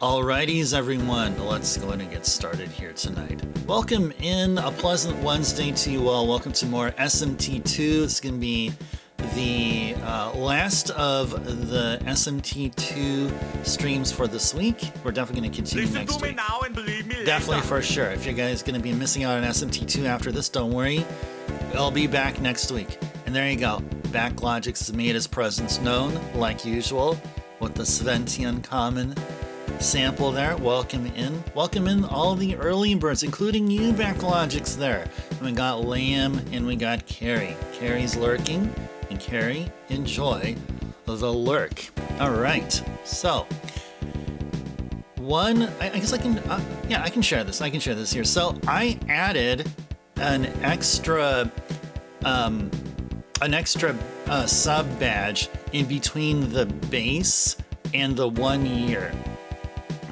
Alrighties, everyone, let's go ahead and get started here tonight. Welcome in, a pleasant Wednesday to you all. Welcome to more SMT2. It's going to be the last of the SMT2 streams for this week. We're definitely going to continue next week. Now and believe me Definitely, later. for sure. If you guys going to be missing out on SMT2 after this, don't worry. It'll be back next week. And there you go. Backlogix has made his presence known, like usual, with the Sventi Uncommon sample there. Welcome in all the early birds, including you, Backlogix there. And we got Lamb and we got Carrie. Carrie's lurking, and Carrie, enjoy the lurk. All right, so I guess I can share this. I can share this here. So I added an extra sub badge in between the base and the 1 year.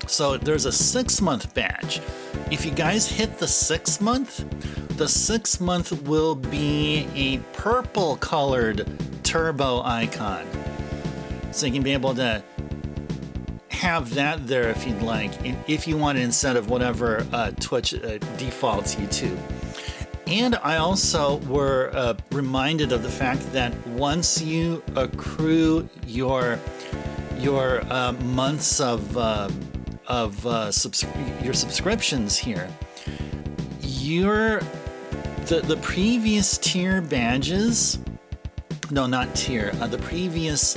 So there's a 6-month badge. If you guys hit the 6 month, the 6 month will be a purple colored turbo icon. So you can be able to have that there if you'd like, if you want it instead of whatever Twitch defaults you to. And I also were reminded of the fact that once you accrue your months of your subscriptions here, the previous tier badges, no, not tier, the previous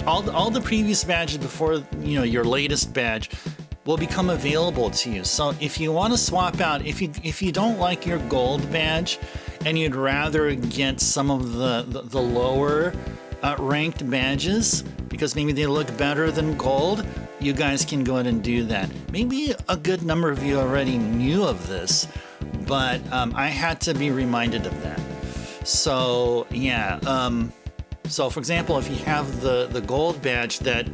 all the previous badges before your latest badge will become available to you. So if you want to swap out, if you don't like your gold badge and you'd rather get some of the lower ranked badges because maybe they look better than gold, you guys can go ahead and do that. Maybe a good number of you already knew of this, but I had to be reminded of that. So yeah, so for example, if you have the gold badge that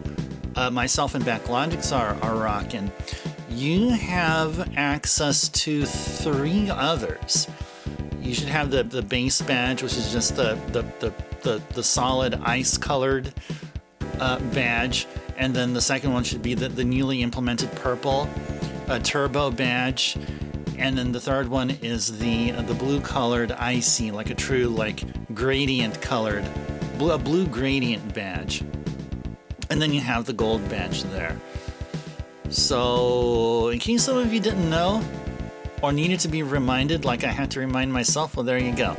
myself and Backlogix are rocking, you have access to 3 others. You should have the base badge, which is just the solid ice colored badge, and then the second one should be the newly implemented purple turbo badge, and then the third one is the blue colored icy, like a true gradient colored blue gradient badge. And then you have the gold badge there. So, in case some of you didn't know, or needed to be reminded, like I had to remind myself, well, there you go.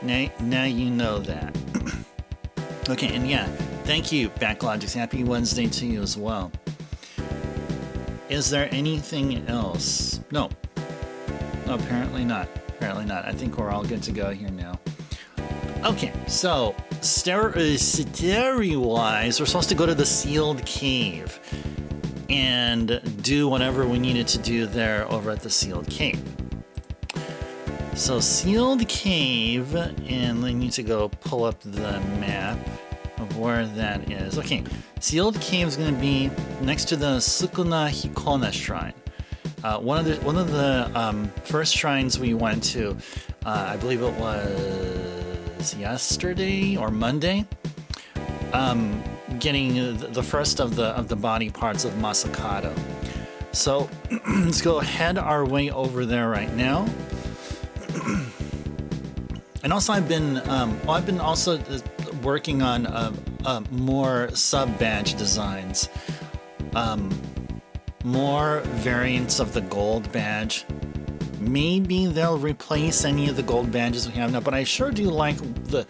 Now you know that. Okay, and yeah, thank you, Backlogix. Happy Wednesday to you as well. Is there anything else? No, apparently not. I think we're all good to go here now. Okay, so story-wise, we're supposed to go to the sealed cave and do whatever we needed to do there over at the sealed cave. So sealed cave, and I need to go pull up the map of where that is. Okay, sealed cave is going to be next to the Sukuna Hikona shrine. One of the first shrines we went to, I believe it was yesterday or Monday, getting the first of the body parts of Masakado. So let's go head our way over there right now. And also I've been also working on more sub badge designs, more variants of the gold badge. Maybe they'll replace any of the gold badges we have now, but I sure do like the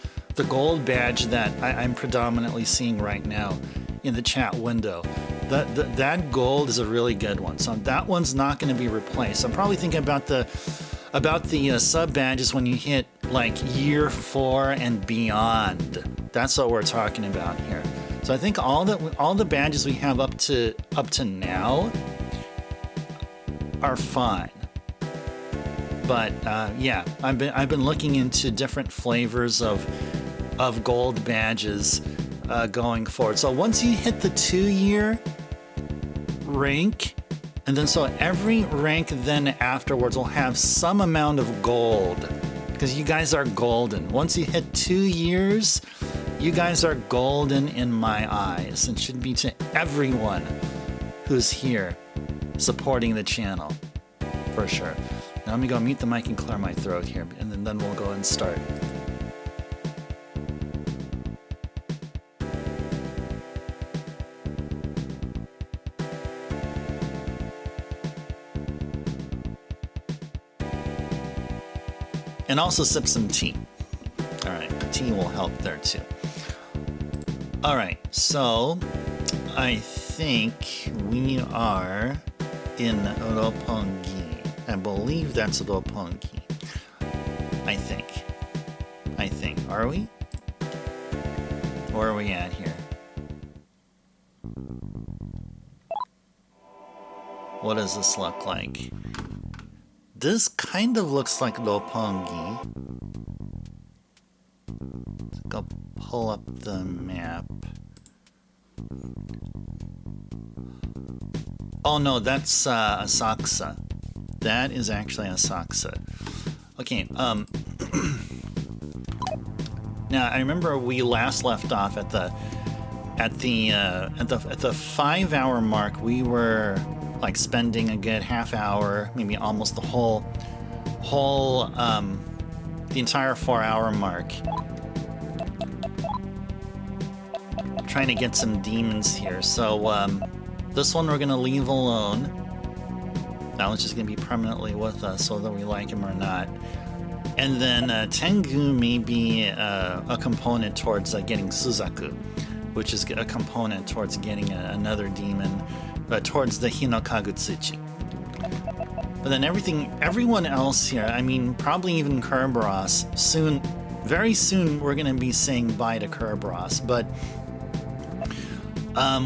gold badge that I'm predominantly seeing right now in the chat window. That gold is a really good one, so that one's not going to be replaced. I'm probably thinking about the sub badges when you hit year 4 and beyond. That's what we're talking about here. So I think all the badges we have up to now are fine. But yeah, I've been looking into different flavors of gold badges going forward. So once you hit the 2-year rank, and then so every rank then afterwards will have some amount of gold, because you guys are golden. Once you hit 2 years, You guys are golden in my eyes and should be to everyone who's here supporting the channel, for sure. Now let me go mute the mic and clear my throat here, and then we'll go and start. And also sip some tea. All right, tea will help there too. All right, so I think we are in Roppongi. I believe that's Roppongi. I think. Are we? Where are we at here? What does this look like? This kind of looks like Roppongi. Go pull up the map. Oh no, that's Asakusa. That is actually Asakusa. Okay, now I remember we last left off at the 5-hour mark. We were like spending a good half hour, maybe almost the whole the entire 4-hour mark trying to get some demons here. So this one we're gonna leave alone. That one's just gonna be permanently with us, whether we like him or not. And then Tengu may be a component towards getting Suzaku, which is a component towards getting another demon, towards the Hinokagutsuchi. But then everyone else here, I mean, probably even Kerberos, soon, very soon, we're going to be saying bye to Kerberos. But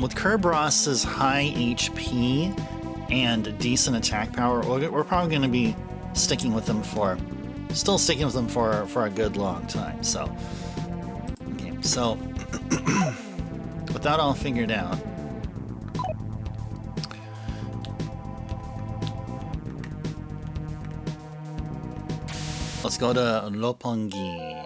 with Kerberos's high HP and decent attack power, we're probably going to be sticking with him for a good long time. So, okay, so with that all figured out, let's go to Roppongi.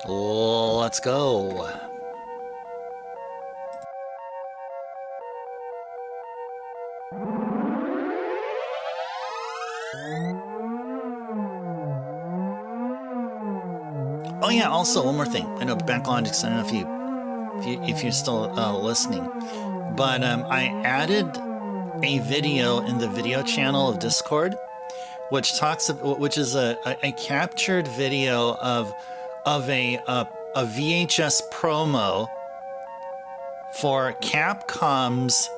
Let's go. Oh yeah, also one more thing. I know Backlogics, I don't know if you're still listening, but I added a video in the video channel of Discord, which is a captured video of a VHS promo for Capcom's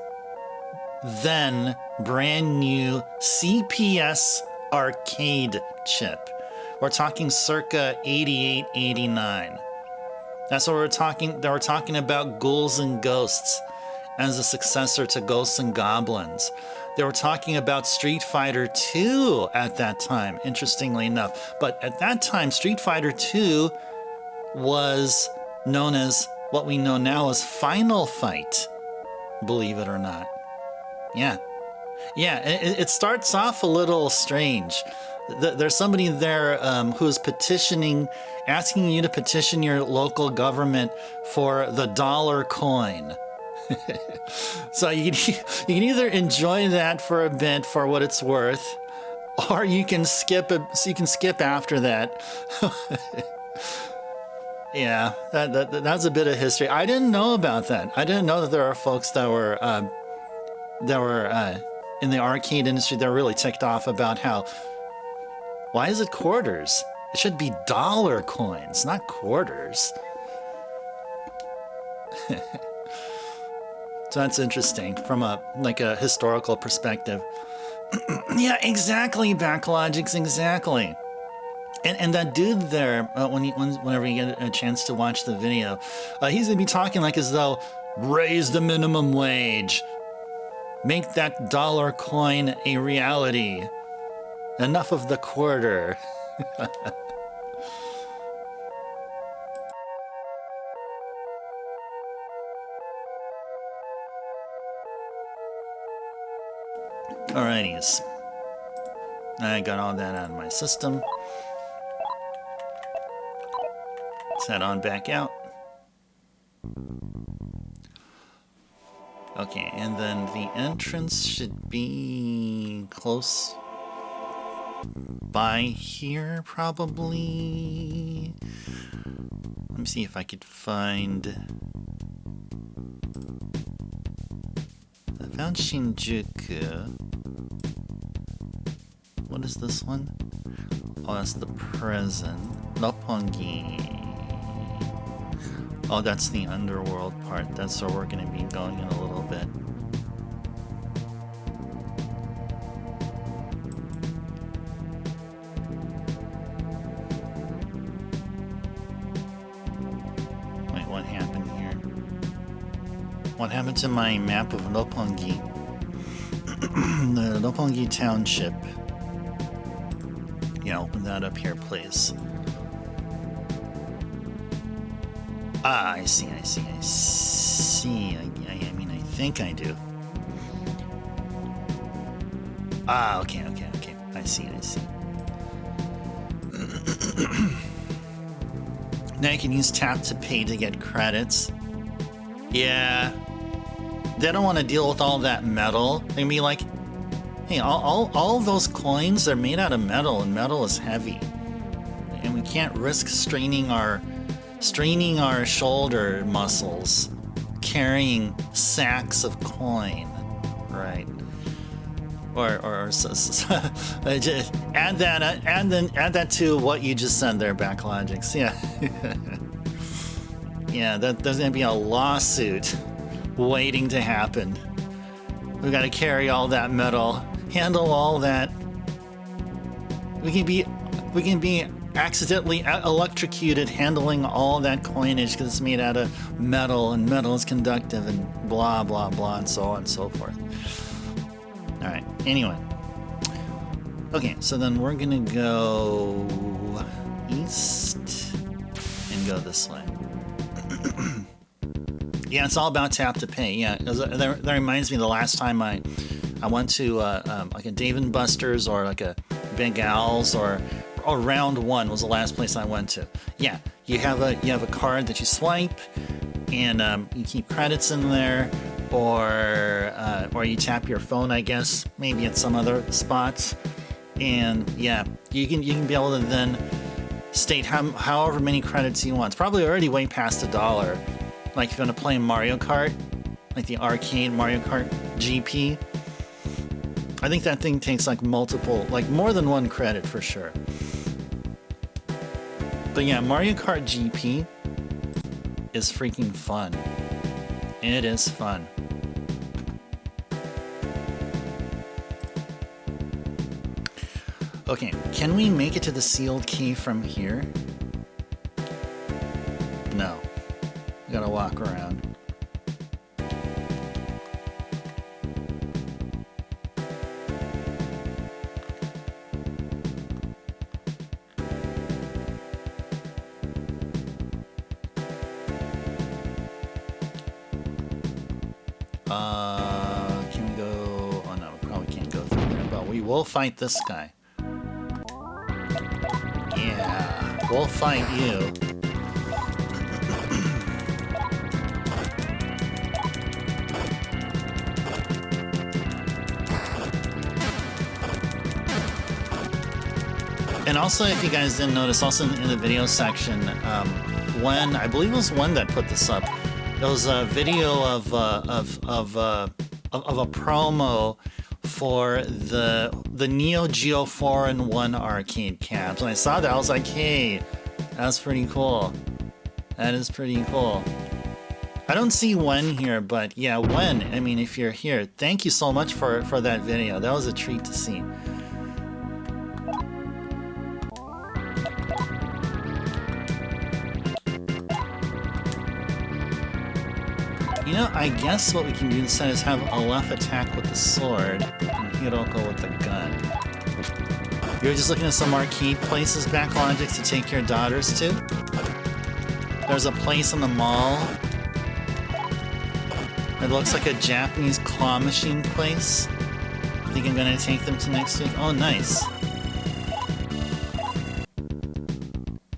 then brand new CPS arcade chip. We're talking circa 88, 89. That's what we're talking. They were talking about Ghouls and Ghosts as a successor to Ghosts and Goblins. They were talking about Street Fighter II at that time, interestingly enough. But at that time, Street Fighter II was known as what we know now as Final Fight, believe it or not. Yeah, it starts off a little strange. There's somebody there who's asking you to petition your local government for the dollar coin. So you can either enjoy that for a bit for what it's worth, or you can skip it. So you can skip after that. Yeah, that's a bit of history. I didn't know about that. I didn't know that there are folks that were in the arcade industry that were really ticked off about how, why is it quarters? It should be dollar coins, not quarters. So that's interesting from a historical perspective. Yeah, exactly, Backlogics, exactly. And that dude there, whenever you get a chance to watch the video, he's gonna be talking like as though, raise the minimum wage, make that dollar coin a reality. Enough of the quarter. Alrighties. I got all that out of my system. Let's head on back out. Okay, and then the entrance should be close by here, probably. Let me see if I could find... I found Shinjuku. What is this one? Oh, that's the prison. Roppongi. Oh, that's the underworld part. That's where we're going to be going in a little bit. Wait, what happened here? What happened to my map of Roppongi? The Roppongi Township. Yeah, open that up here, please. Ah, I see. I mean, I think I do. Ah, okay. I see. Now you can use tap to pay to get credits. Yeah. They don't want to deal with all that metal. They'd be like, hey, all of those coins, they're made out of metal, and metal is heavy. And we can't risk straining our shoulder muscles carrying sacks of coin, right? Or just add that to what you just said there, Backlogics. Yeah. Yeah, there's gonna be a lawsuit waiting to happen. We gotta carry all that metal, handle all that. We can be accidentally electrocuted handling all that coinage because it's made out of metal, and metal is conductive, and blah blah blah, and so on and so forth. All right. Anyway. Okay, so then we're gonna go east and go this way. Yeah, it's all about tap to pay. Yeah, that reminds me of the last time I went to like a Dave & Buster's or like a Big Al's or Round One was the last place I went to. Yeah, you have a card that you swipe, and you keep credits in there, or you tap your phone, I guess, maybe at some other spots, and yeah, you can be able to then state however many credits you want. It's probably already way past $1. Like if you want to play Mario Kart, like the arcade Mario Kart GP. I think that thing takes like more than one credit for sure. But yeah, Mario Kart GP is freaking fun. It is fun. Okay, can we make it to the sealed key from here? No. We gotta walk around. Can we go? Oh no, we probably can't go through there, but we will fight this guy. Yeah, we'll fight you. And also, if you guys didn't notice, also in the video section, when I believe it was one that put this up, there was a video of a promo for the Neo Geo 4-in-1 arcade cabs. When I saw that, I was like, hey, that's pretty cool. That is pretty cool. I don't see Wen here, but yeah, Wen, I mean, if you're here, thank you so much for that video. That was a treat to see. You know, I guess what we can do instead is have Aleph attack with the sword and Hiroko with the gun. You're just looking at some arcade places, Backlogics, to take your daughters to? There's a place in the mall. It looks like a Japanese claw machine place. I think I'm gonna take them to next week. Oh, nice.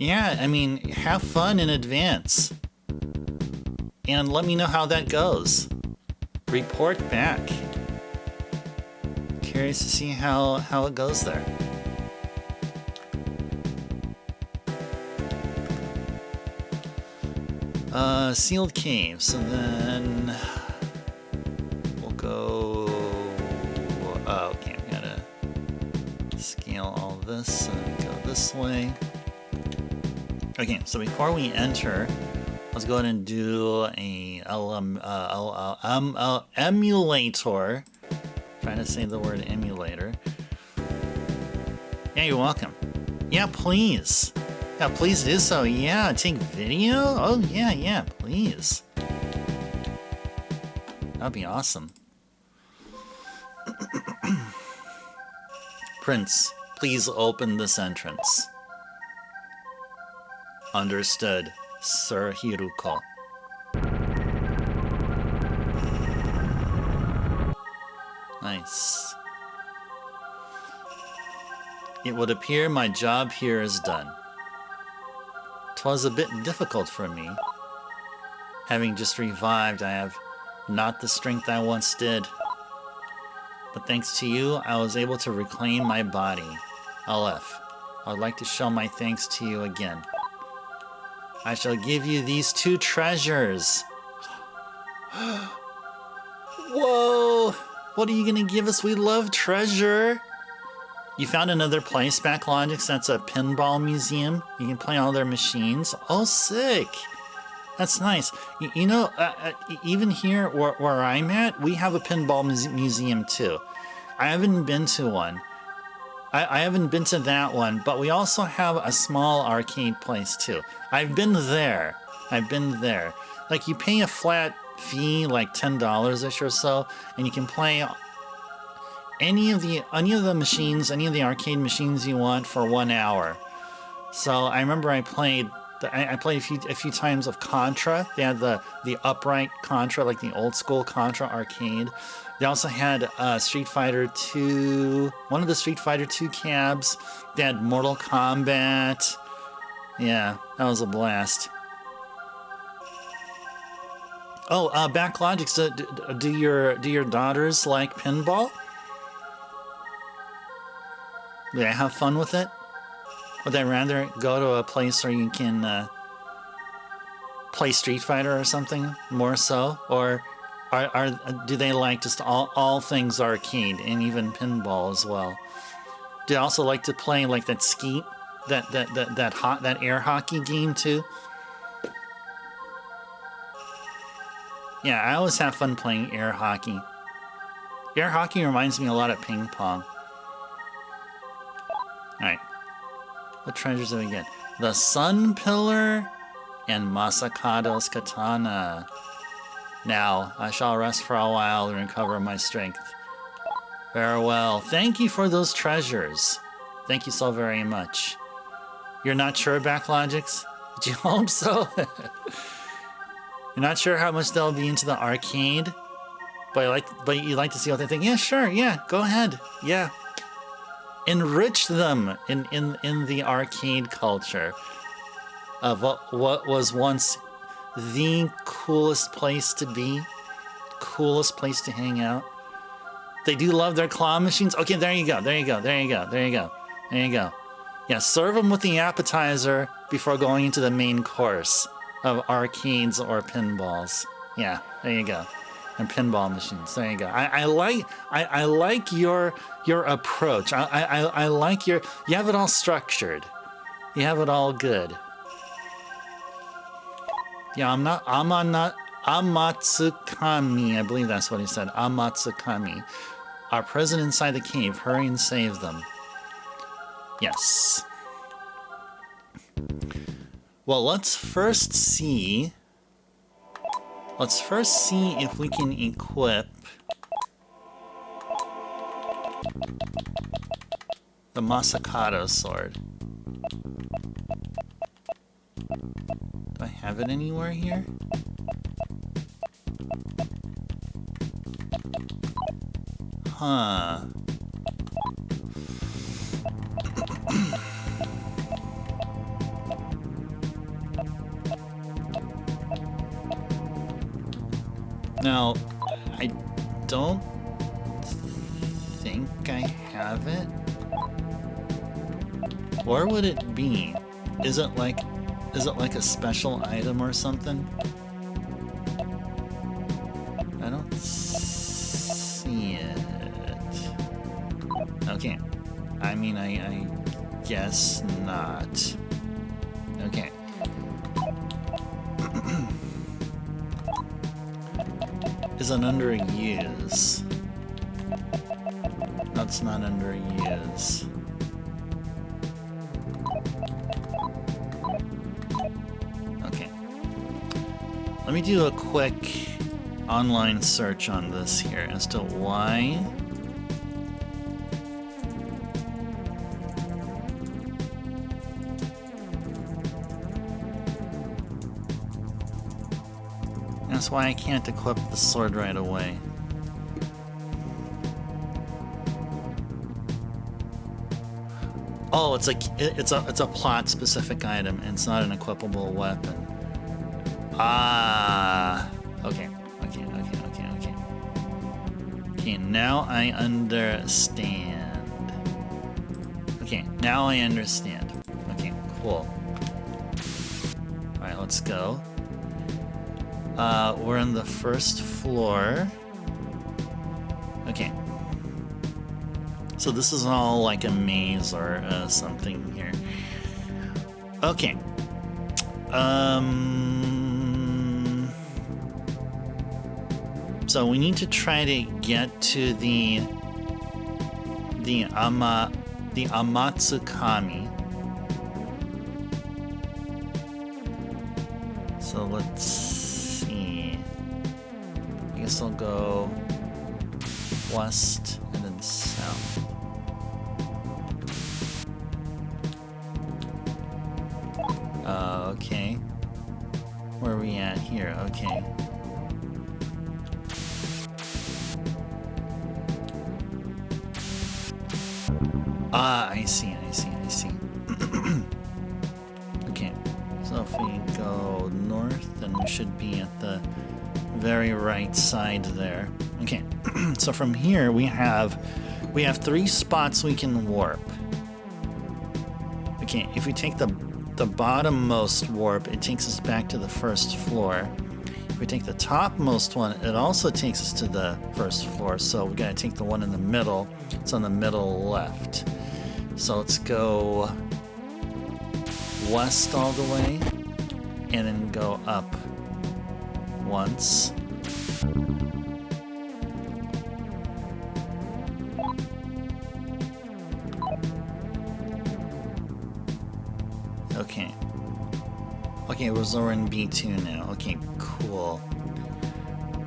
Yeah, I mean, have fun in advance. And let me know how that goes. Report back. Curious to see how it goes there. Sealed cave. So then we'll go. Oh, okay, we gotta scale all this and go this way. Okay, so before we enter, let's go ahead and do a emulator. Trying to say the word emulator. Yeah, you're welcome. Yeah, please. Yeah, please do so. Yeah, take video? Oh, yeah, please. That'd be awesome. Prince, please open this entrance. Understood, Sir Hiruko. Nice. It would appear my job here is done. 'Twas a bit difficult for me. Having just revived, I have not the strength I once did. But thanks to you, I was able to reclaim my body. LF, I would like to show my thanks to you again. I shall give you these 2 treasures. Whoa! What are you gonna give us? We love treasure! You found another place, Backlogix, that's a pinball museum. You can play all their machines. Oh, sick! That's nice. You know, even here where I'm at, we have a pinball museum too. I haven't been to one. I haven't been to that one, but we also have a small arcade place too. I've been there. Like, you pay a flat fee, like $10-ish or so, and you can play any of the machines, any of the arcade machines you want for 1 hour. So I remember I played a few times of Contra. They had the upright Contra, like the old school Contra arcade. They also had Street Fighter 2, one of the Street Fighter 2 cabs. They had Mortal Kombat. Yeah, that was a blast. Oh, Backlogix, do your daughters like pinball? Do they have fun with it? Would they rather go to a place where you can play Street Fighter or something more so, or do they like just all things arcade and even pinball as well? Do they also like to play like that skeet, that air hockey game too? Yeah, I always have fun playing air hockey. Air hockey reminds me a lot of ping pong. Alright. What treasures do we get? The Sun Pillar and Masakado's Katana. Now, I shall rest for a while and recover my strength. Farewell. Thank you for those treasures. Thank you so very much. You're not sure, Backlogix? Did you hope so? You're not sure how much they'll be into the arcade? But you like to see what they think? Yeah, sure, yeah, go ahead. Yeah. Enrich them in the arcade culture of what was once the coolest place to be, coolest place to hang out. They do love their claw machines. Okay, there you go. Yeah, serve them with the appetizer before going into the main course of arcades or pinballs. Yeah, there you go. And pinball machines. There you go. I like your approach. I like you have it all structured. You have it all good. Yeah, Amatsukami, I believe that's what he said. Amatsukami. Our present inside the cave. Hurry and save them. Yes. Well, let's first see if we can equip the Masakado sword. Do I have it anywhere here? Huh. Now, I don't think I have it. Where would it be? Is it like a special item or something? I don't see it. Okay. I mean, I guess not. Okay. Is it under use? No, it's not under use. Okay. Let me do a quick online search on this here as to why. That's why I can't equip the sword right away. Oh, it's a plot specific item and it's not an equipable weapon. Ah, okay. Okay, now I understand. Okay, now I understand. Okay, cool. Alright, let's go. We're on the first floor. Okay. So this is all like a maze or something here. Okay. So we need to try to get to the Amatsukami. So let's see. I guess I'll go west and then south. Okay. Where are we at here? Okay. Ah, I see. Okay, so if we go north, then we should be at the very right side there. Okay, so from here we have 3 spots we can warp. Okay, if we take the bottommost warp, it takes us back to the first floor. If we take the topmost one, it also takes us to the first floor, so we gotta take the one in the middle. It's on the middle left. So let's go west all the way, and then go up once. Okay. Okay, we're in B2 now. Okay, cool.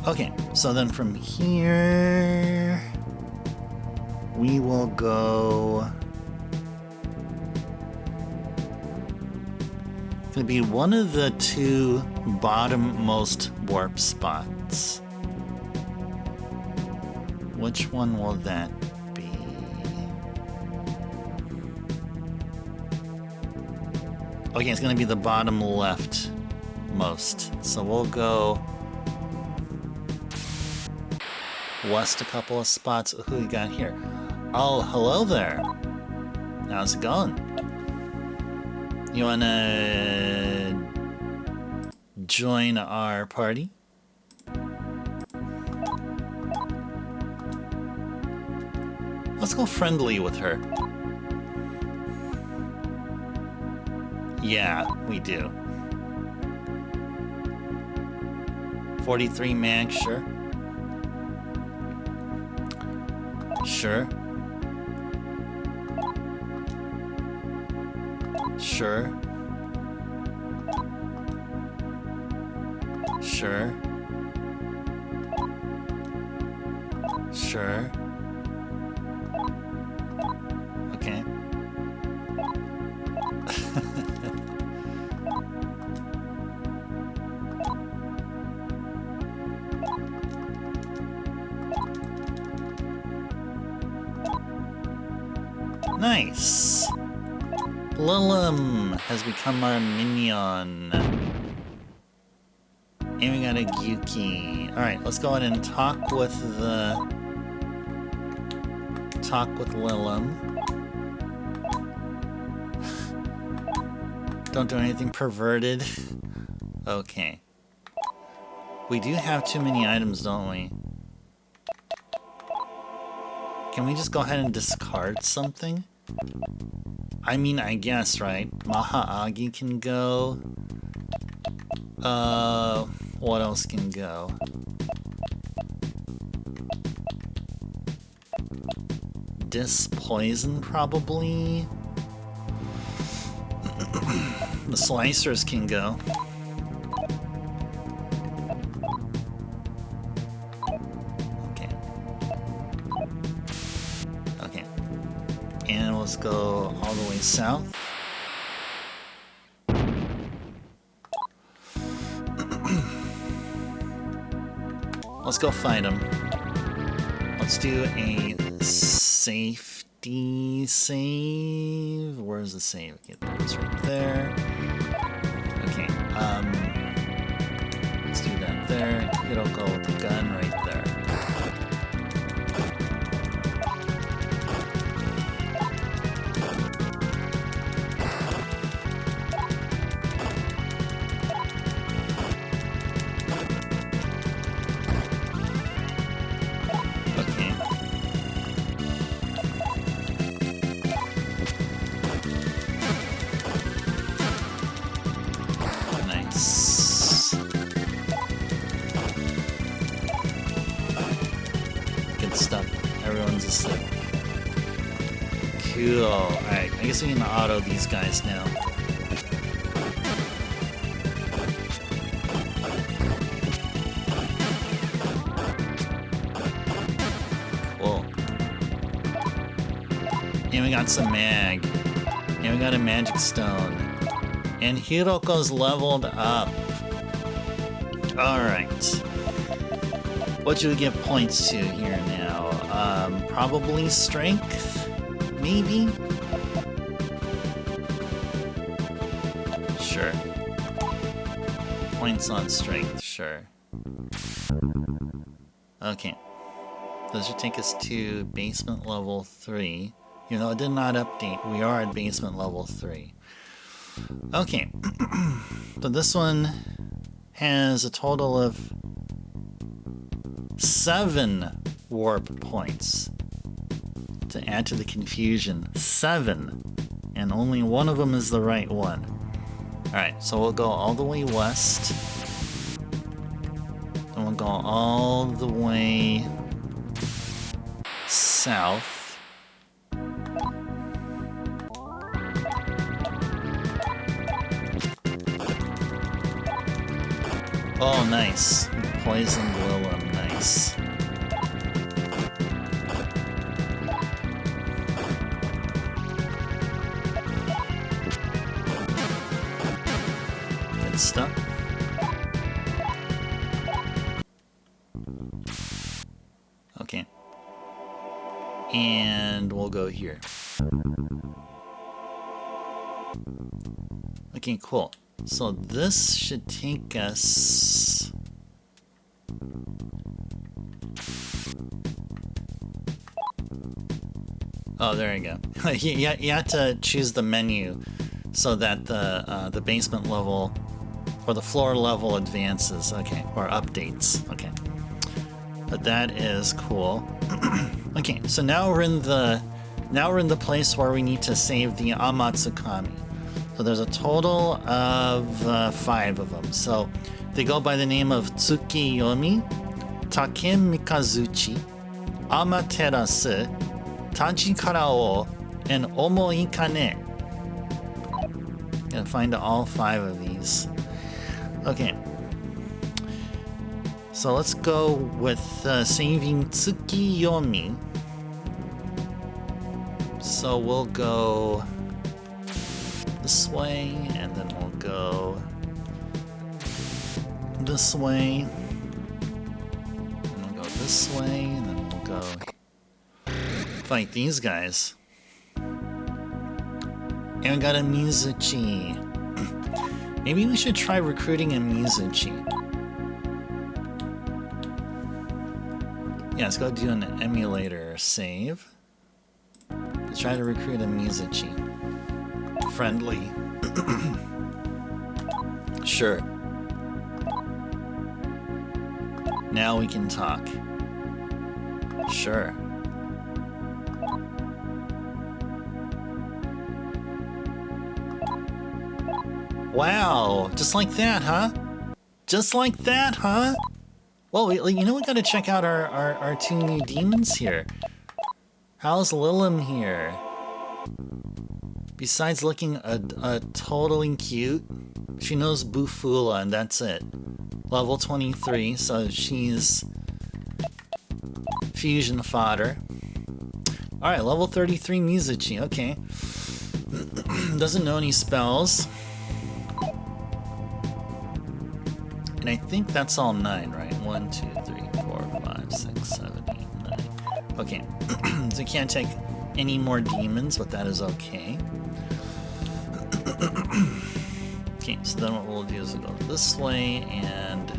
Okay, so then from here, we will go... It's gonna be one of the 2 bottommost warp spots. Which one will that be? Okay, it's gonna be the bottom left most. So we'll go west a couple of spots. Who we got here? Oh, hello there. How's it going? You wanna join our party? Let's go friendly with her. Yeah, we do. 43 mag, sure. Sure. Sure. Sure. Sure. Okay. Nice. Lilim has become our minion. And we got a Gyuki. Alright, let's go ahead and talk with Lilim. Don't do anything perverted. Okay. We do have too many items, don't we? Can we just go ahead and discard something? I mean, I guess, right? Maha-Agi can go. What else can go? Poison, probably. The slicers can go. Okay. Okay. And let's go all the way south. Let's go fight him. Let's do a safety save. Where's the save? Okay, it's right there. Okay, let's do that there. Hiroko with the gun right there. Cool. Alright, I guess we can auto these guys now. Cool. And we got some mag. And we got a magic stone. And Hiroko's leveled up. Alright. What should we give points to here now? Probably strength? Maybe? Sure. Points on strength, sure. Okay. Those should take us to basement level 3. Even though it did not update, we are at basement level 3. Okay. So this one has a total of 7 warp points. To add to the confusion, 7, and only one of them is the right one. Alright, so we'll go all the way west, and we'll go all the way south. Oh, nice. Poison Lilim, nice. Stuff. Okay. And we'll go here. Okay, cool. So this should take us... Oh, there you go. you have to choose the menu so that the basement level or the floor level advances, okay, or updates, okay. But that is cool. Okay, so now we're in the place where we need to save the Amatsukami. So there's a total of 5 of them. So they go by the name of Tsukiyomi, Takemikazuchi, Amaterasu, Tajikarao, and Omoikane. Gotta find all 5 of these. Okay. So let's go with saving Tsukiyomi. So we'll go this way, and then we'll go this way, and we'll go this way, and then we'll go fight these guys. And we got a Mizuchi. Maybe we should try recruiting a Mizuchi. Yeah, let's go do an emulator save. Let's try to recruit a Mizuchi. Friendly. Sure. Now we can talk. Sure. Wow, just like that, huh? Just like that, huh? Well, you know, we gotta check out our two new demons here. How's Lilim here? Besides looking totally cute, she knows Bufula and that's it. Level 23, so she's fusion fodder. Alright, level 33 Mizuchi, okay. Doesn't know any spells. And I think that's all 9, right? 1, 2, 3, 4, 5, 6, 7, 8, 9. Okay, so we can't take any more demons, but that is okay. Okay, so then what we'll do is we'll go this way and...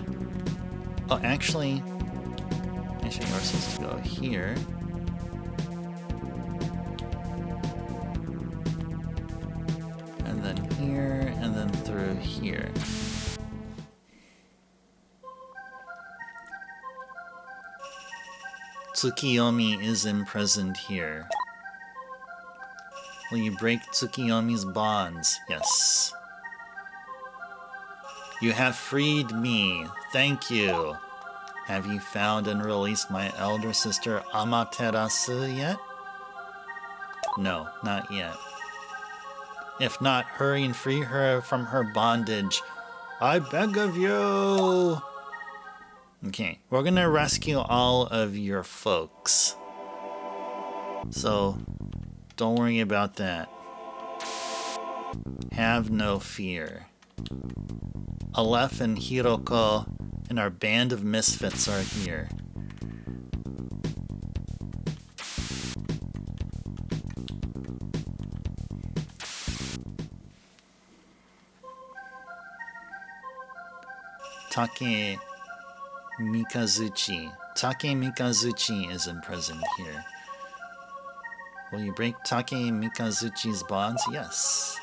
Oh, actually we're supposed to go here. And then here, and then through here. Tsukiyomi is imprisoned here. Will you break Tsukiyomi's bonds? Yes. You have freed me. Thank you. Have you found and released my elder sister Amaterasu yet? No, not yet. If not, hurry and free her from her bondage. I beg of you. Okay, we're gonna rescue all of your folks. So, don't worry about that. Have no fear. Aleph and Hiroko and our band of misfits are here. Take Mikazuchi. Take Mikazuchi is imprisoned here. Will you break Take Mikazuchi's bonds? Yes.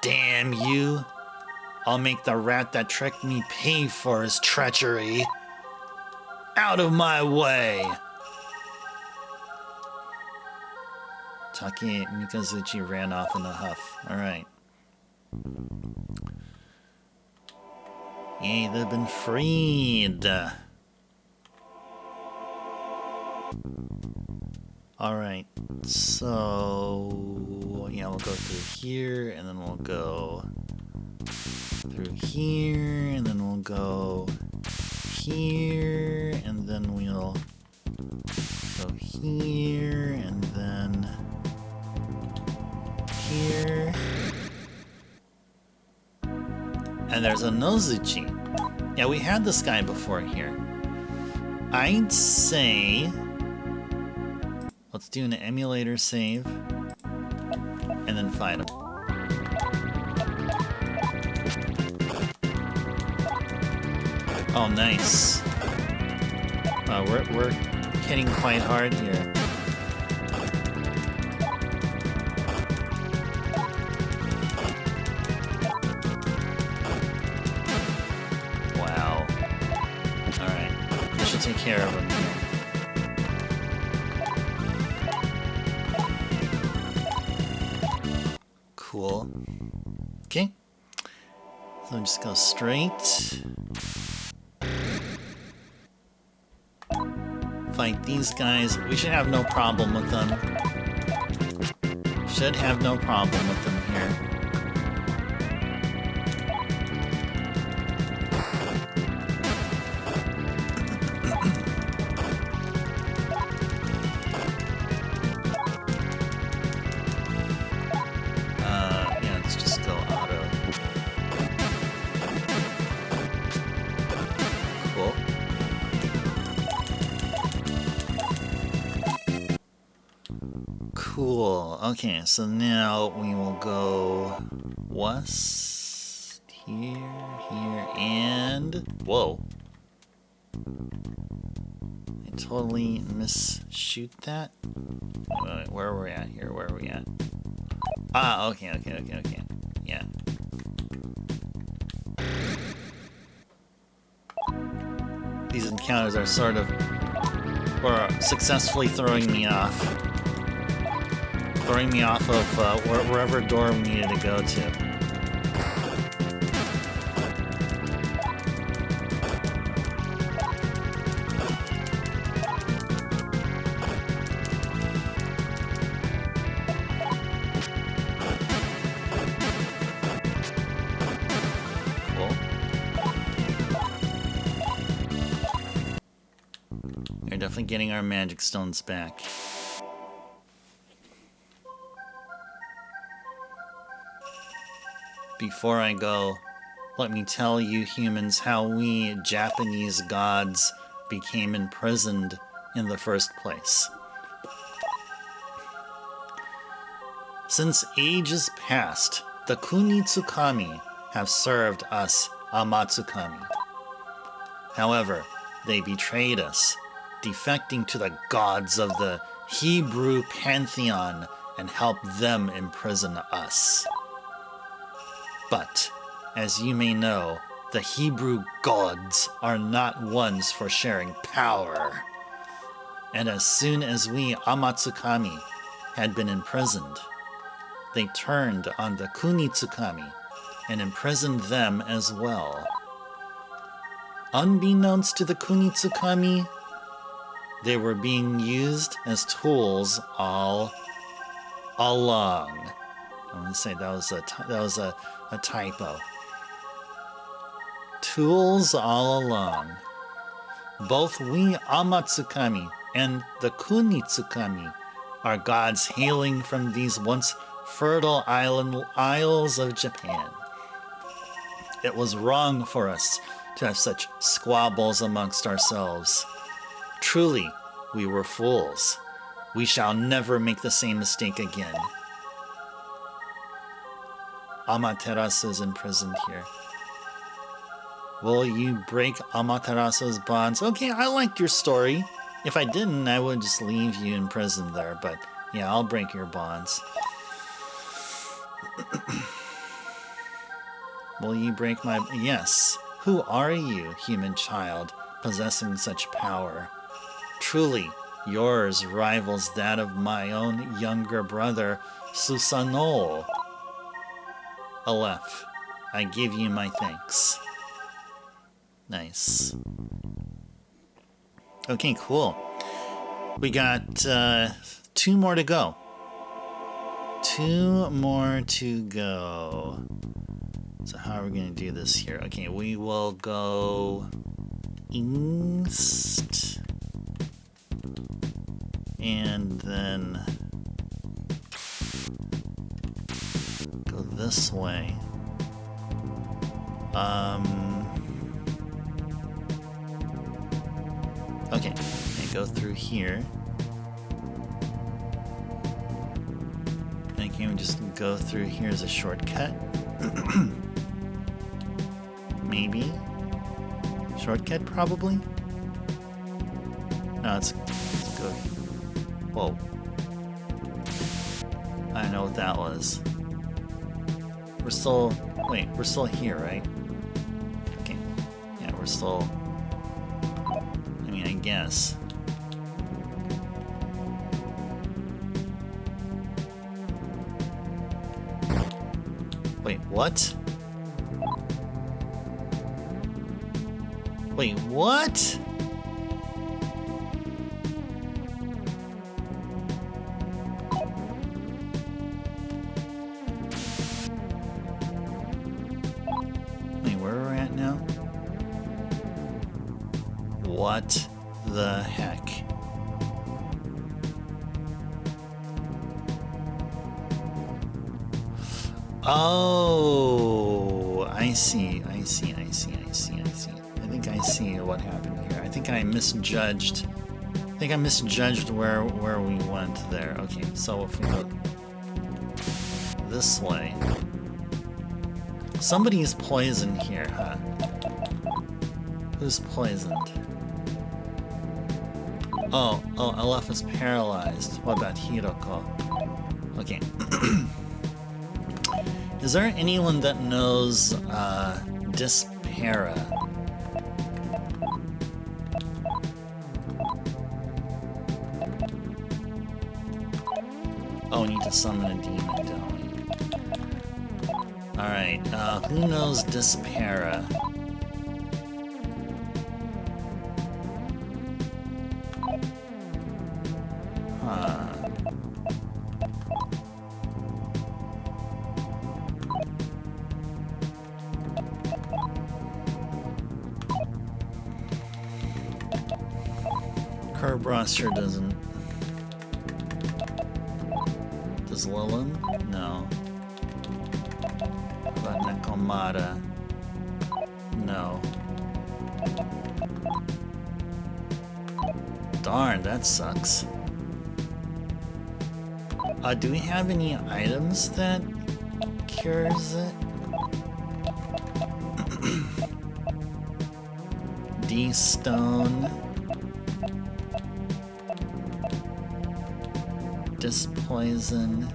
Damn you! I'll make the rat that tricked me pay for his treachery. Out of my way! Take Mikazuchi ran off in a huff. Alright. Yay, they've been freed. Alright, so... yeah, we'll go through here, and then we'll go... through here, and then we'll go... here, and then we'll... go here, and then... here... and there's a Nozuchi. Yeah, we had this guy before here. I'd say... let's do an emulator save. And then fight him. Oh, nice. We're hitting quite hard here. Take care of him. Cool. Okay. So just go straight. Fight these guys. We should have no problem with them. Should have no problem with them here. Cool. Okay, so now we will go west, here, and... whoa. totally misshoot that? Wait, where are we at here? Where are we at? Ah, okay. Yeah. These encounters are sort of, or successfully throwing me off. Throwing me off of wherever door we needed to go to. Getting our magic stones back. Before I go, let me tell you humans how we Japanese gods became imprisoned in the first place. Since ages past, the Kunitsukami have served us Amatsukami. However, they betrayed us, defecting to the gods of the Hebrew pantheon and help them imprison us. But, as you may know, the Hebrew gods are not ones for sharing power. And as soon as we Amatsukami had been imprisoned, they turned on the Kunitsukami and imprisoned them as well. Unbeknownst to the Kunitsukami, they were being used as tools all along. I'm going to say that was a typo. Tools all along. Both we Amatsukami and the Kunitsukami are gods hailing from these once fertile isles of Japan. It was wrong for us to have such squabbles amongst ourselves. Truly, we were fools. We shall never make the same mistake again. Amaterasu is imprisoned here. Will you break Amaterasu's bonds? Okay, I liked your story. If I didn't, I would just leave you in prison there, but yeah, I'll break your bonds. Will you break my... Yes. Who are you, human child, possessing such power? Truly, yours rivals that of my own younger brother, Susanoo. Aleph, I give you my thanks. Nice. Okay, cool. We got 2 more to go. 2 more to go. So how are we going to do this here? Okay, we will go east. And then go this way. Okay, and go through here. And can we just go through here as a shortcut? Maybe. Shortcut, probably? No, let's go. Whoa. I don't know what that was. We're still... Wait, we're still here, right? Okay. Yeah, we're still... I mean, I guess. Wait, what? Wait, what? What the heck? Oh, I see. I think I see what happened here. I think I misjudged where we went there. Okay, so if we go this way. Somebody's poisoned here, huh? Who's poisoned? Oh, LF is paralyzed. What about Hiroko? Okay. Is there anyone that knows Dispara? Oh, we need to summon a demon, don't we? Alright, who knows Dispara? Kerberos sure doesn't. Does Lilin? No. How about Nekomata? No. Darn, that sucks. Do we have any items that cures it? D-Stone. Dispoison.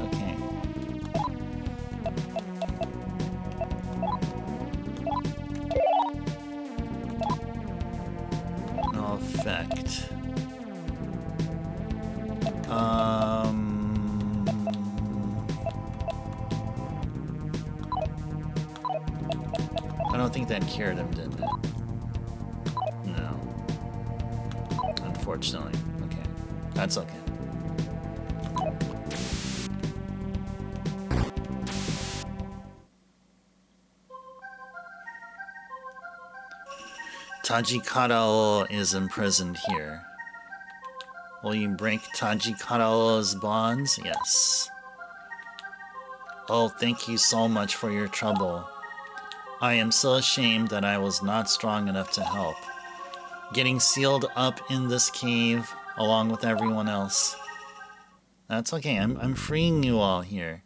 Okay. No effect. I don't think that cured him, did it? No. Unfortunately. Okay. That's okay. Tajikarao is imprisoned here. Will you break Tajikarao's bonds? Yes. Oh, thank you so much for your trouble. I am so ashamed that I was not strong enough to help. Getting sealed up in this cave along with everyone else. That's okay, I'm freeing you all here.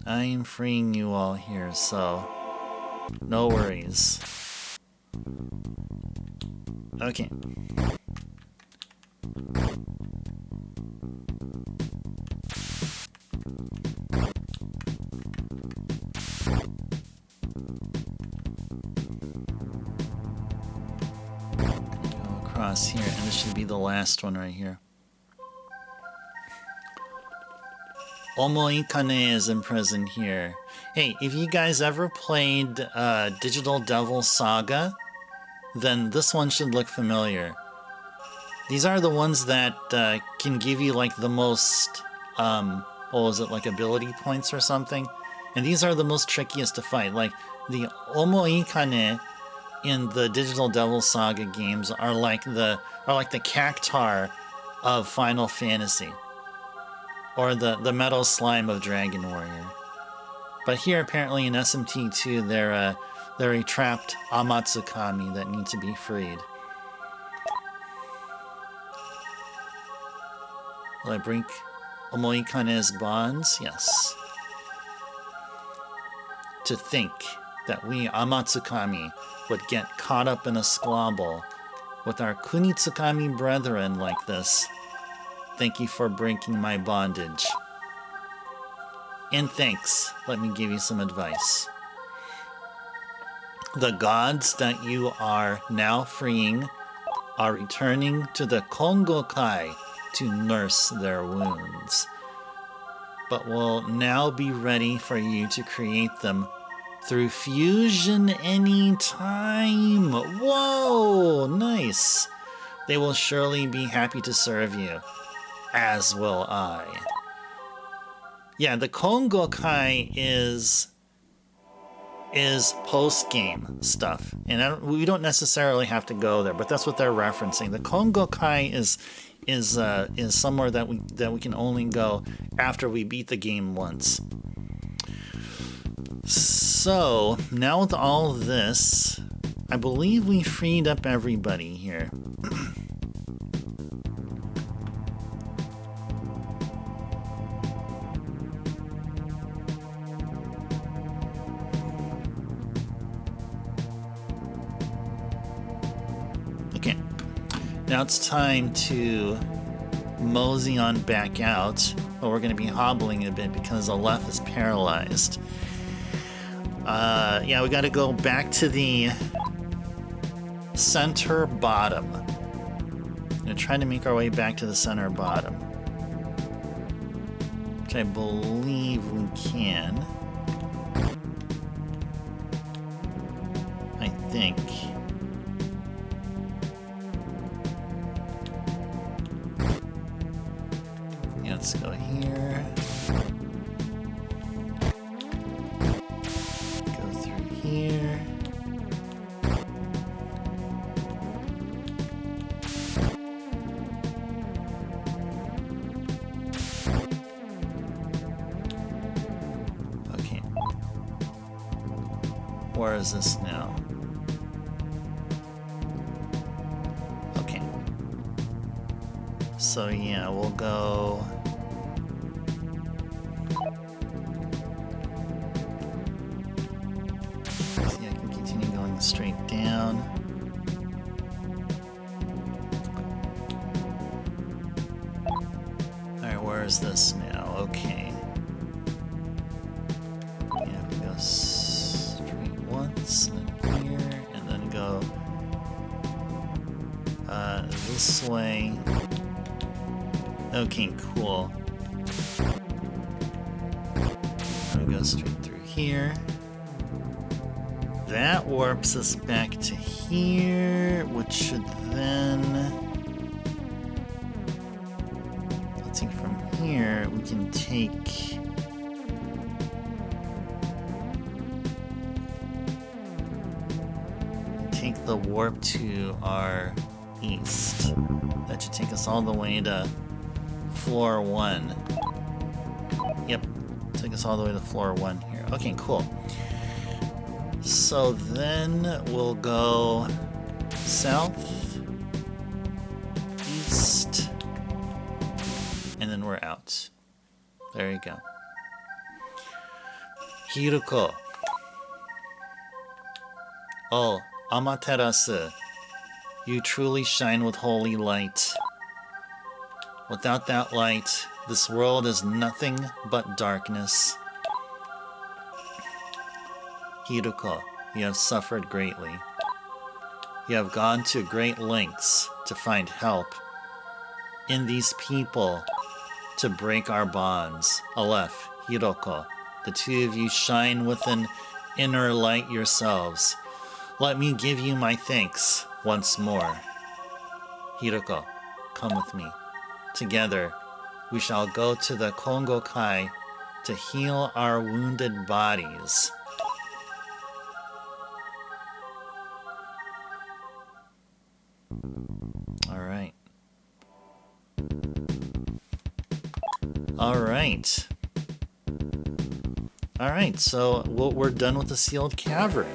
I am freeing you all here, so no worries. Okay. Across here, and this should be the last one right here. Omoikane is imprisoned here. Hey, if you guys ever played Digital Devil Saga, then this one should look familiar. These are the ones that can give you like the most, what was it, like ability points or something? And these are the most trickiest to fight. Like the Omoikane in the Digital Devil Saga games are like the Cactar of Final Fantasy, or the Metal Slime of Dragon Warrior. But here, apparently in SMT2, they're a trapped Amatsukami that need to be freed. Will I break Omoikane's bonds? Yes. To think that we Amatsukami would get caught up in a squabble with our Kunitsukami brethren like this. Thank you for breaking my bondage. And thanks, let me give you some advice. The gods that you are now freeing are returning to the Kongokai to nurse their wounds, but will now be ready for you to create them through fusion anytime. Whoa, nice. They will surely be happy to serve you, as will I. Yeah, the Kongokai is post-game stuff, and we don't necessarily have to go there, but that's what they're referencing. The Kongokai is somewhere that we can only go after we beat the game once. So now with all this, I believe we freed up everybody here. Now it's time to mosey on back out, but we're going to be hobbling a bit because the left is paralyzed. Yeah, we got to go back to the center bottom. I'm going to try to make our way back to the center bottom, which I believe we can. I think. Yeah, let's go here. Go through here. Okay. Where is this now? Okay. So yeah, we'll go. See, I can continue going straight down. Alright, where is this now? Okay. Yeah, we go straight once, then here, and then go this way. Okay, cool. We go straight through here. That warps us back to here, which should then... Let's see, from here we can take... Take the warp to our east. That should take us all the way to floor 1. Yep, take us all the way to floor 1 here. Okay, cool. So then we'll go south, east, and then we're out. There you go. Hiruko. Oh, Amaterasu. You truly shine with holy light. Without that light, this world is nothing but darkness. Hiruko, you have suffered greatly. You have gone to great lengths to find help in these people to break our bonds. Aleph, Hiroko, the two of you shine with an inner light yourselves. Let me give you my thanks once more. Hiroko, come with me. Together, we shall go to the Kongo Kai to heal our wounded bodies. Alright. Alright. Alright, so we're done with the sealed cavern.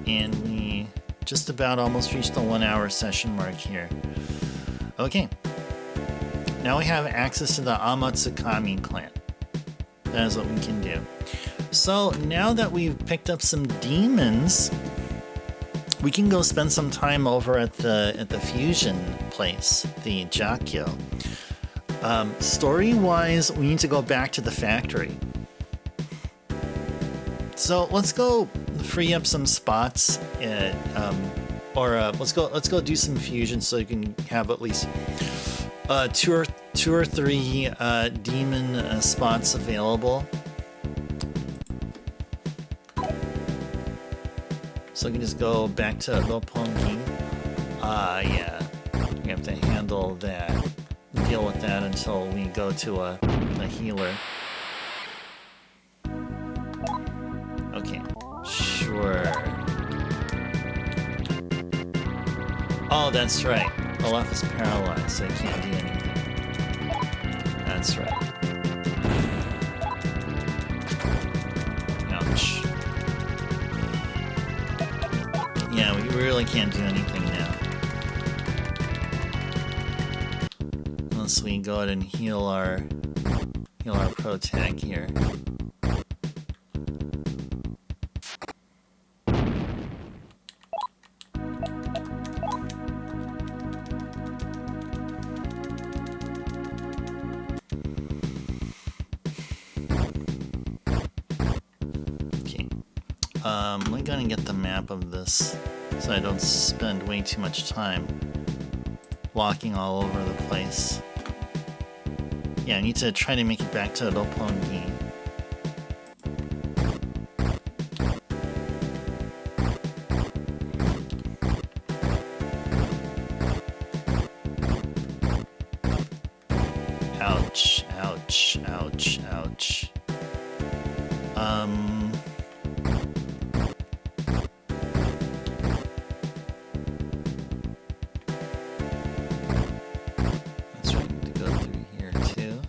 And we just about almost reached the 1 hour session mark here. Okay. Now we have access to the Amatsukami clan. That is what we can do. So now that we've picked up some demons, we can go spend some time over at the fusion place, the Jakyo. Story-wise, we need to go back to the factory. So let's go free up some spots, let's go do some fusion so you can have at least two or three demon spots available. So we can just go back to Roppongi. Yeah, we have to handle that, deal with that until we go to a healer. Okay, sure. Oh, that's right. Olaf is paralyzed, so he can't do anything. That's right. Ouch. Yeah, we really can't do anything now. Unless we go ahead and heal our pro tag here. I'm gonna get the map of this so I don't spend way too much time walking all over the place. Yeah, I need to try to make it back to Roppongi. Ouch, ouch, ouch, ouch. That's right, need to go through here too.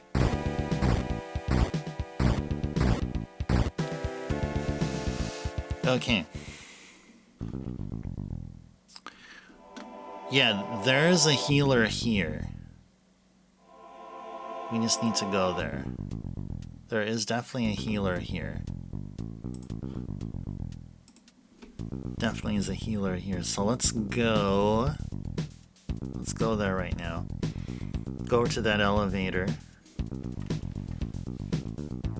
Okay. Yeah, there's a healer here. We just need to go there. There is definitely a healer here. Definitely is a healer here. So let's go. Let's go there right now. Go over to that elevator.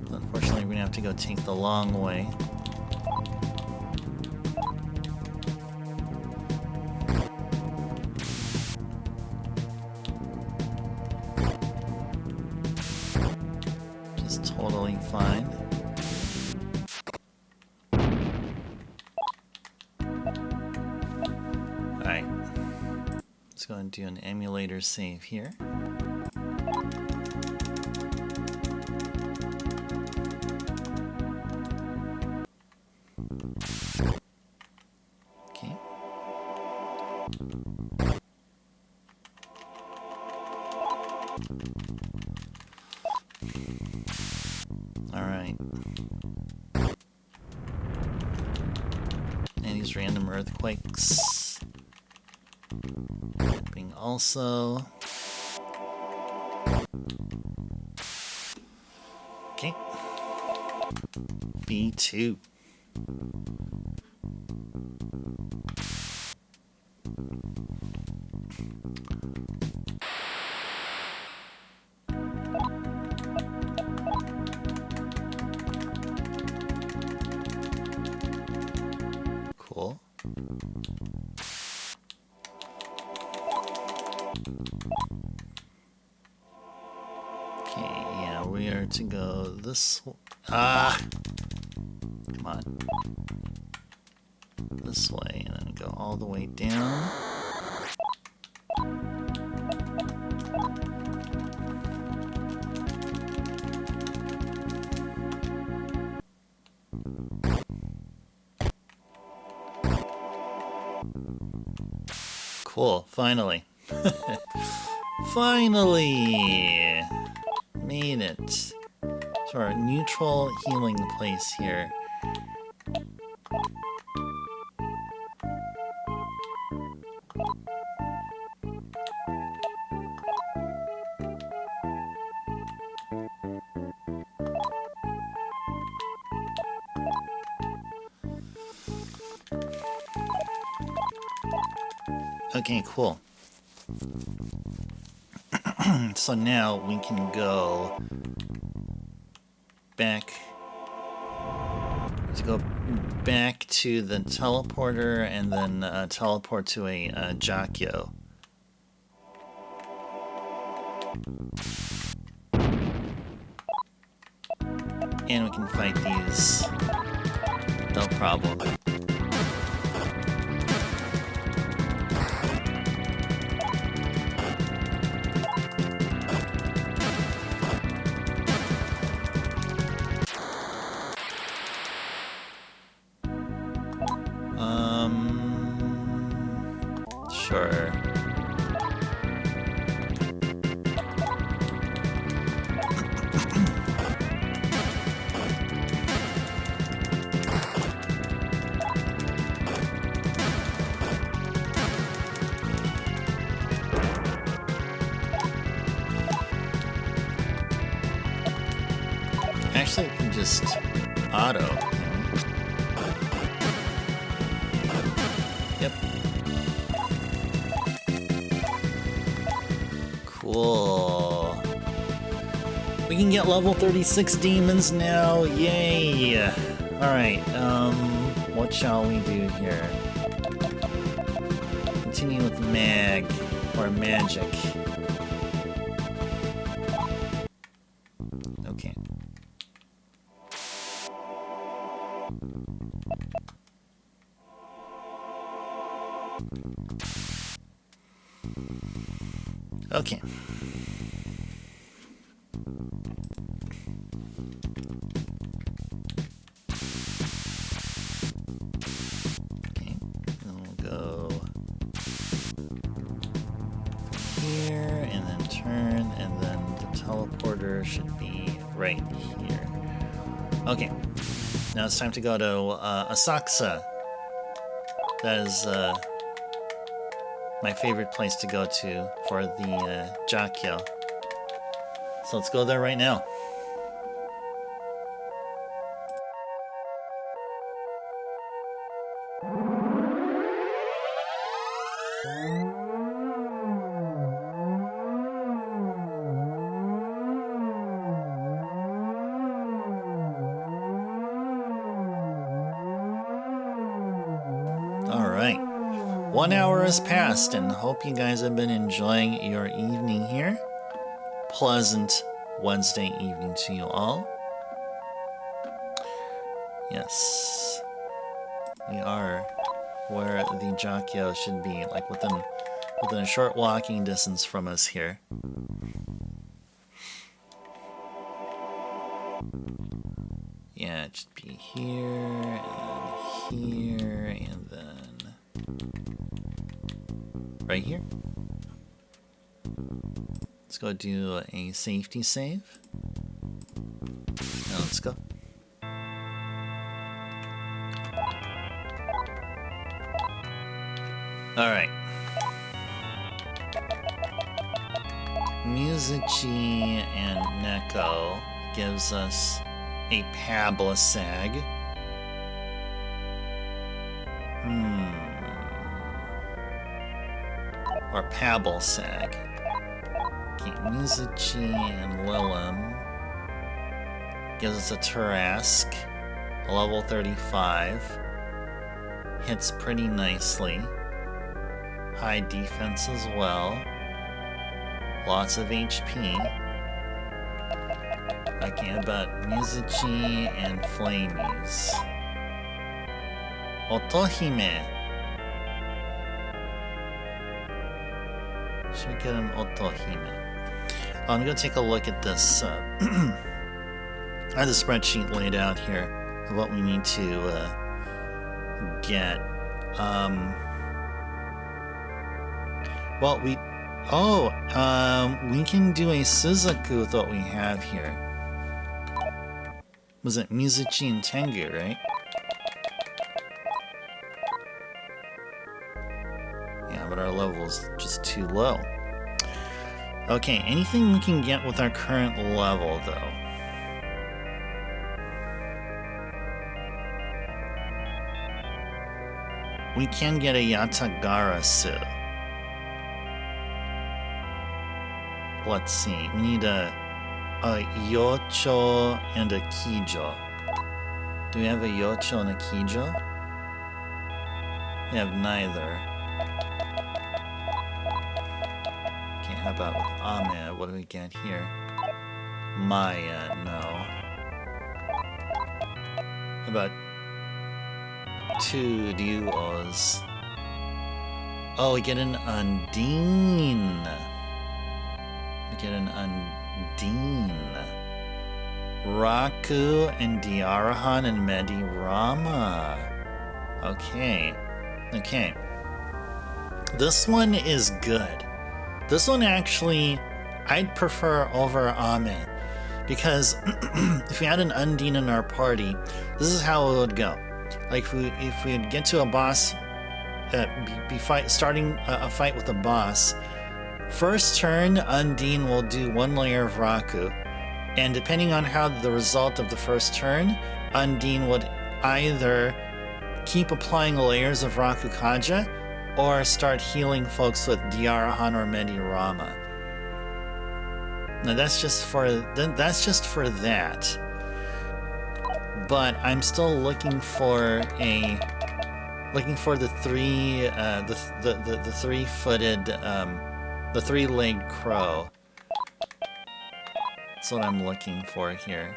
Unfortunately, we're gonna have to go take the long way. Totally fine. Alright. Let's go and do an emulator save here. Okay. Alright. And these random earthquakes. Being also. Okay. B2. Cool. Okay, yeah, we are to go this way. Ah! Come on. This way, and then go all the way down. Cool, finally. Finally! Made it. To our neutral healing place here. Okay, cool. So now we can go back. Let's go back to the teleporter and then teleport to a Jakyo. And we can fight these. No problem. Sure. Actually, I can just auto. Yep. Cool. We can get level 36 demons now. Yay. Alright, what shall we do here? Continue with mag or magic. Okay. Okay. Okay, then we'll go here and then turn, and then the teleporter should be right here. Okay, now it's time to go to Asakusa. That is my favorite place to go to for the Jakyo. So let's go there right now. All right. 1 hour has passed, and hope you guys have been enjoying your evening here. Pleasant Wednesday evening to you all. Yes, we are where the Jakyo should be, like within a short walking distance from us here. Yeah, it should be here, and here, and then right here. Let's go do a safety save. Now let's go. Alright. Mizuchi and Neko gives us a Pablasag. Or Pablesag. Okay, Mizuchi and Lilim gives us a Tarask, a level 35. Hits pretty nicely. High defense as well. Lots of HP. Okay, about Mizuchi and Flamies. Otohime. Should we get an Otohime? I'm gonna take a look at this. I have the spreadsheet laid out here of what we need to get. Well, we can do a Suzaku with what we have here. Was it Mizuchi and Tengu, right? Yeah, but our level is just too low. Okay, anything we can get with our current level, though? We can get a Yatagarasu. Let's see. We need a Yocho and a Kijo. Do we have a Yocho and a Kijo? We have neither. Okay, how about with Ame? What do we get here? Maya, no. How about 2 duos? Oh, we get an Undine. We get an Undine. Raku and Diarahan and Medirama. Okay. Okay. This one is good. This one actually, I'd prefer over Ame. Because if we had an Undine in our party, this is how it would go. Like if we'd get to a boss, starting a fight with a boss, first turn, Undine will do 1 layer of Raku, and depending on how the result of the first turn, Undine would either keep applying layers of Raku Kaja, or start healing folks with Diarahan or Medirama. Now that's just for that. but I'm still looking for the three-footed, the three-legged crow. That's what I'm looking for here.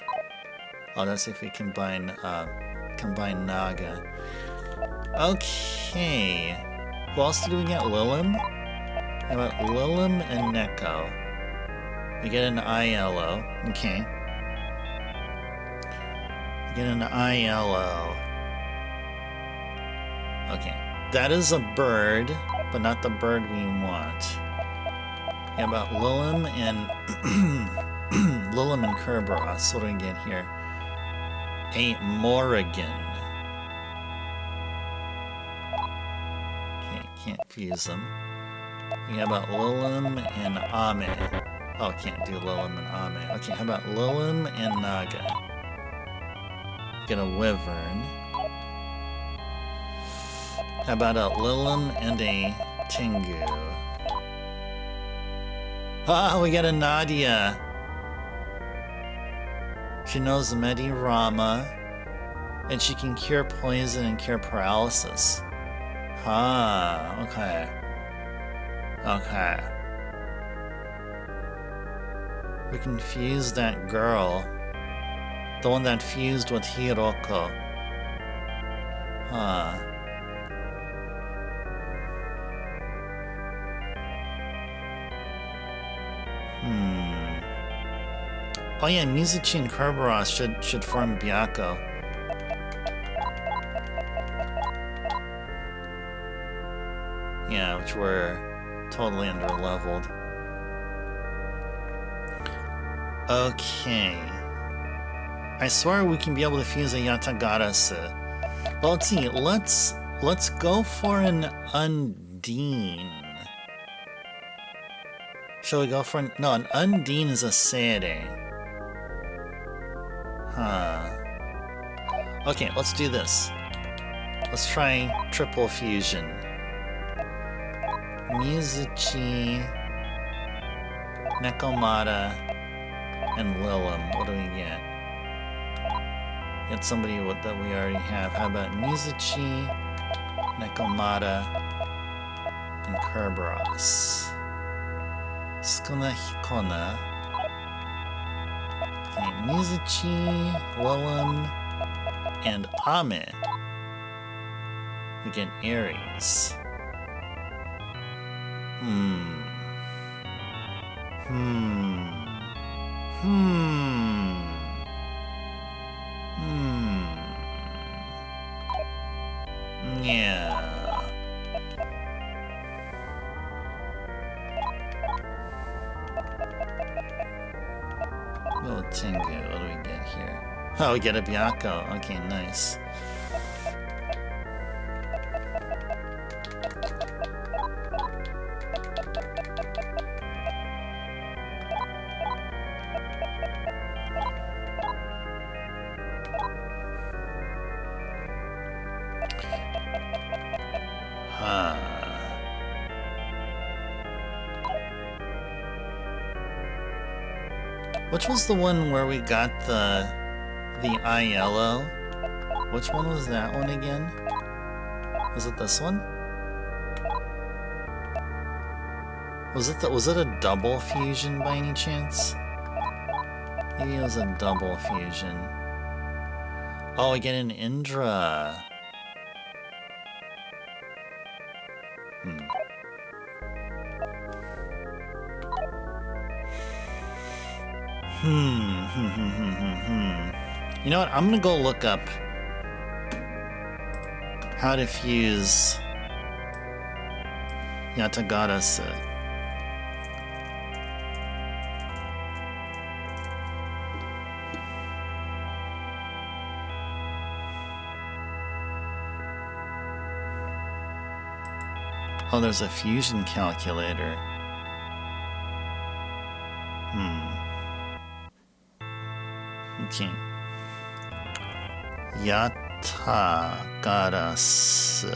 Oh, let's see if we combine Naga. Okay. Who else did we get? Lilim? How about Lilim and Neko? We get an ILO. Okay. We get an ILO. Okay. That is a bird, but not the bird we want. How about Lilim and Lilim and Kerberos? What do we get here? A Morrigan. Okay, can't fuse them. We have about Lilim and Ame. Oh, can't do Lilim and Ame. Okay, how about Lilim and Naga? Get a Wyvern. How about a Lilim and a Tengu? Ah, we got a Nadia. She knows Medirama, and she can cure poison and cure paralysis. Ah, okay. Okay. We can fuse that girl. The one that fused with Hiroko. Huh. Oh yeah, Mizuchi and Kerberos should form Byakko. Yeah, which were totally under-leveled. Okay. I swear we can be able to fuse a Yatagarasu. Well, let's see. Let's go for an Undine. Shall we go for an... No, an Undine is a Seirei. Huh. Okay, let's do this. Let's try triple fusion. Mizuchi, Nekomata, and Lilim. What do we get? Get somebody that we already have. How about Mizuchi, Nekomata, and Kerberos? Sukuna Hikona. Okay, Mizuchi, Lilim, and Ame. We get Aries. Yeah. Oh, Tengu, what do we get here? Oh, we get a Byakko. Okay, nice. Which was the one where we got the ILO? Which one was that one again? Was it this one? Was it a double fusion by any chance? Maybe it was a double fusion. Oh, I get an Indra. You know what? I'm gonna go look up how to fuse Yatagarasu. Oh, there's a fusion calculator. Okay. Yatagarasu.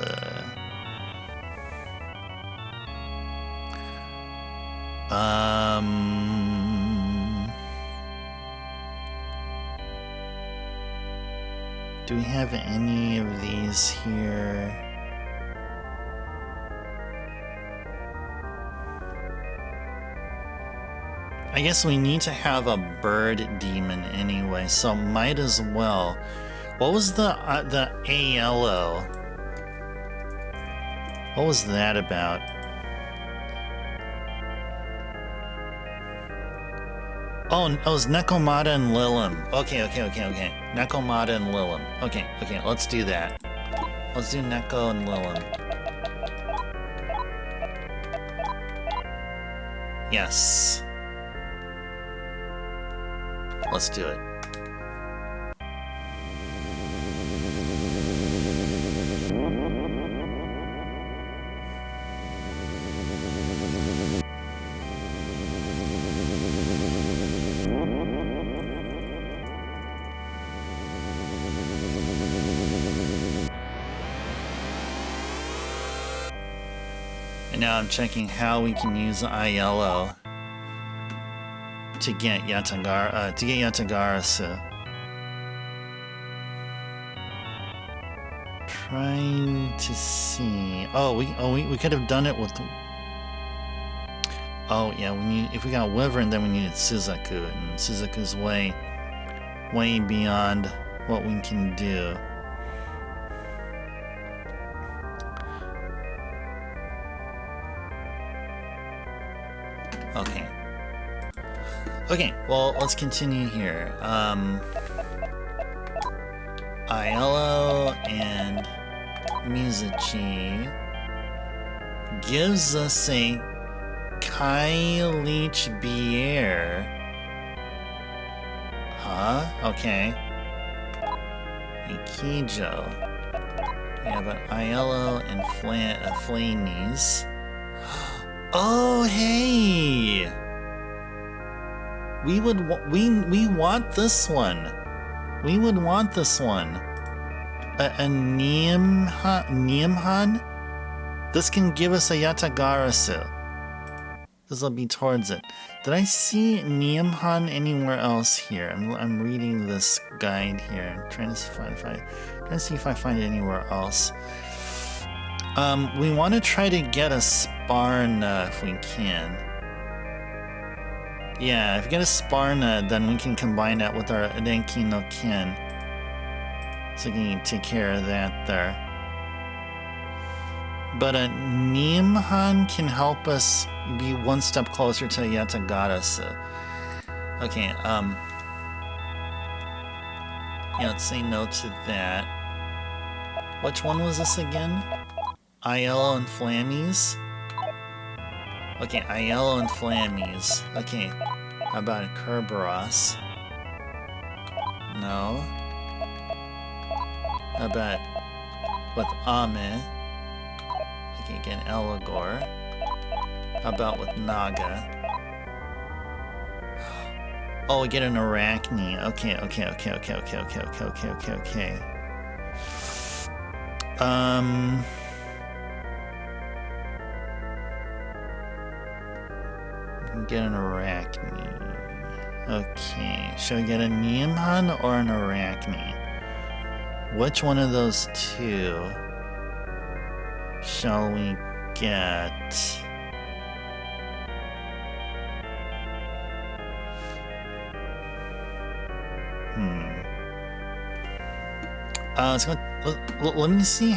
Do we have any of these here? I guess we need to have a bird demon anyway, so might as well. What was the ALO? What was that about? Oh, it was Nekomata and Lilim. Okay. Nekomata and Lilim. Okay, let's do that. Let's do Neko and Lilim. Yes. Let's do it. And now I'm checking how we can use ILO to get Yatagarasu. Trying to see. We could have done it with. Oh yeah, if we got Wyvern, then we needed Suzaku, and Suzaku's way beyond what we can do. Okay, well, let's continue here. Aiello and Mizuchi gives us a Kyleech Bier. Huh? Okay. Ikijo. Yeah, but Aiello and Flamies. Oh, hey! We want this one. We would want this one. A Niamhan? This can give us a Yatagarasu. This will be towards it. Did I see Niamhan anywhere else here? I'm reading this guide here. I'm trying to see if I find it anywhere else. We want to try to get a Sparna if we can. Yeah, if we get a Sparna, then we can combine that with our Denki no Ken. So we can take care of that there. But a Niamhan can help us be one step closer to Yatagarasu. Okay, yeah, let's say no to that. Which one was this again? Aiello and Flammies? Okay, Aiello and Flammies. Okay, how about a Kerberos? No. How about with Ame? Okay, get an Eligor. How about with Naga? Oh, we get an Arachne. Okay. Get an Arachne. Okay, should we get a Niamhan or an Arachne? Which one of those two shall we get? Let me see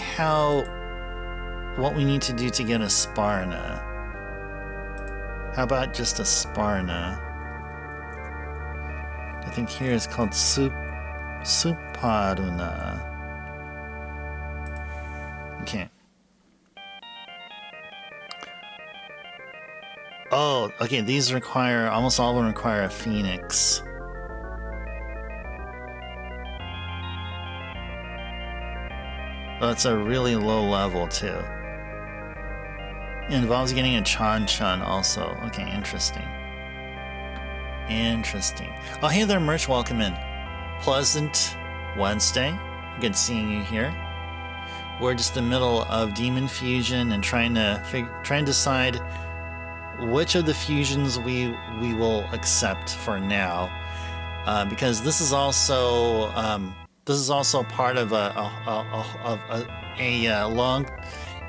what we need to do to get a Sparna. How about just a Sparna? I think here it's called Suparuna. Okay. Oh, okay, these almost all of them require a Phoenix. Well, it's a really low level, too. It involves getting a Chan also. Okay, interesting. Oh, hey there, Merch. Welcome in. Pleasant Wednesday. Good seeing you here. We're just in the middle of Demon Fusion and trying to decide which of the fusions we will accept for now. Because this is also this is also part of a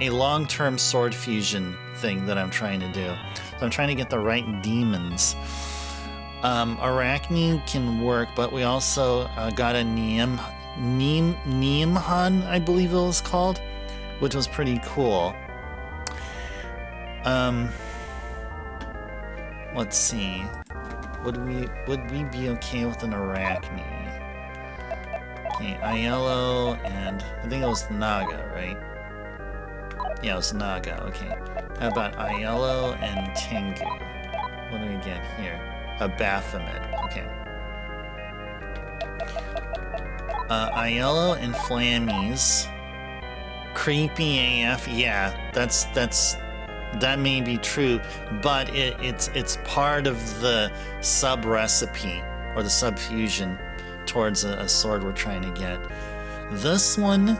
long-term sword fusion thing that I'm trying to do. So I'm trying to get the right demons. Arachne can work, but we also got a Neemhan, I believe it was called, which was pretty cool. Let's see. Would we be okay with an Arachne? Okay, Aiello and I think it was Naga, right? Yeah, it was Naga. Okay. How about Aiello and Tengu? What do we get here? A Baphomet. Okay. Aiello and Flammies. Creepy AF. Yeah, that may be true, but it's part of the sub recipe or the sub fusion towards a sword we're trying to get. This one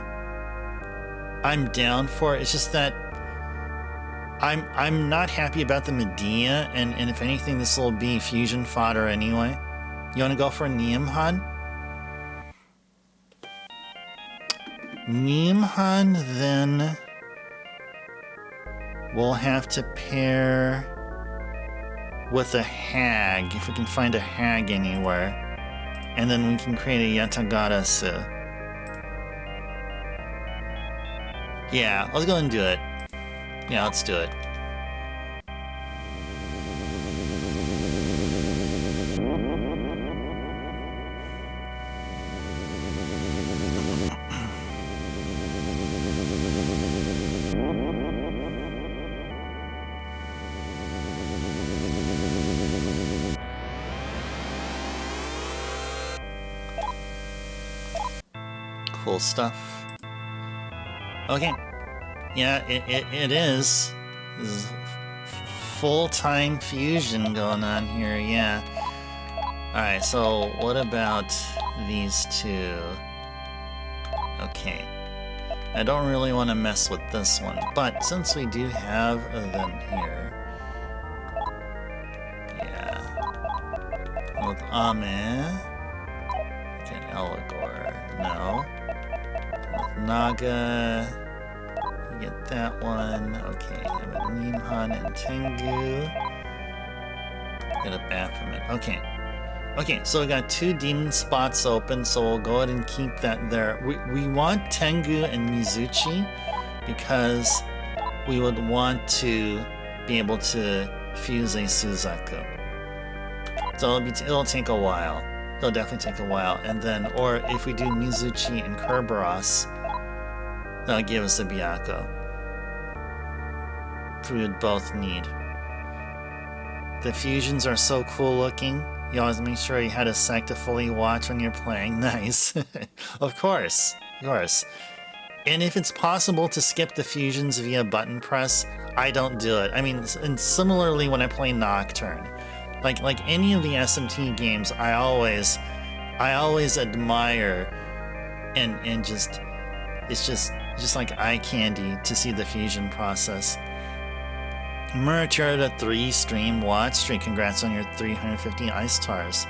I'm down for. It's just that I'm not happy about the Medea, and if anything, this will be fusion fodder anyway. You want to go for a Neemhan? Neemhan, then we'll have to pair with a hag, if we can find a hag anywhere. And then we can create a Yatagarasu. Yeah, let's go and do it. Yeah, let's do it. Cool stuff. Okay. Yeah, it is. This is full-time fusion going on here, yeah. Alright, so what about these two? Okay. I don't really want to mess with this one, but since we do have them here... Yeah. With Ame... Get Eligor. No. With Naga... Get that one. Okay, have a Neemhan and Tengu. Get a Baphomet. Okay. Okay, so we got 2 demon spots open, so we'll go ahead and keep that there. We want Tengu and Mizuchi because we would want to be able to fuse a Suzaku. So it'll take a while. It'll definitely take a while. And then, or if we do Mizuchi and Kerberos, that'll give us a Byakko. We would both need. The fusions are so cool looking. You always make sure you had a sec to fully watch when you're playing. Nice. Of course. Of course. And if it's possible to skip the fusions via button press, I don't do it. I mean, and similarly when I play Nocturne. Like any of the SMT games, I always admire and just it's just like eye candy to see the fusion process. Merchard, a 3-stream watch stream. Congrats on your 350 ice stars.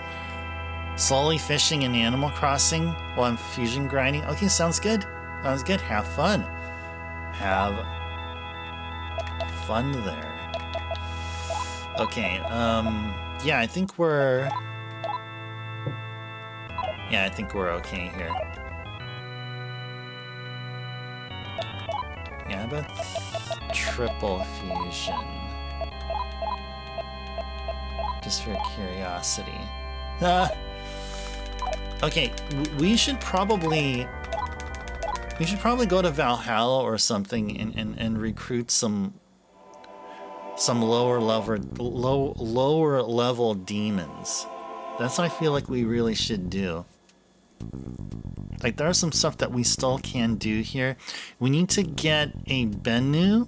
Slowly fishing in Animal Crossing while I'm fusion grinding. Okay, sounds good. Sounds good. Have fun. Have fun there. Okay, yeah, I think we're okay here. Yeah, how about triple fusion? Just for curiosity. Okay, we should probably go to Valhalla or something and recruit some lower level demons. That's what I feel like we really should do. Like, there's some stuff that we still can do here. We need to get a Bennu,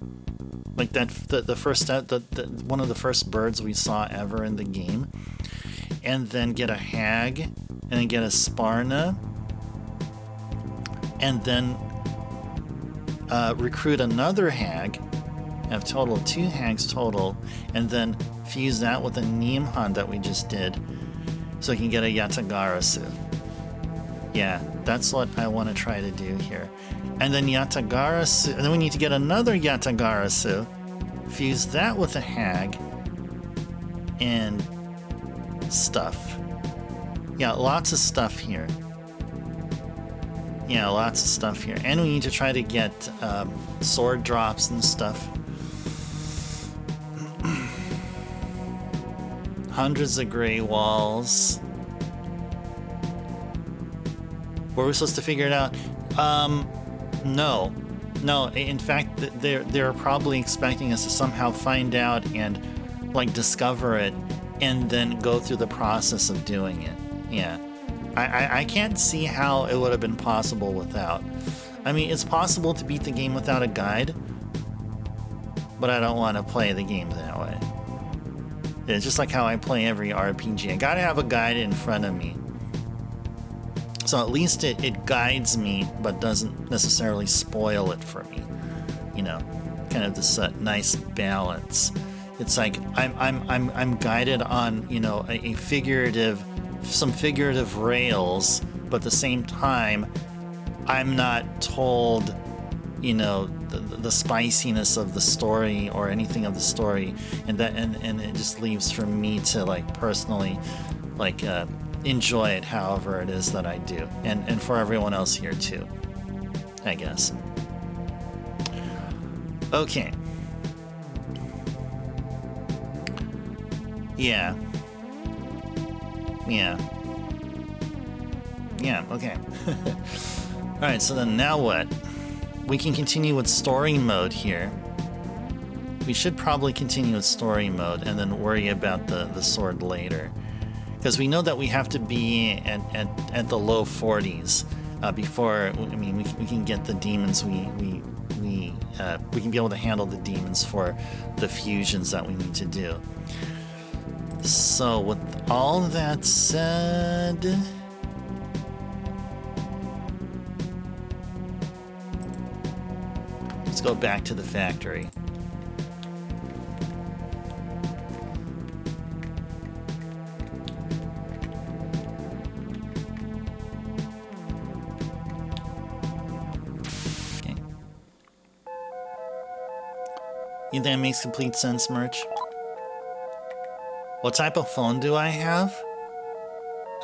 like that the first one of the first birds we saw ever in the game, and then get a Hag, and then get a Sparna, and then recruit another Hag. Have total of 2 Hags total, and then fuse that with a Neemhan that we just did, so we can get a Yatagarasu. Yeah, that's what I want to try to do here. And then Yatagarasu, and then we need to get another Yatagarasu, fuse that with a hag, and stuff. Yeah, lots of stuff here. Yeah, lots of stuff here. And we need to try to get sword drops and stuff. Hundreds of gray walls. Were we supposed to figure it out? No. No, in fact, they're probably expecting us to somehow find out and, like, discover it and then go through the process of doing it. Yeah. I can't see how it would have been possible without. I mean, it's possible to beat the game without a guide, but I don't want to play the game that way. It's just like how I play every RPG. I gotta have a guide in front of me. So at least it guides me, but doesn't necessarily spoil it for me. You know, kind of this nice balance. It's like I'm guided on, you know, some figurative rails, but at the same time, I'm not told, you know, the spiciness of the story or anything of the story, and it just leaves for me to, like, personally, like, enjoy it however it is that I do, and for everyone else here too, I guess. Okay. Yeah, okay. Alright, so then now what? We can continue with story mode here. We should probably continue with story mode and then worry about the sword later. Because we know that we have to be at the low 40s before, I mean, we can get the demons, we can be able to handle the demons for the fusions that we need to do. So with all that said, let's go back to the factory. Okay. You think that makes complete sense, Merch? What type of phone do I have?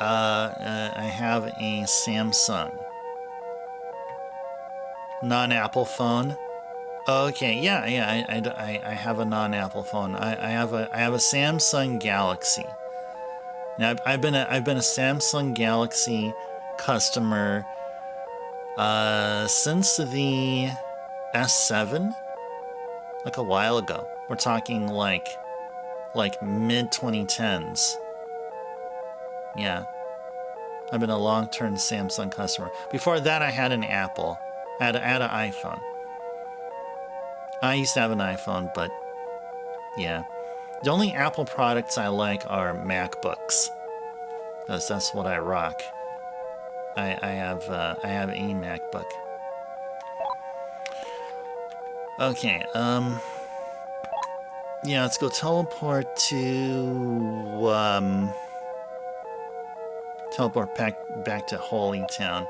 I have a Samsung. Non-Apple phone. Okay, yeah, I have a non-Apple phone. I have a Samsung Galaxy. Now I've been a Samsung Galaxy customer since the S7, like a while ago. We're talking like mid 2010s. Yeah, I've been a long-term Samsung customer. Before that, I had an Apple. I had an iPhone. I used to have an iPhone, but yeah. The only Apple products I like are MacBooks. That's what I rock. I have a MacBook. Okay, yeah, let's go teleport back to Holytown.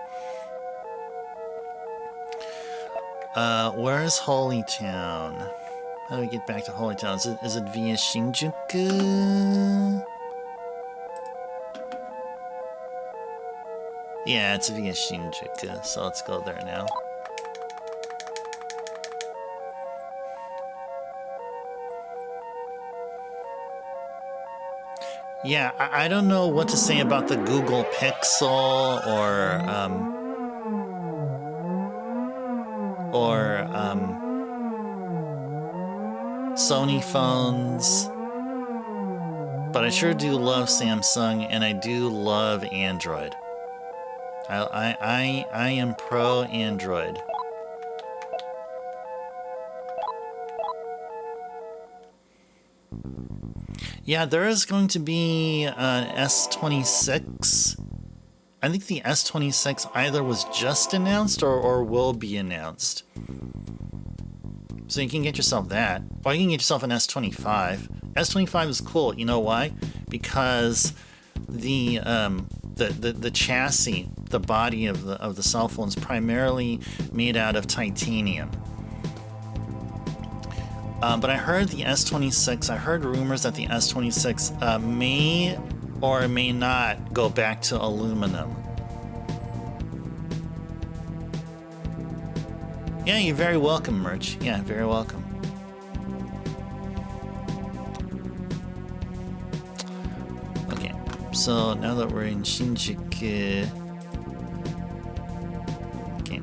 Where's Holytown? How do we get back to Holytown? Is it via Shinjuku? Yeah, it's via Shinjuku, so let's go there now. Yeah, I don't know what to say about the Google Pixel or Sony phones, but I sure do love Samsung, and I do love Android. I am pro Android. Yeah, there is going to be an S26. I think the S26 either was just announced or will be announced. So you can get yourself that. Or you can get yourself an S25. S25 is cool. You know why? Because the the chassis, the body of the cell phone is primarily made out of titanium. But I heard the S26. I heard rumors that the S26 may or may not go back to aluminum. Yeah, you're very welcome, Merch. Yeah, very welcome. Okay, so now that we're in Shinjuku, okay,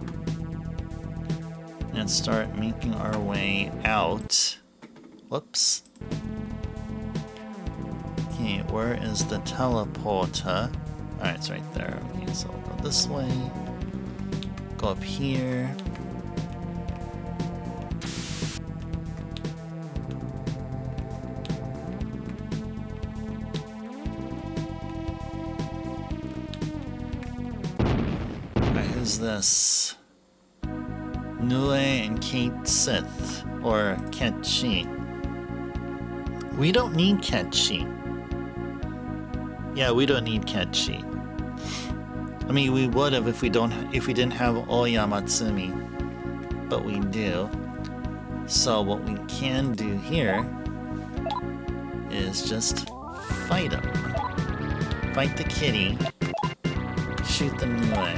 let's start making our way out. Whoops. Okay, where is the teleporter? Alright, it's right there. Okay, so we'll go this way. Go up here. Who's this? Nue and Kate Sith, or Ketchi. We don't need Ketchi. Yeah, we don't need Ketchi. I mean, we would have if we didn't have Oyamatsumi, but we do. So what we can do here is just fight him. Fight the kitty. Shoot the Nue.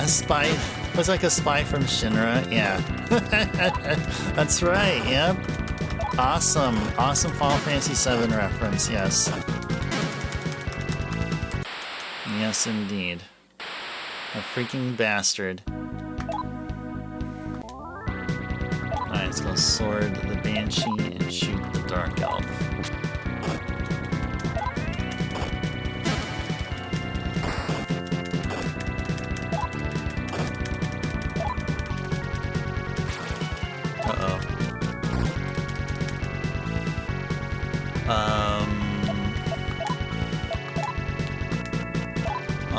Spy. Looks like a spy from Shinra. Yeah. That's right. Yep. Awesome. Awesome Final Fantasy VII reference. Yes. Yes, indeed. A freaking bastard. Alright, let's go sword the Banshee and shoot the Dark Elf.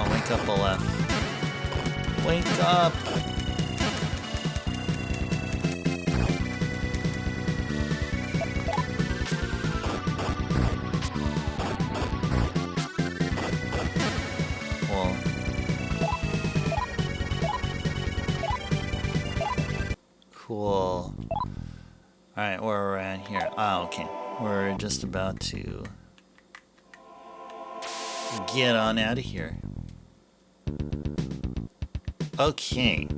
Oh, wake up, Aleph. Wake up! Well. Cool. Alright, where we're at here. Ah, okay. We're just about to get on out of here. Okay.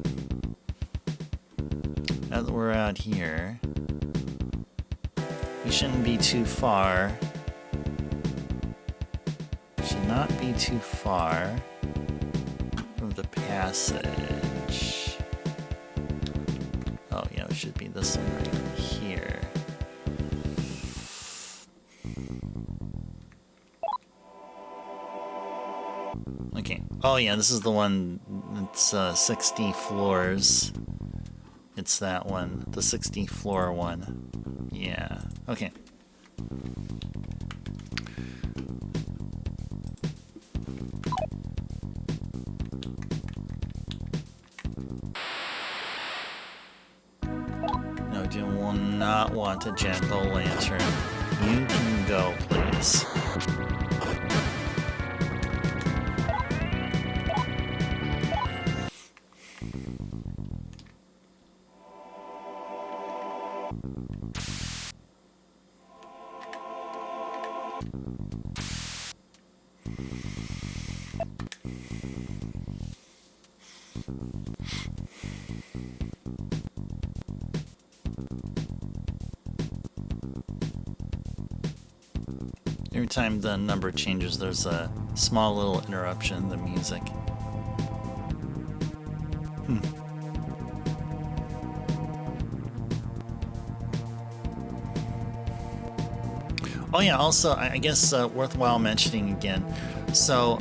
Now that we're out here, we shouldn't be too far. Should not be too far from the passage. Oh yeah, it should be this one right here. Okay. Oh yeah, this is the one that's 60 floors. It's that one, the 60 floor one. Yeah. Okay. No, you will not want a jack-o'-lantern. You can go, please. Every time the number changes, there's a small little interruption in the music. Oh yeah, also, I guess worthwhile mentioning again. So,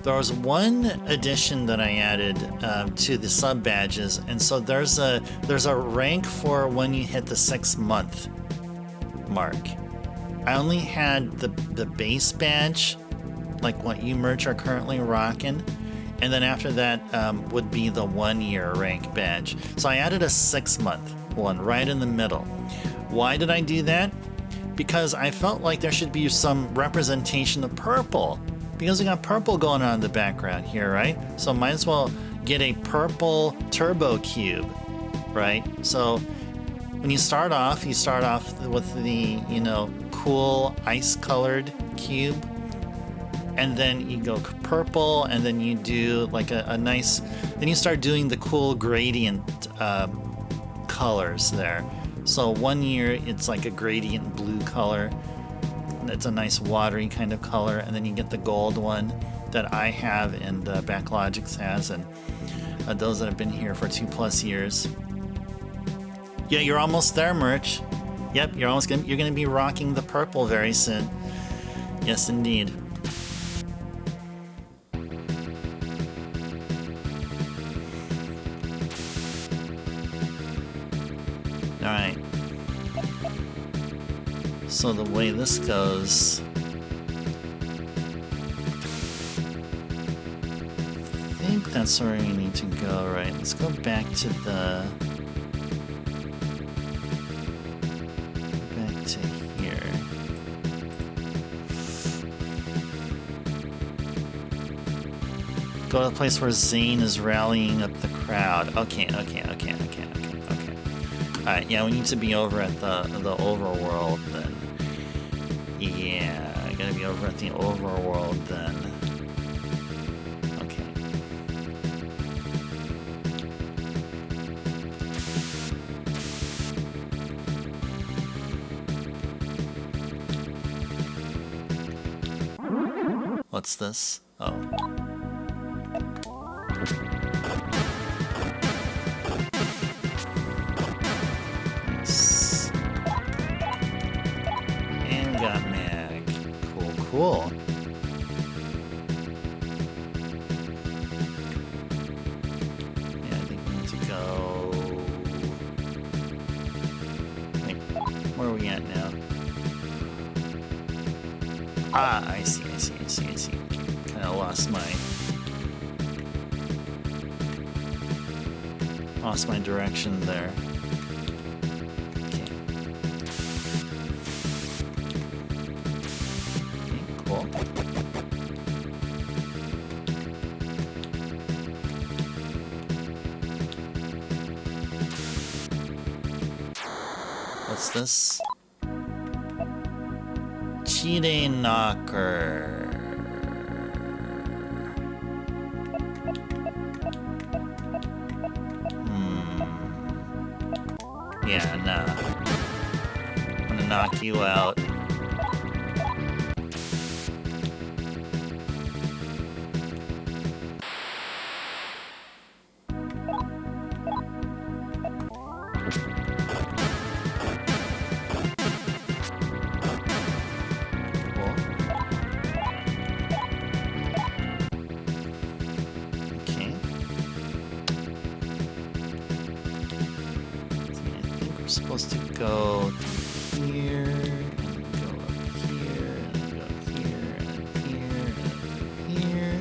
there was one addition that I added to the sub badges, and so there's a rank for when you hit the 6-month mark. I only had the base badge, like what you merch are currently rocking, and then after that would be the 1-year rank badge. So I added a 6-month one right in the middle. Why did I do that? because I felt like there should be some representation of purple, because we got purple going on in the background here, right? So might as well get a purple turbo cube, right? So when you start off with the, you know, cool ice colored cube, and then you go purple, and then you do like a nice, then you start doing the cool gradient colors there. So one year it's like a gradient blue color, it's a nice watery kind of color, and then you get the gold one that I have and Backlogix has, and those that have been here for 2+ years. Yeah, you're almost there, Merch. Yep, you're gonna be rocking the purple very soon. Yes, indeed. Alright. So the way this goes, I think that's where we need to go, right? Let's go back to the... back to here. Go to the place where Zane is rallying up the crowd. Okay. Alright, yeah, we need to be over at the overworld then. Yeah, I gotta be over at the overworld then. Okay. What's this? Oh. Cool. Yeah, I think we need to go... Wait, where are we at now? Ah, I see. Kind of lost my direction there. What's this? Cheating knocker. Yeah, nah. I'm gonna knock you out. Supposed to go here, and go up here, and go here, and here, and here,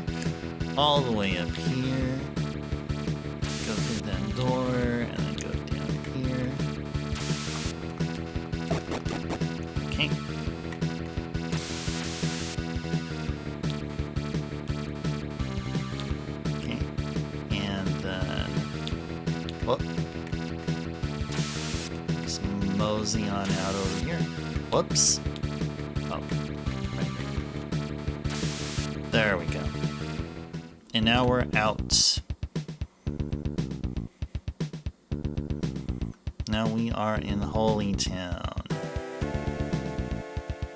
all the way up here, go through that door, and then go down here. Okay. Okay, and then, whoop. Mosey on out over here. Whoops. Oh, right here. There we go. And now we're out. Now we are in Holytown.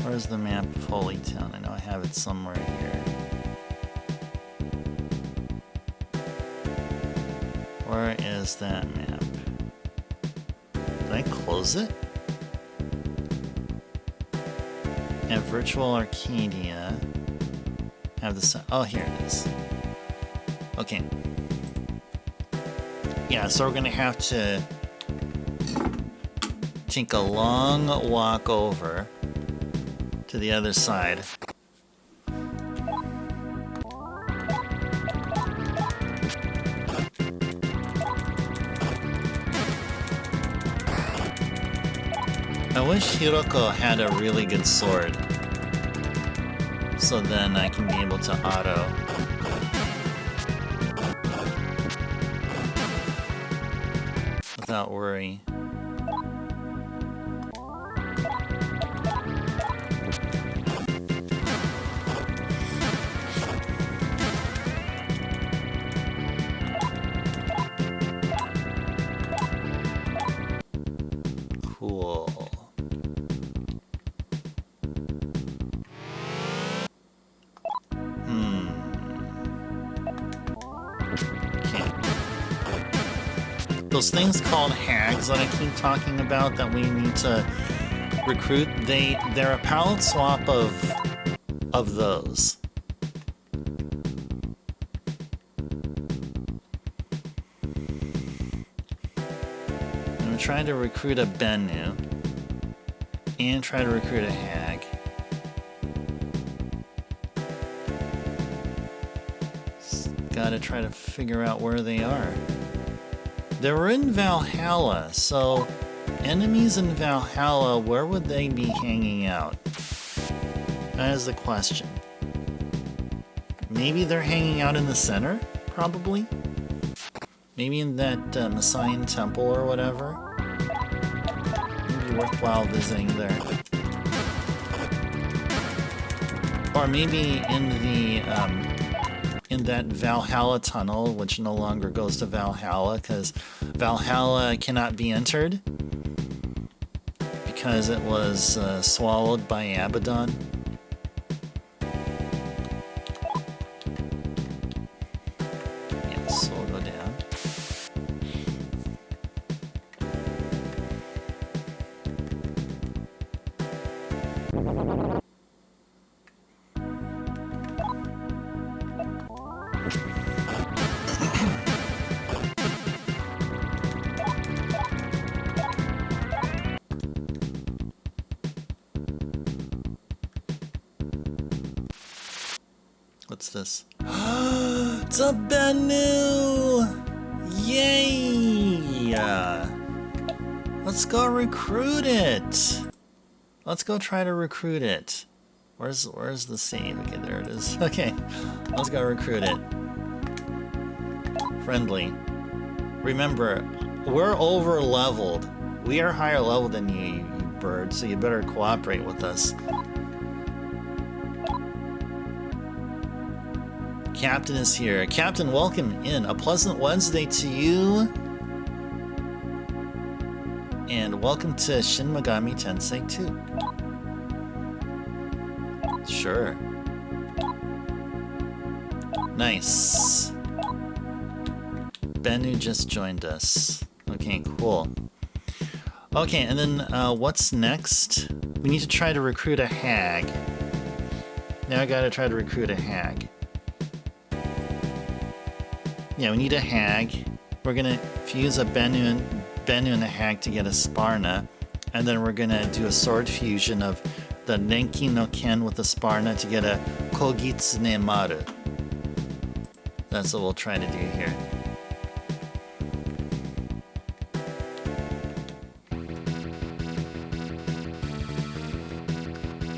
Where's the map of Holytown? I know I have it somewhere here. Where is that map? Did I close it? Have Virtual Arcadia. Have this. Oh, here it is. Okay. Yeah, so we're gonna have to take a long walk over to the other side. I wish Hiroko had a really good sword. So then I can be able to auto. Without worry. Cool. Those things called hags that I keep talking about that we need to recruit, they're a palette swap of those. I'm trying to recruit a Bennu and try to recruit a hag. Gotta try to figure out where they are. They were in Valhalla, so enemies in Valhalla, where would they be hanging out? That is the question. Maybe they're hanging out in the center? Probably? Maybe in that Messiah temple or whatever? Maybe worthwhile visiting there. Or maybe in the in that Valhalla tunnel, which no longer goes to Valhalla because Valhalla cannot be entered because it was swallowed by Abaddon. Yes, we'll go down. What's this? It's a Bennu! Yay! Let's go recruit it! Let's go try to recruit it. Where's the save? Okay, there it is. Okay, let's go recruit it. Friendly. Remember, we're over leveled. We are higher level than you bird, so you better cooperate with us. Captain is here. Captain, welcome in. A pleasant Wednesday to you. And welcome to Shin Megami Tensei II. Sure. Nice. Bennu just joined us. Okay, cool. Okay, and then what's next? We need to try to recruit a hag. Now I gotta try to recruit a hag. Yeah, we need a hag. We're gonna fuse a Bennu and a hag to get a Sparna, and then we're gonna do a sword fusion of the Nenki no Ken with the Sparna to get a Kogitsune Maru. That's what we'll try to do here.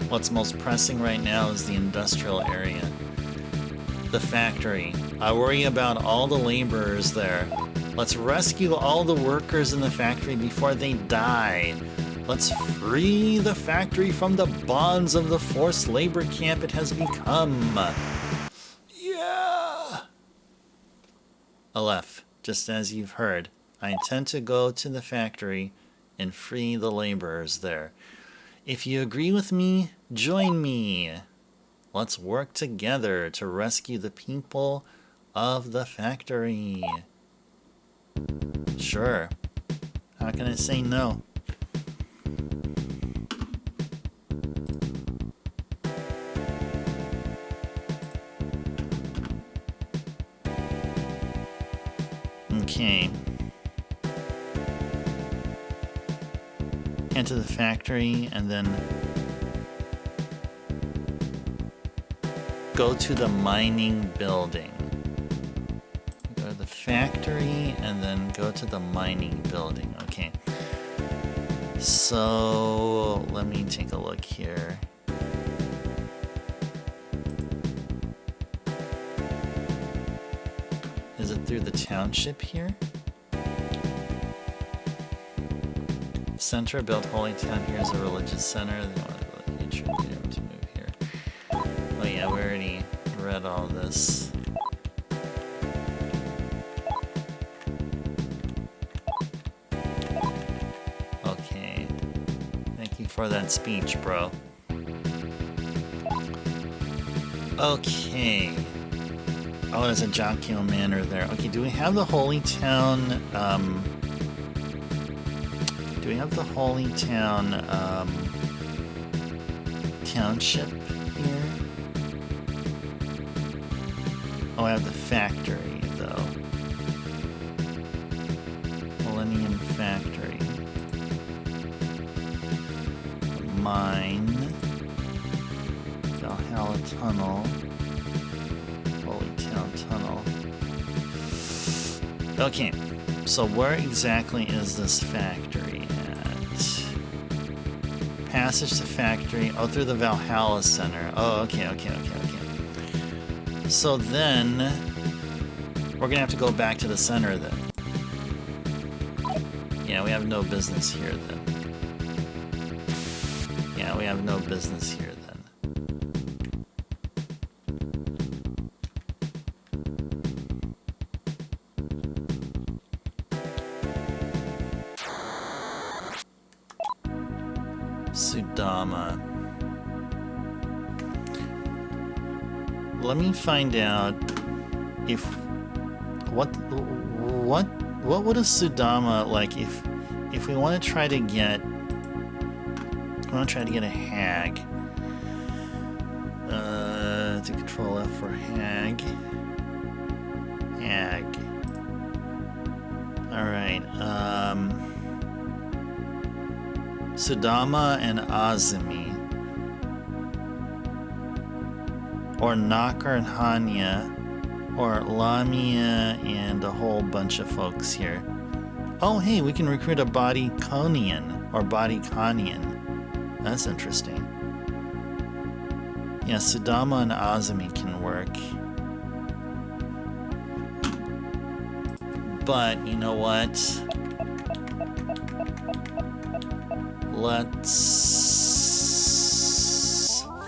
What's most pressing right now is the industrial area. The factory. I worry about all the laborers there. Let's rescue all the workers in the factory before they die. Let's free the factory from the bonds of the forced labor camp it has become. Yeah! Aleph, just as you've heard, I intend to go to the factory and free the laborers there. If you agree with me, join me. Let's work together to rescue the people of the factory. Sure. How can I say no? Okay. Enter the factory and then go to the mining building. Go to the factory and then go to the mining building. Okay. So let me take a look here. Is it through the township here? Center built Holytown here as a religious center. They want to move here. Oh yeah, we already read all this. Okay. Thank you for that speech, bro. Okay. Oh, there's a Jonkyo Manor there. Okay, do we have the Holytown, do we have the Holytown, township here? Oh, I have the factory, though. Millennium Factory. Mine. Valhalla Tunnel. Holytown Tunnel. Okay, so where exactly is this factory at? Passage to factory. Oh, through the Valhalla Center. Oh, okay. So then, we're gonna have to go back to the center then. Yeah, we have no business here then. Yeah, we have no business here then. Sudama. Let me find out if what would a Sudama like if we want to try to get a hag. To control F for hag. Hag. All right. Sudama and Azumi. Or Knocker and Hanya. Or Lamia and a whole bunch of folks here. Oh, hey, we can recruit a Bodyconian. Or Bodyconian. That's interesting. Yeah, Sudama and Azumi can work. But, you know what? Let's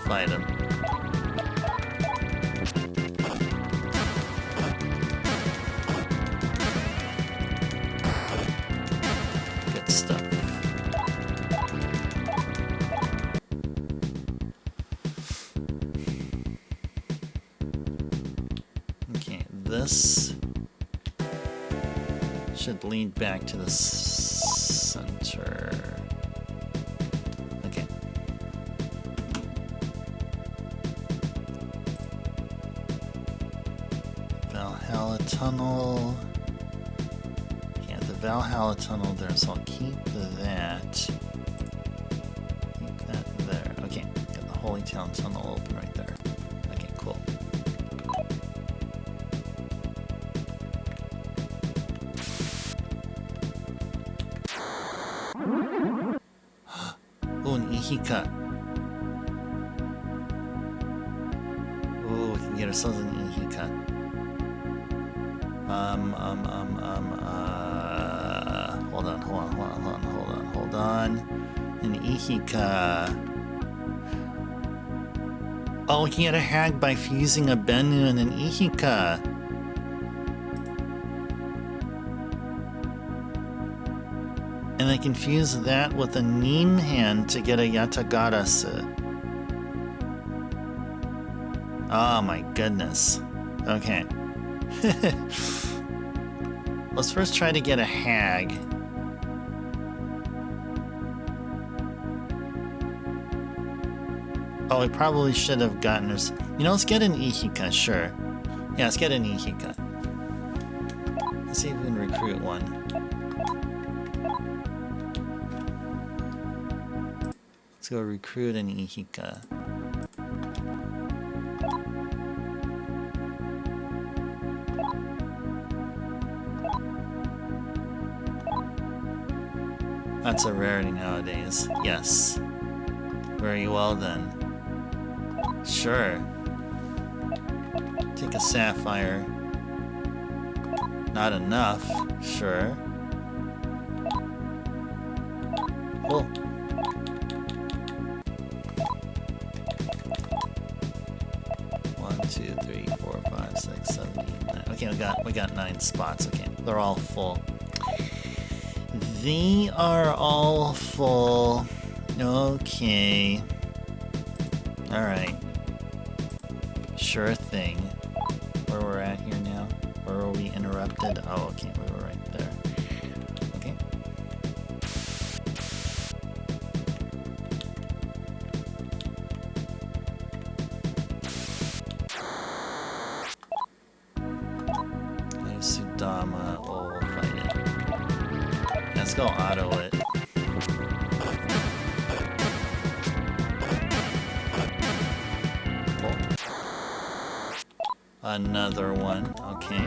fight him. Good stuff. Okay, this should lead back to the center. Okay. Valhalla Tunnel. Yeah, the Valhalla Tunnel there, so I'll keep that. Keep that there. Okay, got the Holytown Tunnel open right there. Okay, cool. Oh, an Ihika. Oh, we can get ourselves an Ihika. Hold on. An Ihika. Oh, we can get a hag by fusing a Bennu and an Ihika. And I can fuse that with a Neem hand to get a Yatagarasu. Oh my goodness. Okay. Let's first try to get a hag. Oh, we probably should have gotten her. You know, let's get an Ihika, sure. Yeah, let's get an Ihika. Let's see if we can recruit one. Let's go recruit an Ihika. That's a rarity nowadays. Yes. Very well then. Sure. Take a sapphire. Not enough. Sure. Cool. One, two, three, 4, 5, 6, 7, 8, 9. Okay, we got 9 spots. Okay, they're all full. They are all full. Okay. Alright. Sure thing. Where we're at here now? Where were we interrupted? Oh, okay, we were right there. Okay. There's Sudama. Oh, we'll fight it. Let's go auto it. Another one, okay.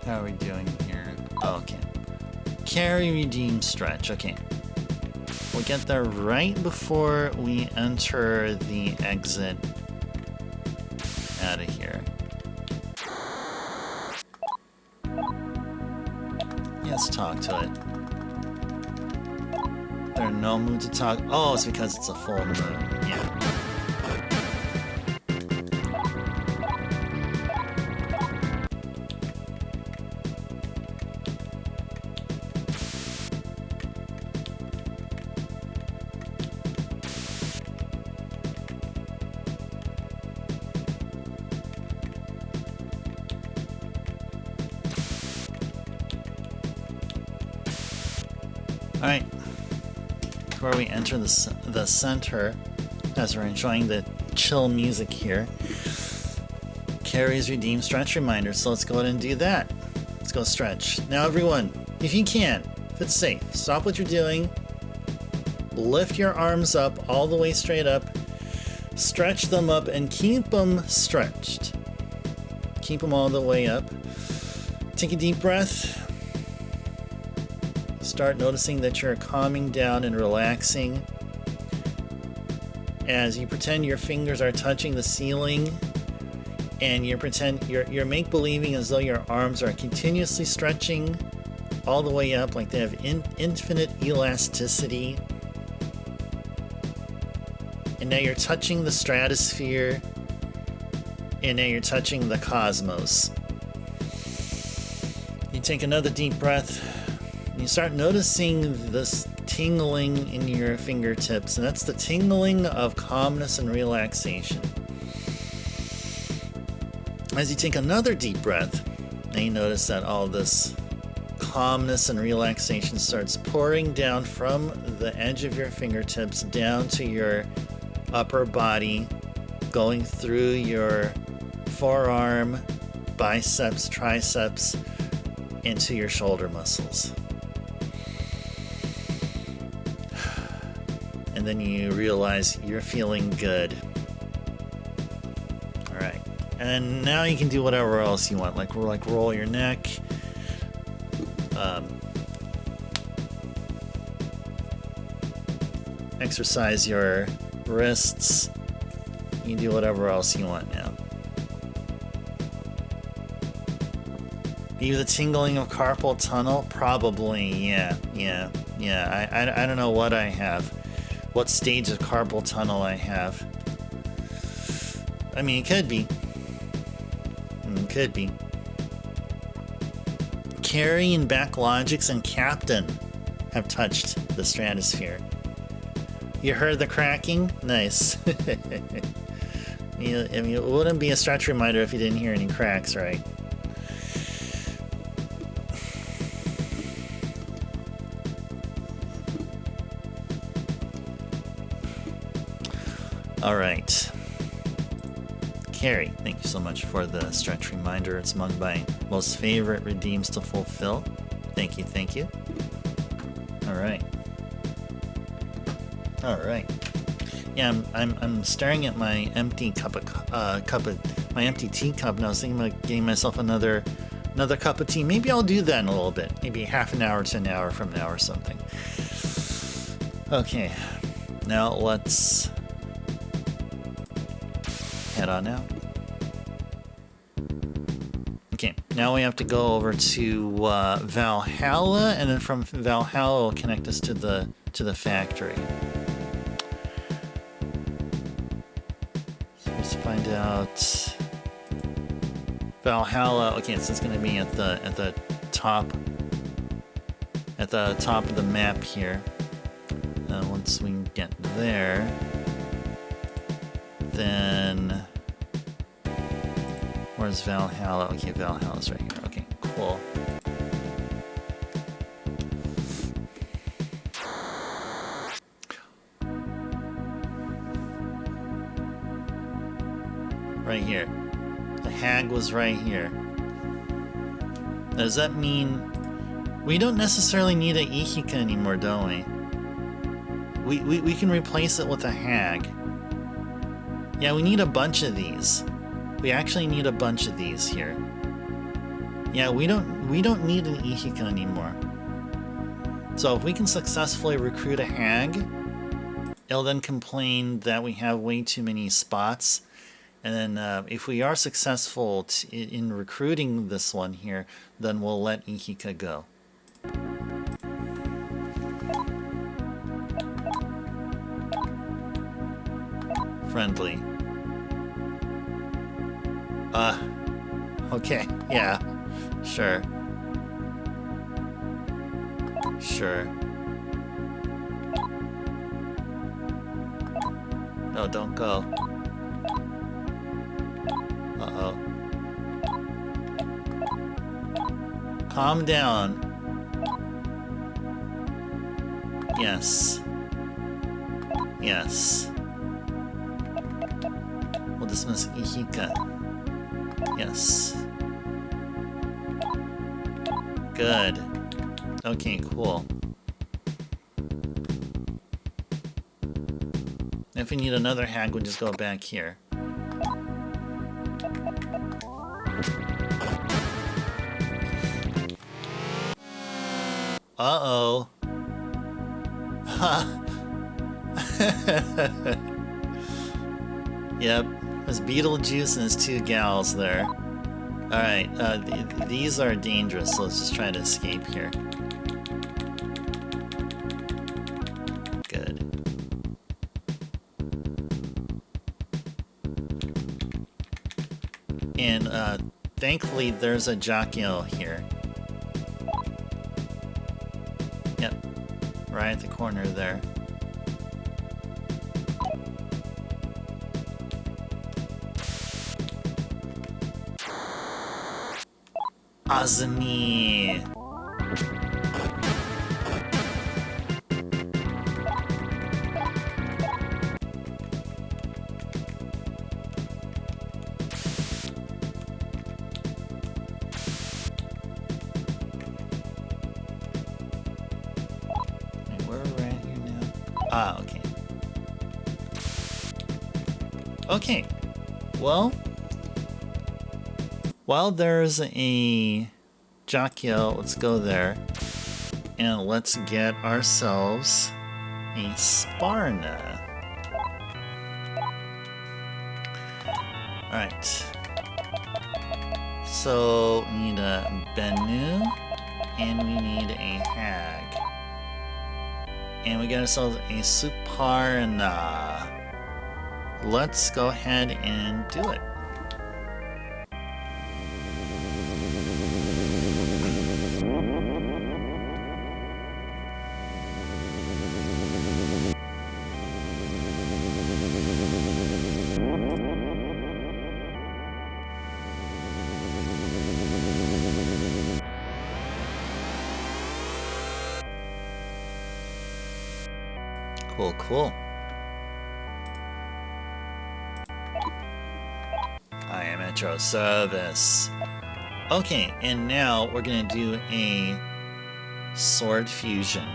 How are we doing here? Oh, okay. Carry, redeem, stretch, okay. We'll get there right before we enter the exit out of here. Let's talk to it. There's no mood to talk. Oh, it's because it's a full moon. Yeah. Alright, before we enter the center, as we're enjoying the chill music here, carries redeem stretch reminder, so let's go ahead and do that. Let's go stretch. Now everyone, if you can, if it's safe, stop what you're doing, lift your arms up all the way straight up, stretch them up and keep them stretched. Keep them all the way up. Take a deep breath. Start noticing that you're calming down and relaxing as you pretend your fingers are touching the ceiling, and you're make-believing as though your arms are continuously stretching all the way up, like they have infinite elasticity. And now you're touching the stratosphere, and now you're touching the cosmos. You take another deep breath. You start noticing this tingling in your fingertips, and that's the tingling of calmness and relaxation. As you take another deep breath, now you notice that all this calmness and relaxation starts pouring down from the edge of your fingertips down to your upper body, going through your forearm, biceps, triceps, into your shoulder muscles. And then you realize you're feeling good. Alright. And now you can do whatever else you want, like roll your neck. Exercise your wrists. You can do whatever else you want now. Maybe the tingling of carpal tunnel? Probably, yeah. I don't know what I have. What stage of carpal tunnel I have. I mean, it could be. It could be. Carry and Backlogics and Captain have touched the stratosphere. You heard the cracking? Nice. I mean, it wouldn't be a stretch reminder if you didn't hear any cracks, right? Alright. Carrie, thank you so much for the stretch reminder. It's among my most favorite redeems to fulfill. Thank you. Alright. Alright. Yeah, I'm staring at my empty my empty teacup, and I was thinking about getting myself another cup of tea. Maybe I'll do that in a little bit. Maybe half an hour to an hour from now or something. Okay, now let's head on out. Okay, now we have to go over to Valhalla, and then from Valhalla will connect us to the factory. So let's find out Valhalla. Okay, so it's going to be at the top of the map here. Once we get there, then where's Valhalla? Okay, Valhalla's right here. Okay, cool. Right here. The hag was right here. Does that mean we don't necessarily need an Ihika anymore, don't we? We can replace it with a hag. Yeah, we need a bunch of these. We actually need a bunch of these here. Yeah, we don't need an Ihika anymore. So if we can successfully recruit a hag, it'll then complain that we have way too many spots. And then if we are successful in recruiting this one here, then we'll let Ihika go. Friendly. Okay, yeah, sure. Sure. No, don't go. Uh-oh. Calm down. Yes. Yes. We'll dismiss Ihika. Yes. Good. Okay, cool. If we need another hag, we'll just go back here. Uh-oh. Ha. Yep. There's Beetlejuice and his two gals there. Alright, these are dangerous, so let's just try to escape here. Good. And, thankfully, there's a Jakyo here. Yep. Right at the corner there. Azumi. Where are we at here now? Ah, okay. Okay. Well, while there's a Jakyo, let's go there and let's get ourselves a Sparna. Alright. So we need a Bennu and we need a hag. And we get ourselves a Suparna. Let's go ahead and do it. Cool, cool. I am at your service. Okay, and now we're gonna do a sword fusion.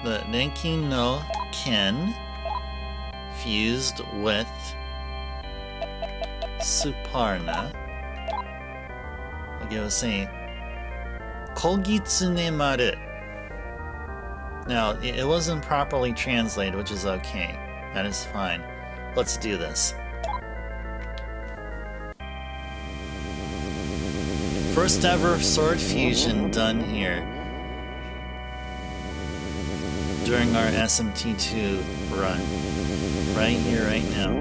the Denki no Ken fused with Suparna. Okay, let's say Kogitsune Maru. Now, it wasn't properly translated, which is okay. That is fine. Let's do this. First ever sword fusion done here during our SMT2 run. Right here, right now.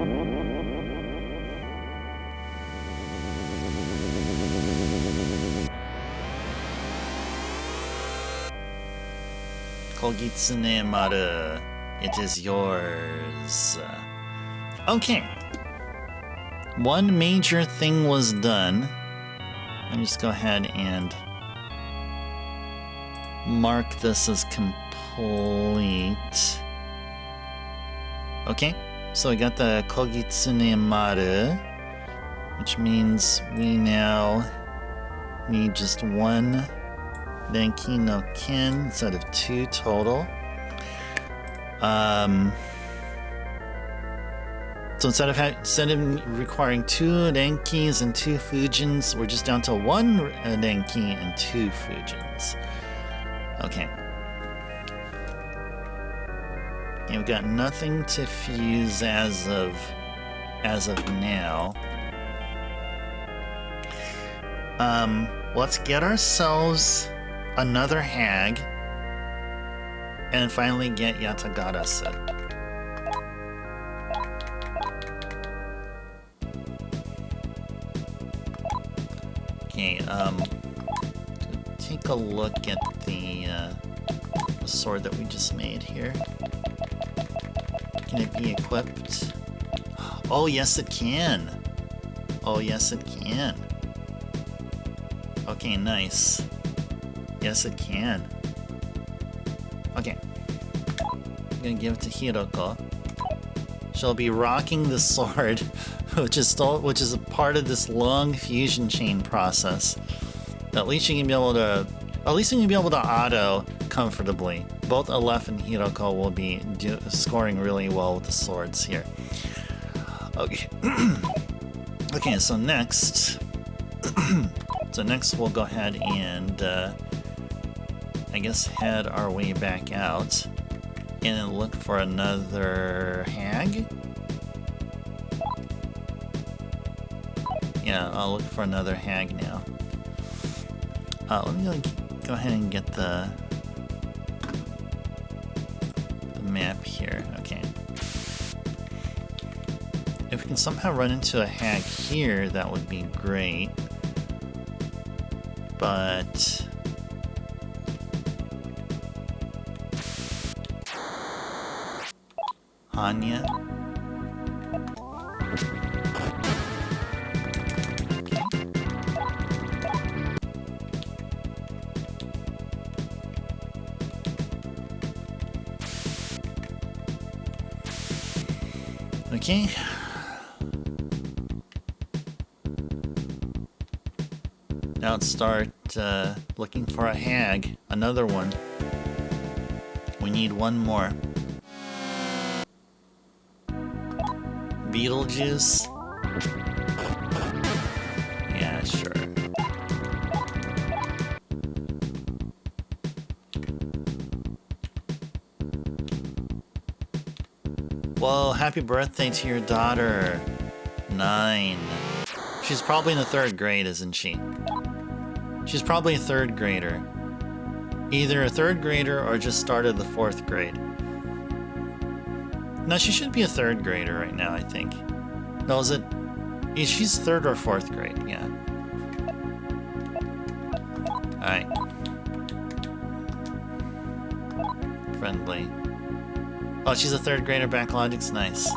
Kogitsune Maru, it is yours. Okay. One major thing was done. Let me just go ahead and mark this as complete. Okay, so I got the Kogitsune Maru, which means we now need just one Denki no Ken instead of 2 total. So instead of requiring 2 Denkis and 2 Fujins, we're just down to 1 Denki and 2 Fujins. Okay. And we've got nothing to fuse as of now. Let's get ourselves another hag and finally get Yatagarasu. Okay, take a look at the sword that we just made here. Can it be equipped? Oh, yes it can. Oh, yes it can. Okay, nice. Yes it can. Okay. I'm gonna give it to Hiroko. She'll be rocking the sword, which is a part of this long fusion chain process. At least you can be able to auto comfortably. Both Aleph and Hiroko will be scoring really well with the swords here. Okay. Okay, so next we'll go ahead and I guess head our way back out and look for another hag. Yeah, I'll look for another hag now. Let me go ahead and get the map here. Okay. If we can somehow run into a hag here, that would be great. But Hanya. Okay. Now let's start looking for a hag. Another one. We need one more. Beetlejuice? Yeah, sure. Whoa, happy birthday to your daughter. 9. She's probably in the 3rd grade, isn't she? She's probably a 3rd grader. Either a 3rd grader or just started the 4th grade. No, she should be a 3rd grader right now, I think. No, is it? Yeah, she's 3rd or 4th grade, yeah. Alright. Friendly. Oh, she's a 3rd grader, Backlogic's nice.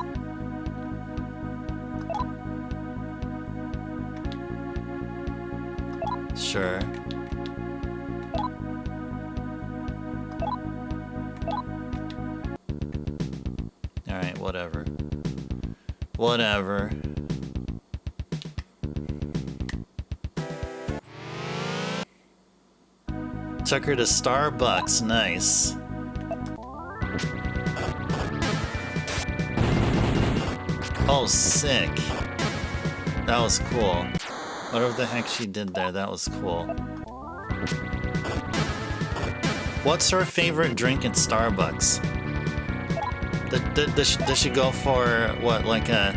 Sure. Alright, whatever. Whatever. Took her to Starbucks, nice. Oh, sick. That was cool. Whatever the heck she did there, that was cool. What's her favorite drink at Starbucks? Does she go for what, like a...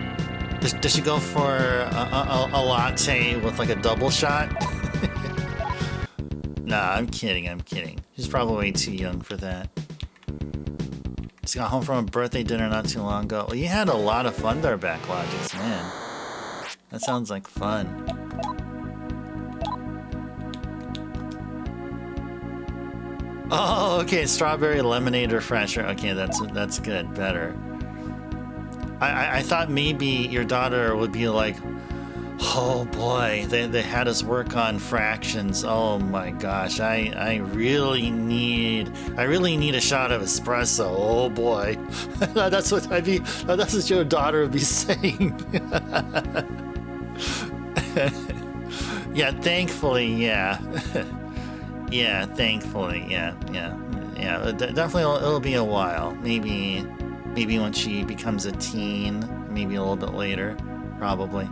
Does she go for a latte with like a double shot? Nah, I'm kidding. She's probably way too young for that. Just got home from a birthday dinner not too long ago. Well, you had a lot of fun there, Backlogix, man. That sounds like fun. Oh, okay, strawberry lemonade refresher. Okay, that's good, better. I thought maybe your daughter would be like, oh boy, they had us work on fractions. Oh my gosh, I really need a shot of espresso. Oh boy, that's what your daughter would be saying. Yeah, thankfully, yeah. Yeah, thankfully, yeah. Definitely, it'll be a while. Maybe when she becomes a teen, maybe a little bit later, probably.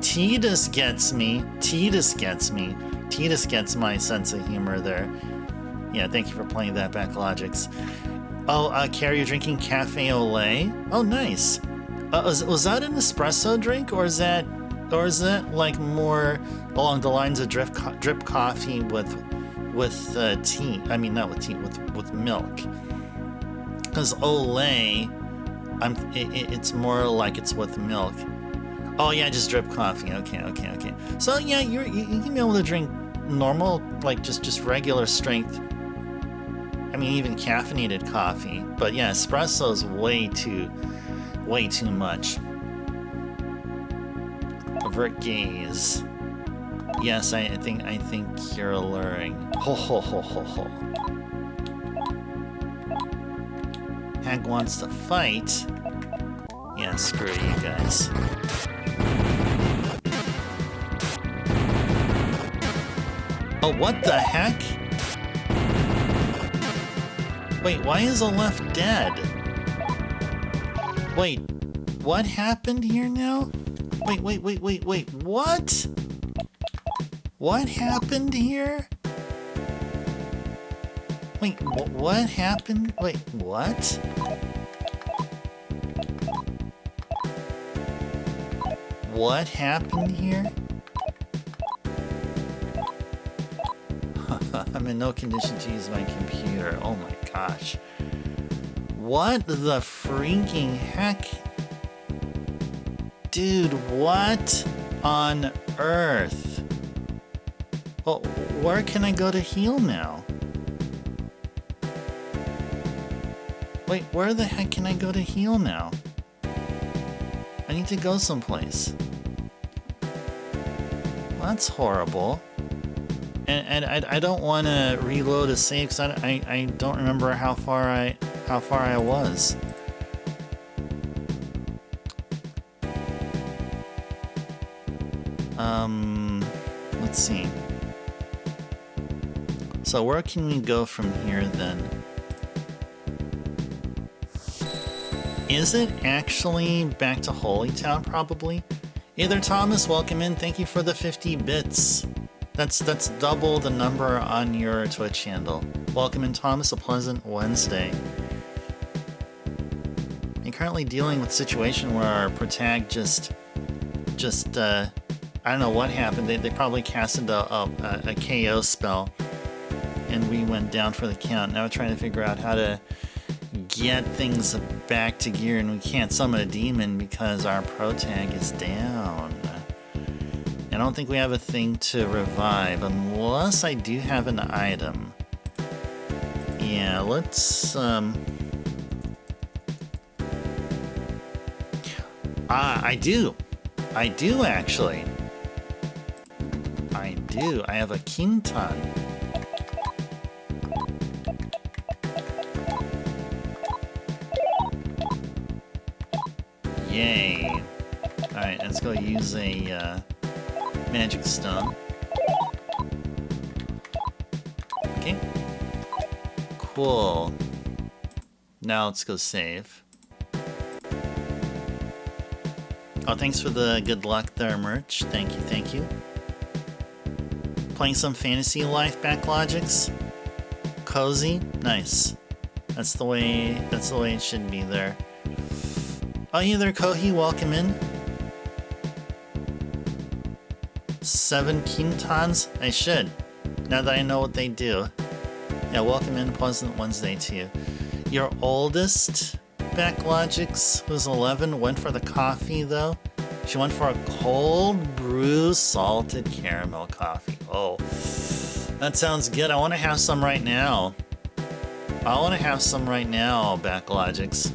Titus gets me. Titus gets my sense of humor there. Yeah, thank you for playing that, Backlogix. Oh, Carrie, you're drinking Cafe au lait? Oh, nice. Was that an espresso drink, or is that like more along the lines of drip coffee with tea? I mean, not with tea, with milk. Because au lait, it's more like it's with milk. Oh yeah, just drip coffee. Okay. So yeah, you can be able to drink normal, like just regular strength. I mean, even caffeinated coffee. But yeah, espresso is way too much. Avert gaze. Yes, I think you're alluring. Ho. Hag wants to fight. Yeah, screw you guys. Oh, what the heck? Wait, why is Aleph dead? Wait, what happened here now? Wait, what? What happened here? Wait, what happened? Wait, what? What happened here? I'm in no condition to use my computer. Oh my gosh. What the freaking heck? Dude, what on earth? Well, where can I go to heal now? Wait, where the heck can I go to heal now? I need to go someplace. Well, that's horrible. And I don't want to reload a save because I don't remember how far I was. Let's see. So where can we go from here then? Is it actually back to Holytown probably? Hey there, Thomas, welcome in. Thank you for the 50 bits. That's double the number on your Twitch handle. Welcome in, Thomas. A pleasant Wednesday. I'm currently dealing with a situation where our protag just I don't know what happened. They probably casted a KO spell, and we went down for the count. Now we're trying to figure out how to get things back to gear, and we can't summon a demon because our protag is down. I don't think we have a thing to revive, unless I do have an item. Yeah, let's, I do actually. I do. I have a Kintan. Yay. Alright, let's go use a, magic stone. Okay. Cool. Now let's go save. Oh, thanks for the good luck there, Merch. Thank you, thank you. Playing some Fantasy Life Backlogics. Cozy, nice. That's the way it should be there. Oh, hey there, Kohi, welcome in. 7 Quintons? I should, now that I know what they do. Yeah, welcome in, Pleasant Wednesday to you. Your oldest Backlogics, who's 11, went for the coffee though. She went for a cold brew salted caramel coffee. Oh, that sounds good. I want to have some right now. Backlogics.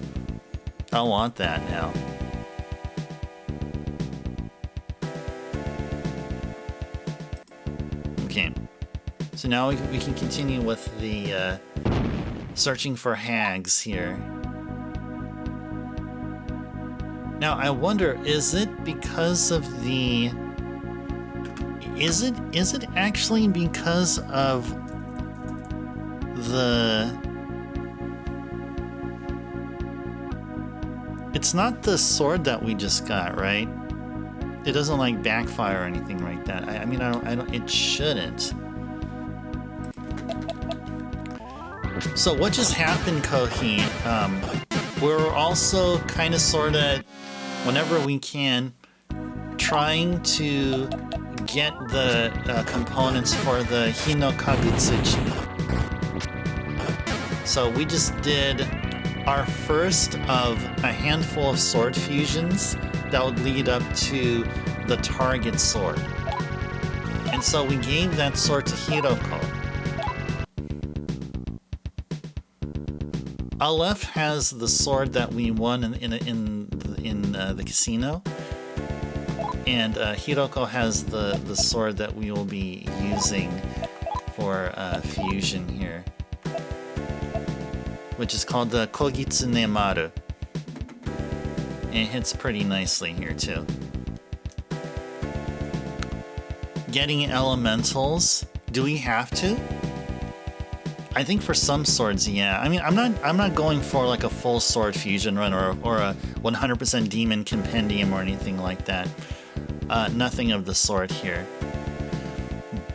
I want that now. Okay. So now we can continue with the searching for hags here. Now I wonder, is it because of the... Is it actually because of the... It's not the sword that we just got, right? It doesn't like backfire or anything like that. I mean, I don't. It shouldn't. So what just happened, Kohi? We're also kind of, sort of, whenever we can, trying to get the components for the Hinokagutsuchi. So we just did our first of a handful of sword fusions that would lead up to the target sword. And so we gave that sword to Hiroko. Aleph has the sword that we won in the casino, and Hiroko has the sword that we will be using for fusion here, which is called the Kogitsune Maru. And it hits pretty nicely here too. Getting elementals, do we have to? I think for some swords, yeah. I mean, I'm not going for like a full sword fusion run or a 100% demon compendium or anything like that. Nothing of the sort here.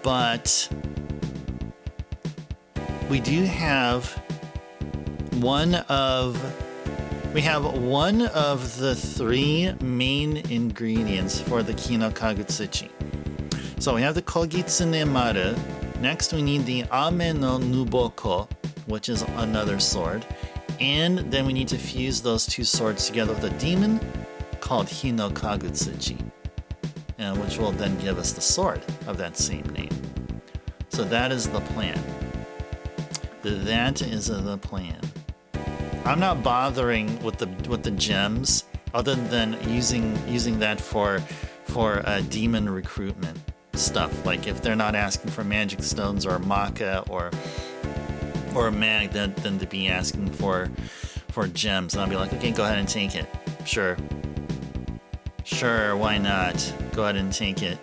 But we do have one of the 3 main ingredients for the Hinokagutsuchi. So we have the Kogitsune Maru. Next we need the Ame no Nuboko, which is another sword. And then we need to fuse those 2 swords together with a demon called Hinokagutsuchi, which will then give us the sword of that same name. So that is the plan. That is the plan. I'm not bothering with the gems, other than using that for demon recruitment stuff. Like if they're not asking for magic stones or maca or mag, then to be asking for gems, and I'll be like, okay, go ahead and take it. Sure, why not? Go ahead and take it.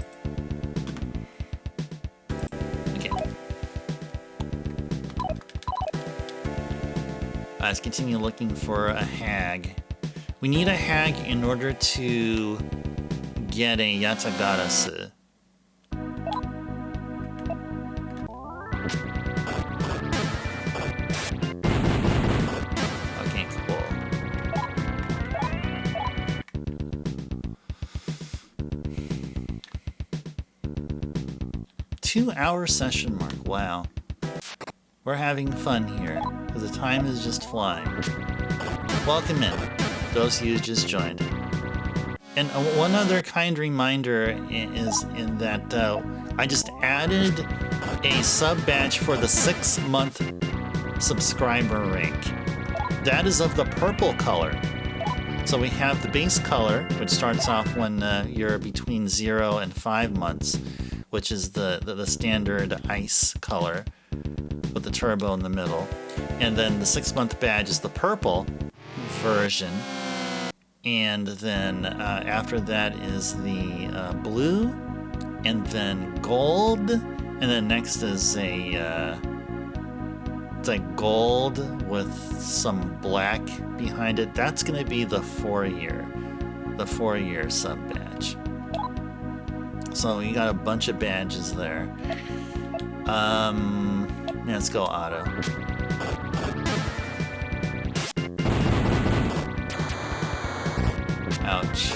Let's continue looking for a hag. We need a hag in order to get a Yatagarasu. Okay, cool. Two-hour session mark, wow. We're having fun here, because the time is just flying. Welcome in, those of you who just joined. And one other kind reminder is in that I just added a sub badge for the 6-month subscriber rank. That is of the purple color. So we have the base color, which starts off when you're between 0 and 5 months, which is the standard ice color with the turbo in the middle. And then the 6-month badge is the purple version. And then after that is the blue, and then gold, and then next is a It's like gold with some black behind it. That's gonna be the 4-year sub badge. So you got a bunch of badges there. Let's go auto. Ouch.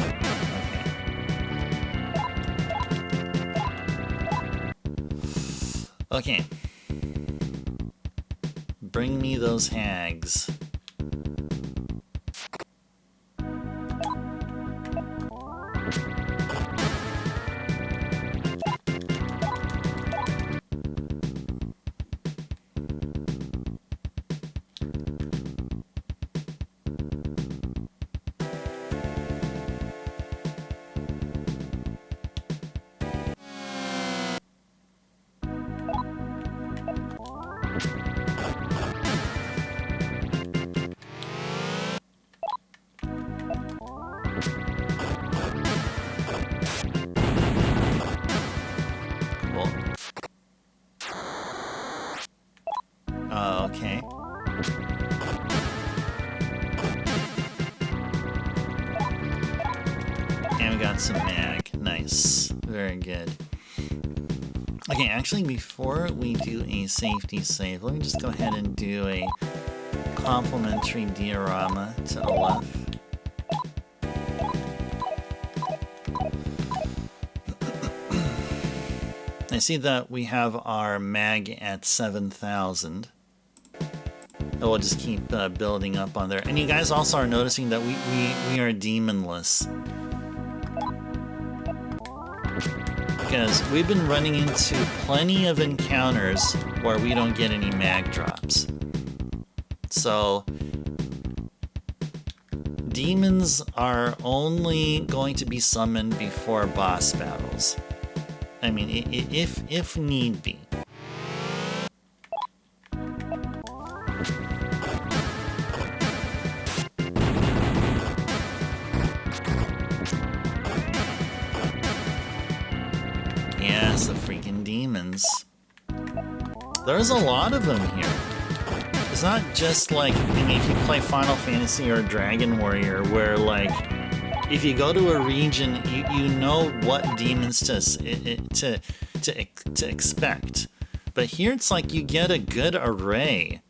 Okay. Bring me those hags. Okay. And we got some mag. Nice. Very good. Okay, actually, before we do a safety save, let me just go ahead and do a complimentary diorama to Olaf. I see that we have our mag at 7,000. We'll just keep building up on there. And you guys also are noticing that we are demonless. Because we've been running into plenty of encounters where we don't get any mag drops. So demons are only going to be summoned before boss battles. I mean, if need be. Yes, the freaking demons. There's a lot of them here. It's not just like, I mean, if you play Final Fantasy or Dragon Warrior, where like, if you go to a region, you know what demons to expect. But here it's like you get a good array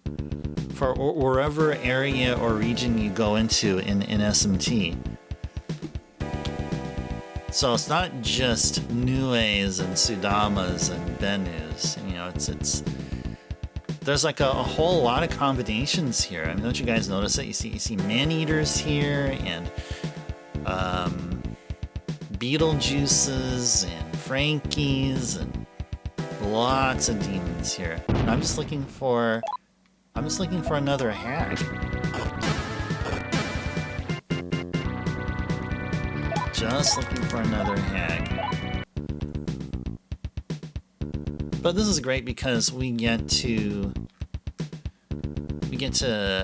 for wherever area or region you go into in SMT. So it's not just Nues and Sudamas and Benus. You know, it's there's like a whole lot of combinations here. I mean, don't you guys notice that? You see man-eaters here and Beetlejuices and Frankies and lots of demons here. I'm just looking for another hag. Just looking for another hag. But this is great because we get to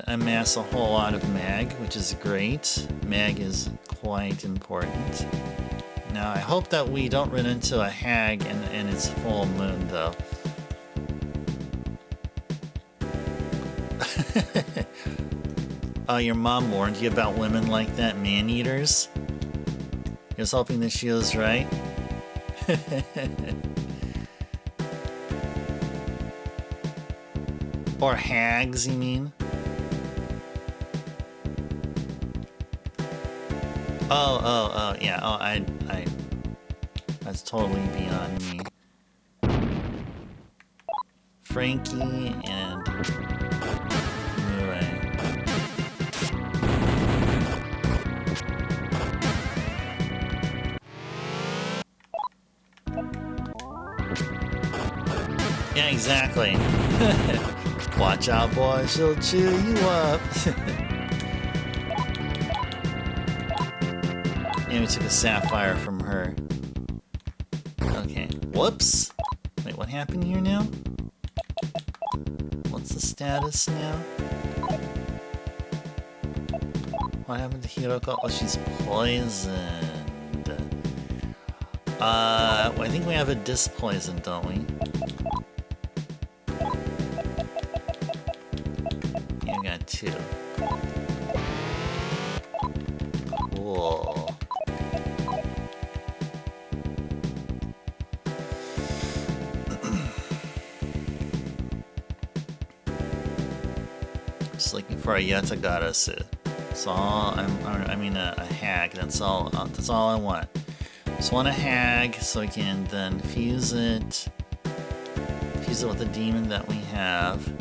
amass a whole lot of mag, which is great. Mag is quite important. Now I hope that we don't run into a hag and it's full moon though. Oh, your mom warned you about women like that, man-eaters? You're just hoping that she was right? Or hags, you mean? Oh, yeah. Oh, I that's totally beyond me. Frankie and Nue. Yeah, exactly. Watch out, boy, she'll cheer you up. And we took a sapphire from her. Okay, whoops. Wait, what happened here now? What's the status now? What happened to Hiroko? Oh, she's poisoned. I think we have a dispoison, don't we? that too. Cool. Just looking for a Yatagarasu. That's all. I mean a hag. That's all. That's all I want. Just want a hag so I can then fuse it. Fuse it with the demon that we have.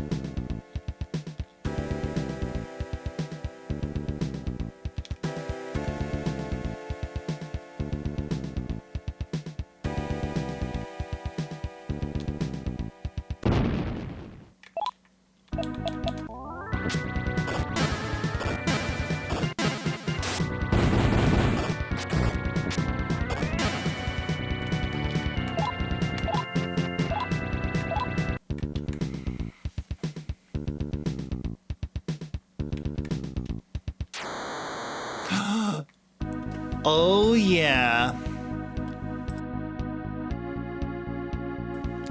Oh yeah.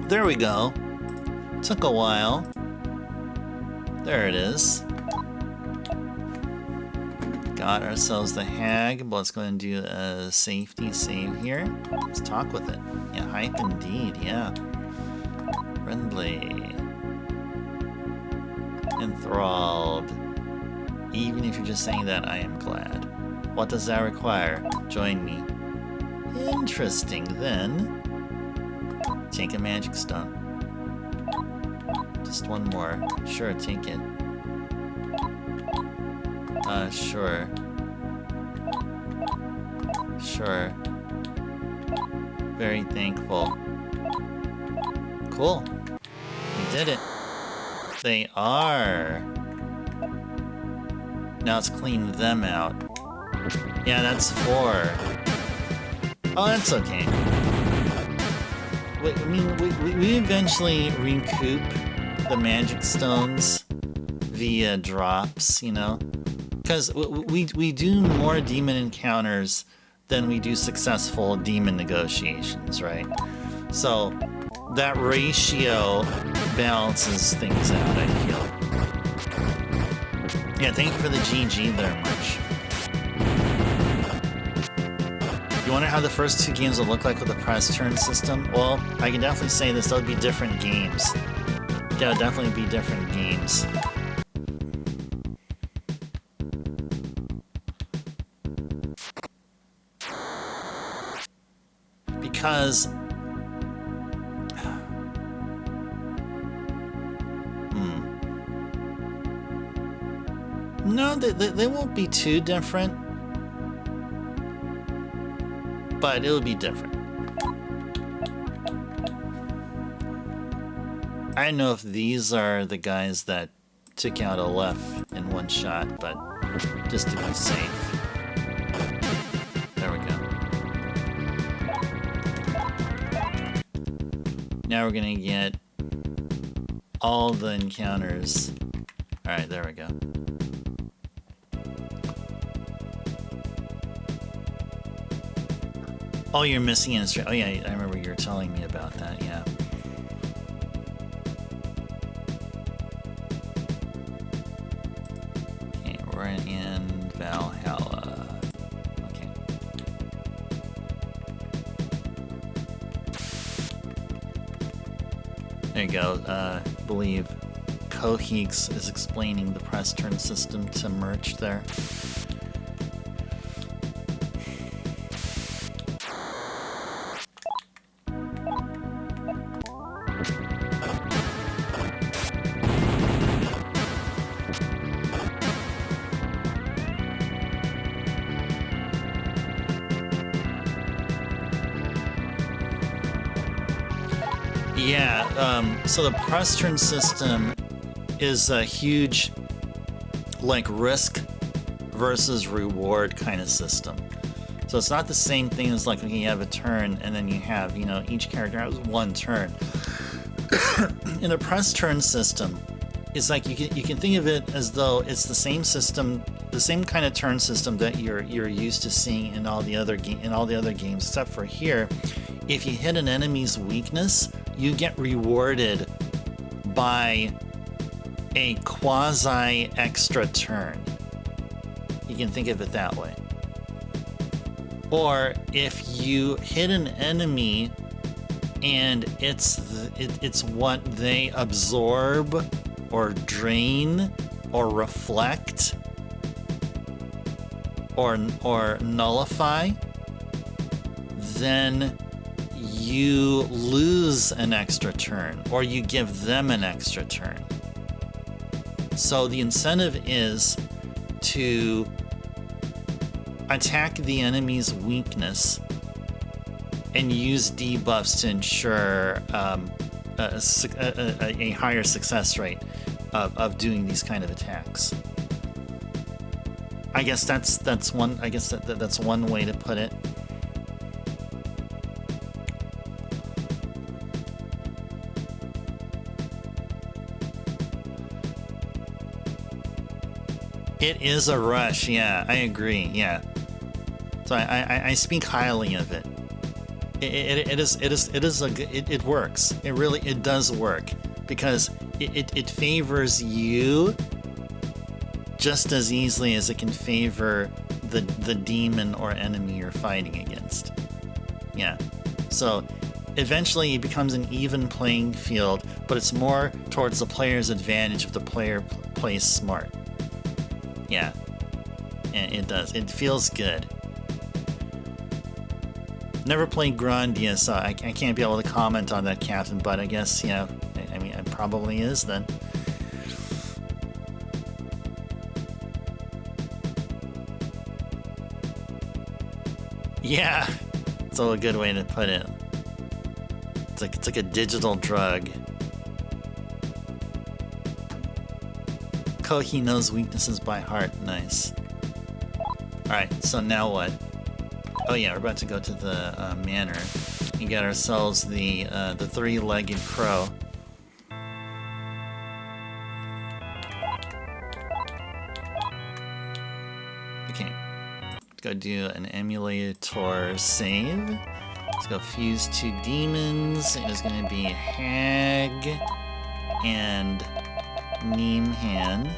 There we go. Took a while. There it is. Got ourselves the hag, but let's go ahead and do a safety save here. Let's talk with it. Yeah, hype indeed, yeah. Friendly. Enthralled. Even if you're just saying that, I am glad. What does that require? Join me. Interesting, then. Take a magic stone. Just one more. Sure, take it. Sure. Sure. Very thankful. Cool. We did it. They are. Now let's clean them out. Yeah, that's 4. Oh, that's okay. I mean, we eventually recoup the magic stones via drops, you know? Because we do more demon encounters than we do successful demon negotiations, right? So that ratio balances things out, I feel. Yeah, thank you for the GG there, March. You wonder how the first 2 games will look like with the press turn system? Well, I can definitely say this, they'll be different games. They'll definitely be different games. Because... No, they won't be too different. But it'll be different. I don't know if these are the guys that took out a left in one shot, but just to be safe. There we go. Now we're gonna get all the encounters. Alright, there we go. Oh, you're missing an instrument. Oh yeah, I remember you were telling me about that, yeah. Okay, we're in Valhalla. Okay. There you go. I believe Koheeks is explaining the press turn system to Merch there. Yeah, so the press turn system is a huge, like, risk versus reward kind of system. So it's not the same thing as, like, when you have a turn and then you have, you know, each character has one turn. In a press turn system, it's like you can think of it as though it's the same system, the same kind of turn system that you're used to seeing in all the other games, except for here, if you hit an enemy's weakness, you get rewarded by a quasi extra turn. You can think of it that way. Or if you hit an enemy and it's what they absorb or drain or reflect or nullify, then you lose an extra turn or you give them an extra turn. So the incentive is to attack the enemy's weakness and use debuffs to ensure a higher success rate of doing these kind of attacks. I guess that's one. I guess that's one way to put it. It is a rush. Yeah, I agree. Yeah. So I speak highly of it. It works. It does work because it favors you just as easily as it can favor the demon or enemy you're fighting against. Yeah. So eventually it becomes an even playing field, but it's more towards the player's advantage if the player plays smart. Yeah. And it does. It feels good. Never played Grandia, so I can't be able to comment on that, Captain, but I guess, I mean, it probably is then. Yeah, it's a good way to put it. It's like a digital drug. Kohi knows weaknesses by heart. Nice. Alright, so now what? Oh yeah, we're about to go to the manor and get ourselves the three-legged crow. Okay, let's go do an emulator save. Let's go fuse two demons. It is going to be Hag and Neemhan.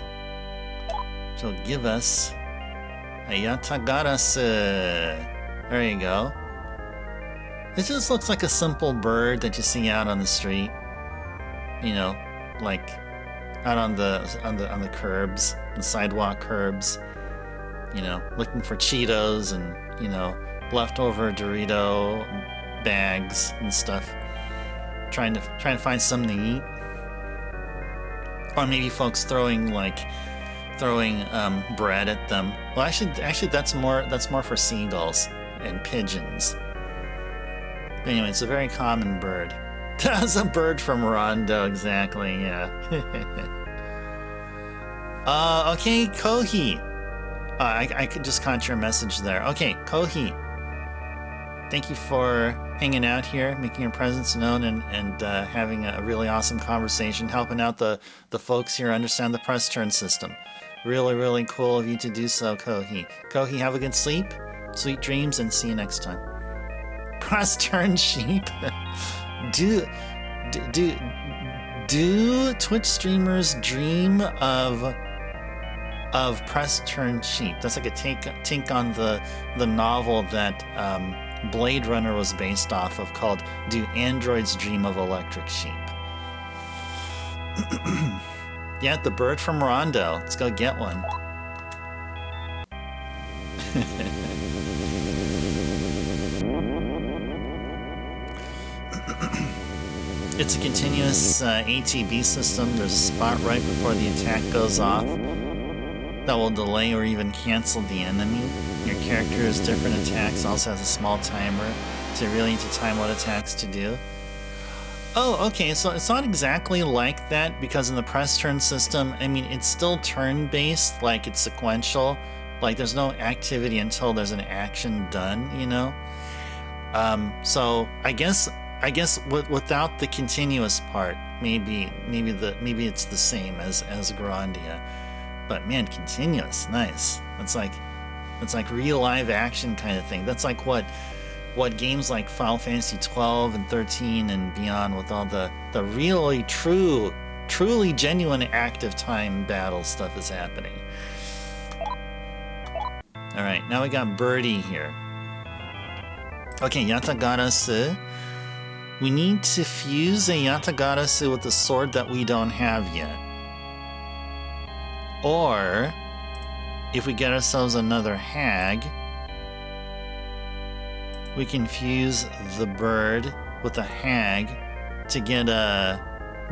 Which will give us Ayatagarasu. There you go. It just looks like a simple bird that you see out on the street. Like out on the curbs, the sidewalk curbs. Looking for Cheetos and leftover Dorito bags and stuff. Trying to find something to eat. Or maybe folks throwing bread at them. Well, actually, that's more for seagulls and pigeons. But anyway, it's a very common bird. That's a bird from Rondo, exactly. Yeah. Okay, Kohi. I could just caught your message there. Okay, Kohi. Thank you for hanging out here, making your presence known, and having a really awesome conversation, helping out the folks here understand the press turn system. Really, really cool of you to do so, Kohi. Kohi, have a good sleep, sweet dreams, and see you next time. Press turn sheep. Do Twitch streamers dream of press turn sheep? That's like a take on the novel that Blade Runner was based off of, called Do Androids Dream of Electric Sheep? Yeah, the bird from Rondo. Let's go get one. It's a continuous ATB system. There's a spot right before the attack goes off that will delay or even cancel the enemy. Your character has different attacks, also has a small timer, so you really need to time what attacks to do. Oh, okay, so it's not exactly like that, because in the press turn system, I mean, it's still turn-based, like it's sequential. Like there's no activity until there's an action done, So I guess without the continuous part, maybe it's the same as Grandia. But man, continuous, nice. That's like real live action kind of thing. That's like what games like Final Fantasy 12 and 13 and beyond, with all the really true truly genuine active time battle stuff is happening. Alright, now we got Birdie here. Okay, Yatagarasu. We need to fuse a Yatagarasu with a sword that we don't have yet. Or, if we get ourselves another hag, we can fuse the bird with a hag to get a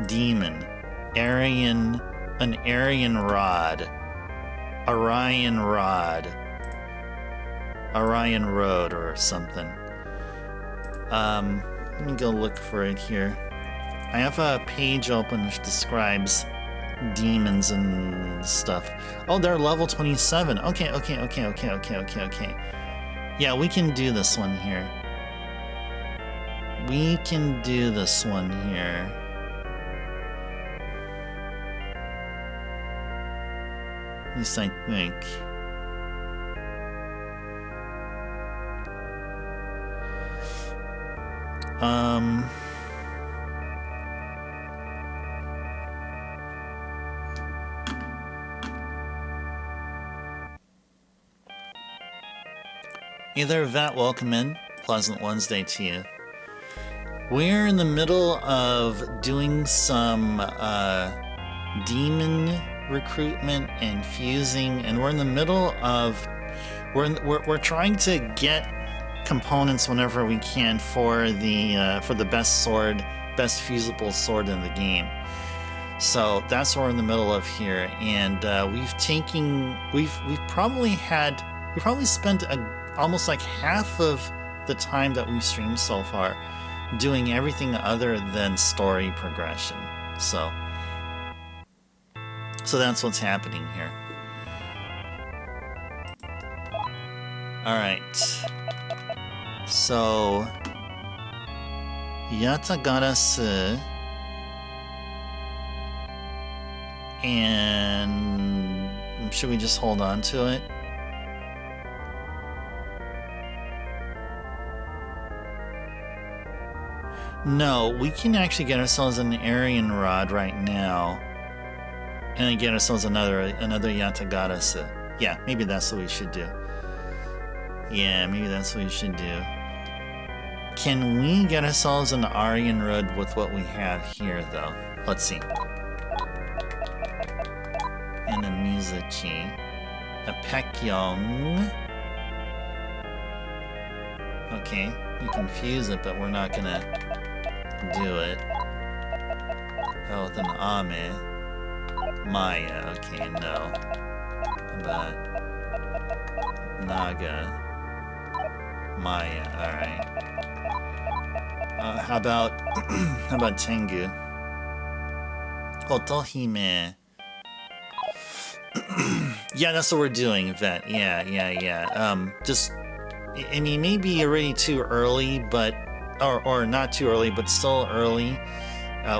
demon. An Aryan rod. Orion rod. Orion road or something. Let me go look for it here. I have a page open which describes demons and stuff. Oh, they're level 27. Okay. Yeah, we can do this one here. We can do this one here. At least I think. Hey there, Vat, welcome in. Pleasant Wednesday to you. We're in the middle of doing some demon recruitment and fusing, and we're in the middle of we're trying to get components whenever we can for the best sword, best fusible sword in the game. So that's what we're in the middle of here, and we've probably spent almost like half of the time that we've streamed so far doing everything other than story progression. So that's what's happening here. Alright. So Yatagarasu and should we just hold on to it? No, we can actually get ourselves an Aryan rod right now, and then get ourselves another Yatagarasu. Yeah, maybe that's what we should do. Yeah, maybe that's what we should do. Can we get ourselves an Aryan rod with what we have here, though? Let's see. And a Mizuchi, a Pekyong. Okay, we can fuse it, but we're not gonna do it. Oh, with an Ame. Maya, okay, no. But Naga. Maya, alright. How about Tengu? Otohime. Yeah, that's what we're doing, Vet. Yeah. Just, I mean, maybe already too early, but or not too early, but still early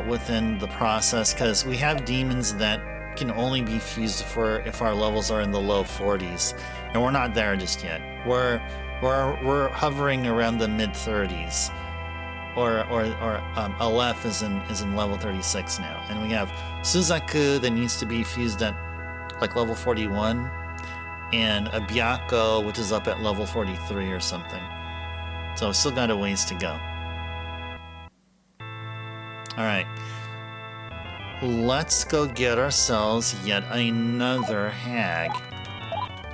within the process, because we have demons that can only be fused for if our levels are in the low 40s, and we're not there just yet. We're hovering around the mid 30s, or Aleph is in level 36 now, and we have Suzaku that needs to be fused at like level 41, and a Byako which is up at level 43 or something. So still got a ways to go. Alright. Let's go get ourselves yet another hag.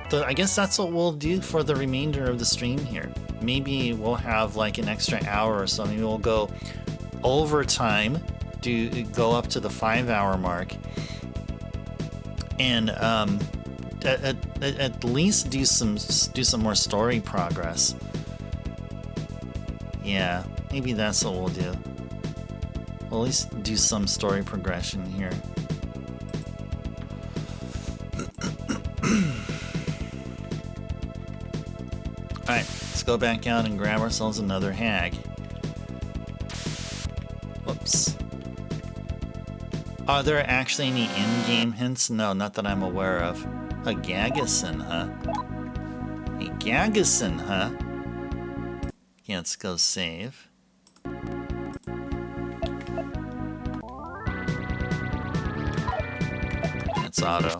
So I guess that's what we'll do for the remainder of the stream here. Maybe we'll have like an extra hour or so. Maybe we'll go overtime, go up to the 5-hour mark, and at least do some more story progress. Yeah, maybe that's what we'll do. We'll at least do some story progression here. Alright, let's go back out and grab ourselves another hag. Whoops. Are there actually any in-game hints? No, not that I'm aware of. A Gagason, huh? A Gagason, huh? Yeah, let's go save. It's auto.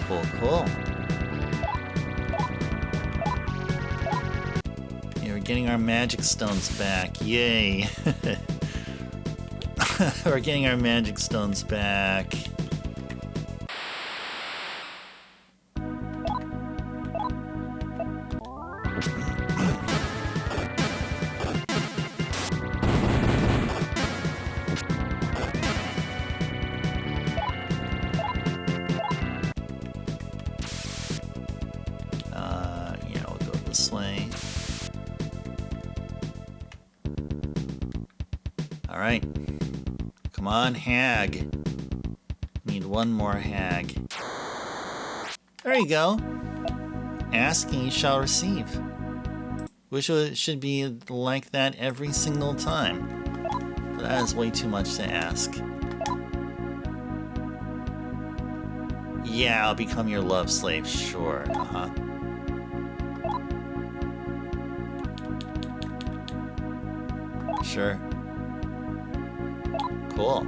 Cool, cool. Yeah, we're getting our magic stones back. Yay. We're getting our magic stones back. Yeah, we'll go this way. All right. Come on, hag. Need one more hag. There you go. Asking you shall receive. Wish it should be like that every single time. But that is way too much to ask. Yeah, I'll become your love slave, sure. Uh-huh. Sure. Cool.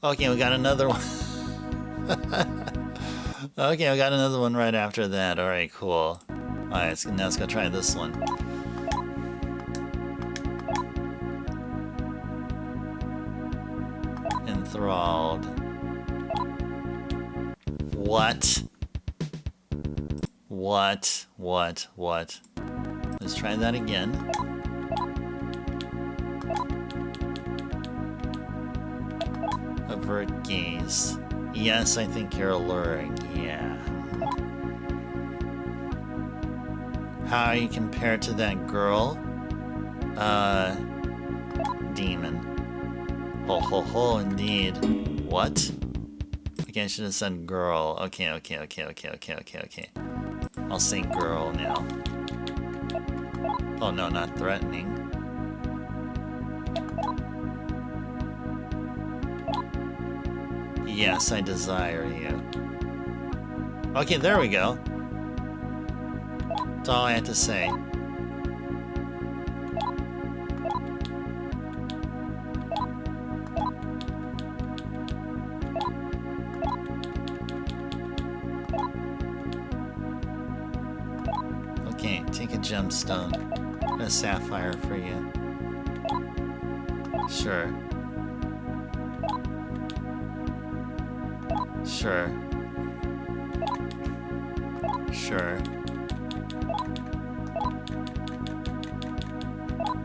Okay, we got another one. Okay, we got another one right after that. Alright, cool. Alright, now let's go try this one. Enthralled. What? What? Let's try that again. Avert gaze. Yes, I think you're alluring. Yeah. How are you compared to that girl? Demon. Ho ho ho, indeed. What? Okay, I should have said girl. Okay. I'll say girl now. Oh no, not threatening. Yes, I desire you. Okay, there we go. That's all I had to say. Okay, take a gemstone. A sapphire for you. Sure. Sure.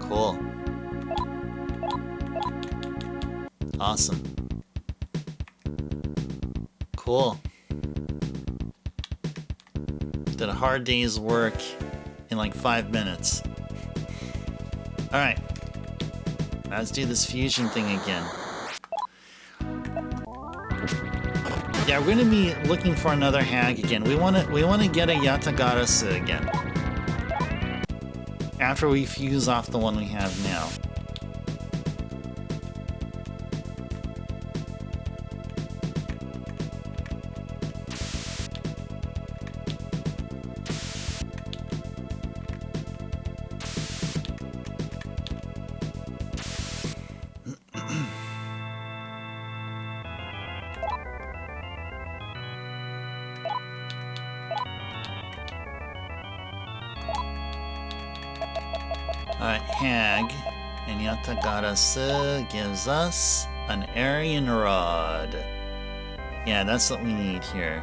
Cool. Awesome. Cool. Did a hard day's work in like 5 minutes. Alright. Let's do this fusion thing again. Yeah, we're gonna be looking for another hag again. We wanna get a Yatagarasu again. After we fuse off the one we have now. Alright, hag and Yatagarasu gives us an Aryan Rod. Yeah, that's what we need here.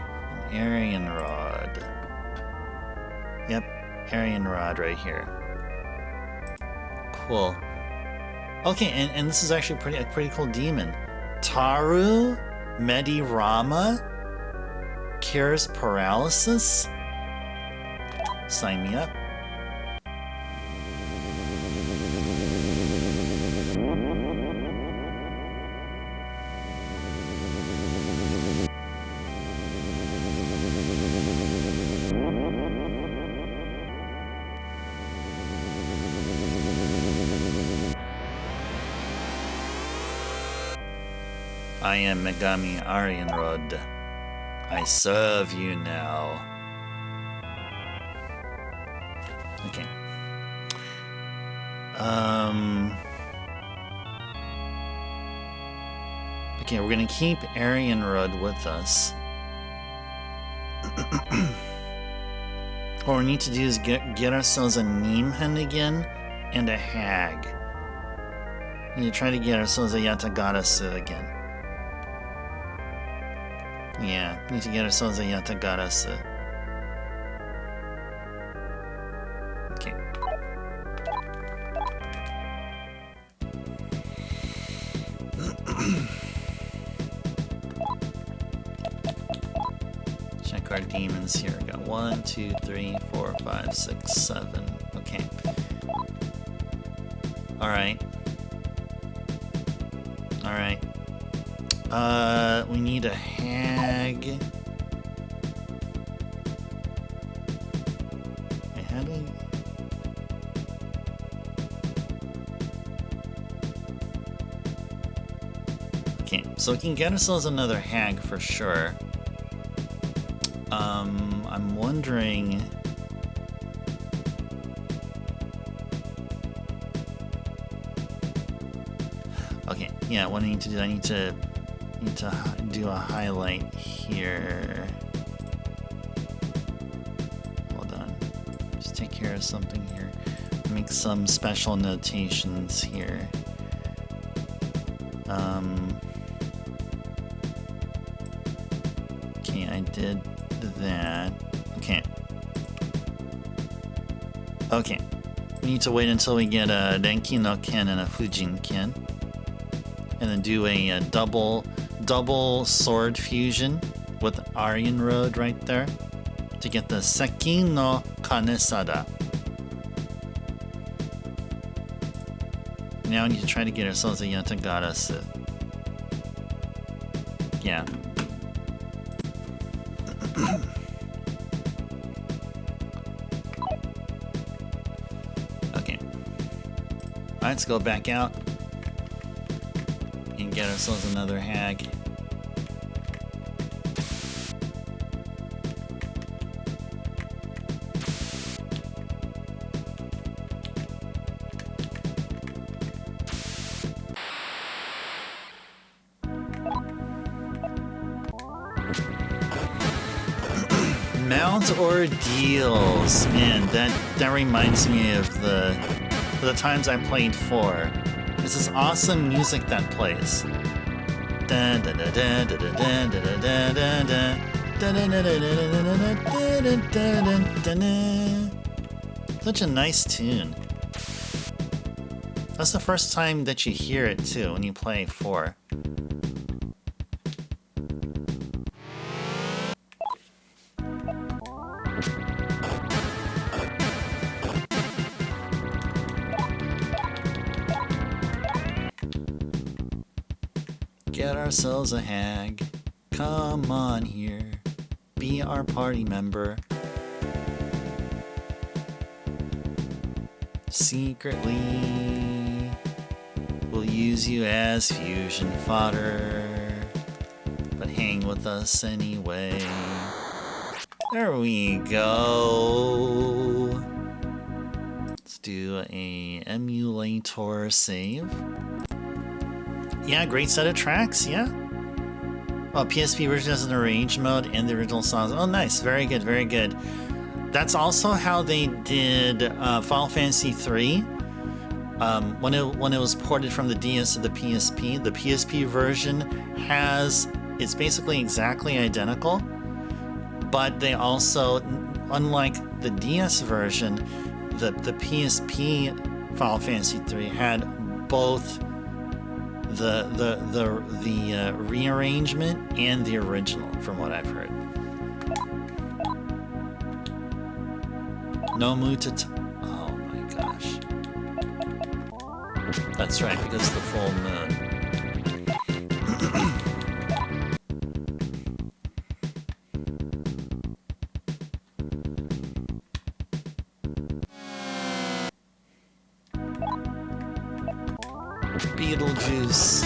An Aryan Rod. Yep, Aryan Rod right here. Cool. Okay, and this is actually a pretty cool demon. Taru Medirama cures paralysis? Sign me up. I am Megami Arianrod. I serve you now. Okay. Okay, we're gonna keep Aryan Road with us. What we need to do is get ourselves a Neemhen again and a Hag. We need to try to get ourselves a Yatagarasu again. Yeah, we need to get ourselves a Yatagarasu. Okay. Check our demons here. We got 1, 2, 3, 4, 5, 6, 7. Okay. Alright. Alright. We need a Hag. Wait, how do we... Okay, so we can get ourselves another Hag for sure. I'm wondering... Okay, yeah, what I need to do, I need to do a highlight here. Hold on. Just take care of something here. Make some special notations here. Okay, I did that. Okay. Okay. We need to wait until we get a Denki no Ken and a Fujin Ken. And then do a double sword fusion with Aryan Road right there to get the Seki no Kanesada. Now we need to try to get ourselves a Yatagarasu. Yeah. Okay. Alright, let's go back out and get ourselves another Hag. Mount Ordeals, man, that reminds me of the times I played 4. It's this awesome music that plays. Such a nice tune. That's the first time that you hear it too when you play 4. Get ourselves a Hag. Come on here. Be our party member. Secretly, we'll use you as fusion fodder. But hang with us anyway. There we go. Let's do a emulator save. Yeah, great set of tracks, yeah. Oh, PSP version has an arranged mode and the original songs. Oh, nice. Very good, very good. That's also how they did Final Fantasy III. When it was ported from the DS to the PSP version it's basically exactly identical. But they also, unlike the DS version, the PSP Final Fantasy III had both the rearrangement and the original, from what I've heard. No Mutat. Oh my gosh. That's right, because of the full moon. Beetlejuice.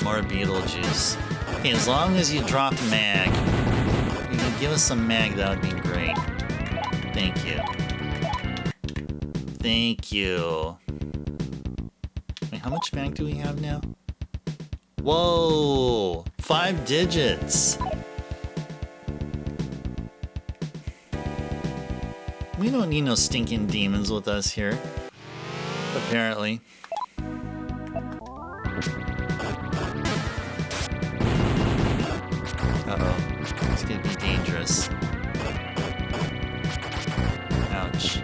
More Beetlejuice. Hey, as long as you drop mag, you can give us some mag, that would be great. Thank you. Thank you. Wait, how much mag do we have now? Whoa! 5 digits! We don't need no stinking demons with us here. Apparently. Uh-oh. It's gonna be dangerous. Ouch.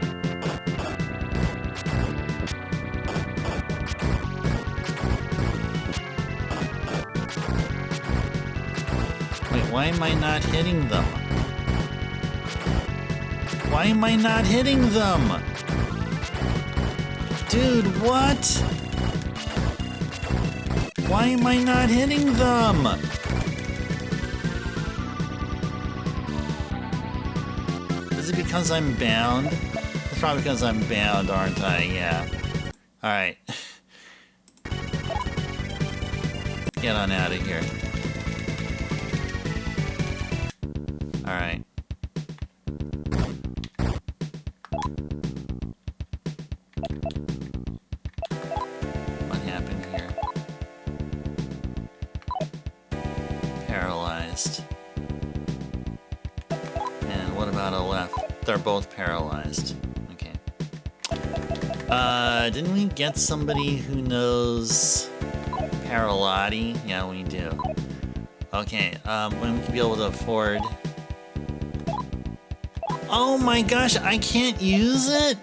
Wait, why am I not hitting them? Why am I not hitting them? Dude, what? Why am I not hitting them? Is it because I'm bound? It's probably because I'm bound, aren't I? Yeah. Alright. Get on out of here. Alright. What happened here? Paralyzed. And what about a left? They're both paralyzed. Okay. Didn't we get somebody who knows Paralati? Yeah, we do. Okay, when we can be able to afford... Oh my gosh, I can't use it?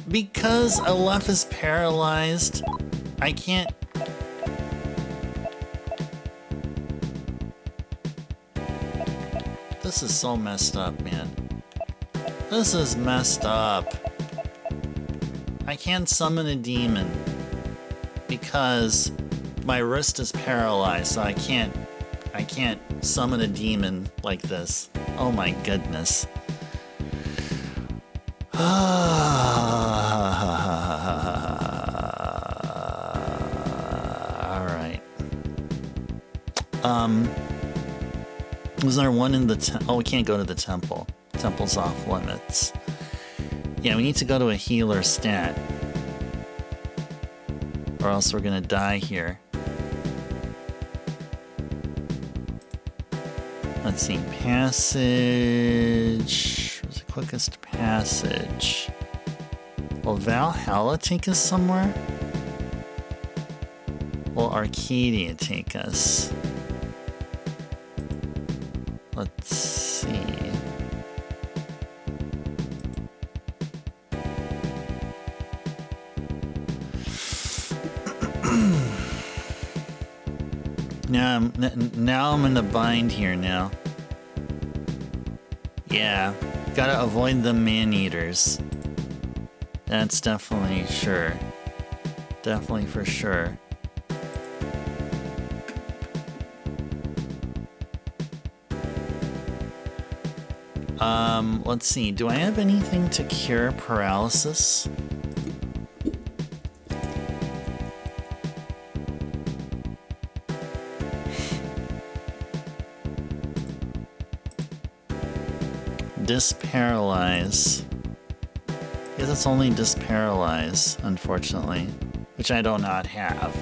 Because Aleph is paralyzed, I can't... This is so messed up, man. This is messed up. I can't summon a demon because my wrist is paralyzed, so I can't summon a demon like this. Oh my goodness. Alright. Was there one in the oh, we can't go to the temple. Temple's off limits. Yeah, we need to go to a healer stat. Or else we're gonna die here. Let's see, passage... What's the quickest passage? Will Valhalla take us somewhere? Will Arcadia take us? Let's see... Now I'm in a bind here now. Yeah, gotta avoid the man-eaters. That's definitely sure. Definitely for sure. Let's see. Do I have anything to cure paralysis? Disparalyze. I guess it's only disparalyze, unfortunately, which I do not have.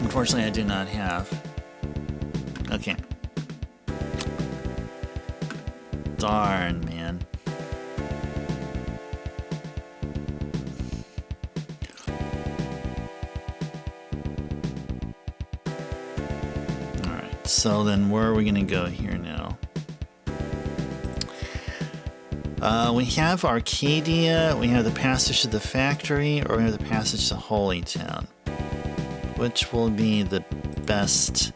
Unfortunately, I do not have. Okay. Darn, man. Alright, so then where are we going to go here now? We have Arcadia, we have the passage to the factory, or we have the passage to Holytown. Which will be the best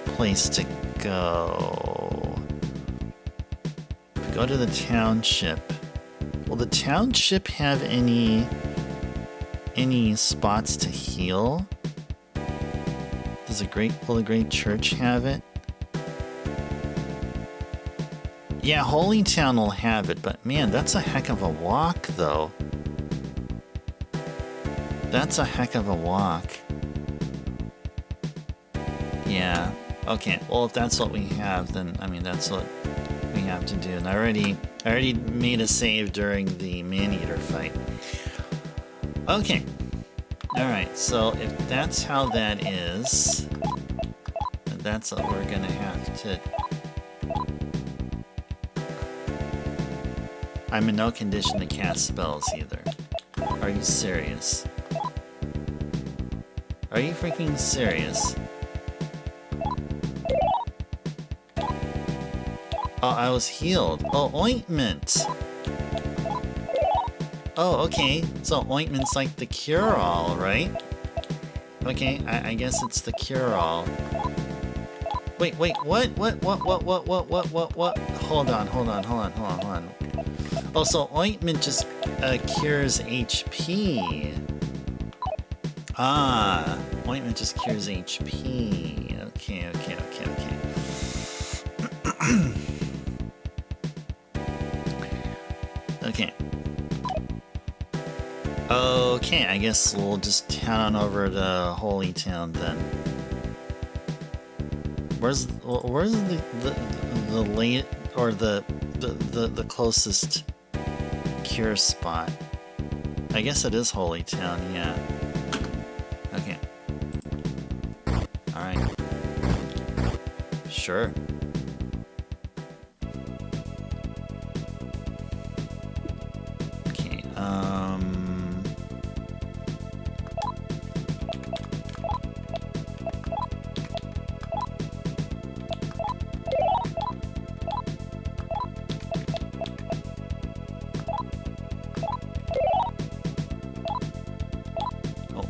place to go? Go to the township. Will the township have any spots to heal? Will the Great Church have it? Yeah, Holytown will have it, but man, that's a heck of a walk, though. That's a heck of a walk. Yeah. Okay. Well, if that's what we have, then I mean that's what we have to do. And I already made a save during the man-eater fight. Okay. All right. So if that's how that is, then that's what we're gonna have to. I'm in no condition to cast spells either. Are you serious? Are you freaking serious? Oh, I was healed. Oh, ointment! Oh, okay. So ointment's like the cure-all, right? Okay, I guess it's the cure-all. Wait, what? Hold on. Oh, so ointment just cures HP. Ah, ointment just cures HP. Okay. Okay, I guess we'll just head on over to Holytown then. Where's the late or the closest cure spot? I guess it is Holytown, yeah. Okay. Alright. Sure. Okay,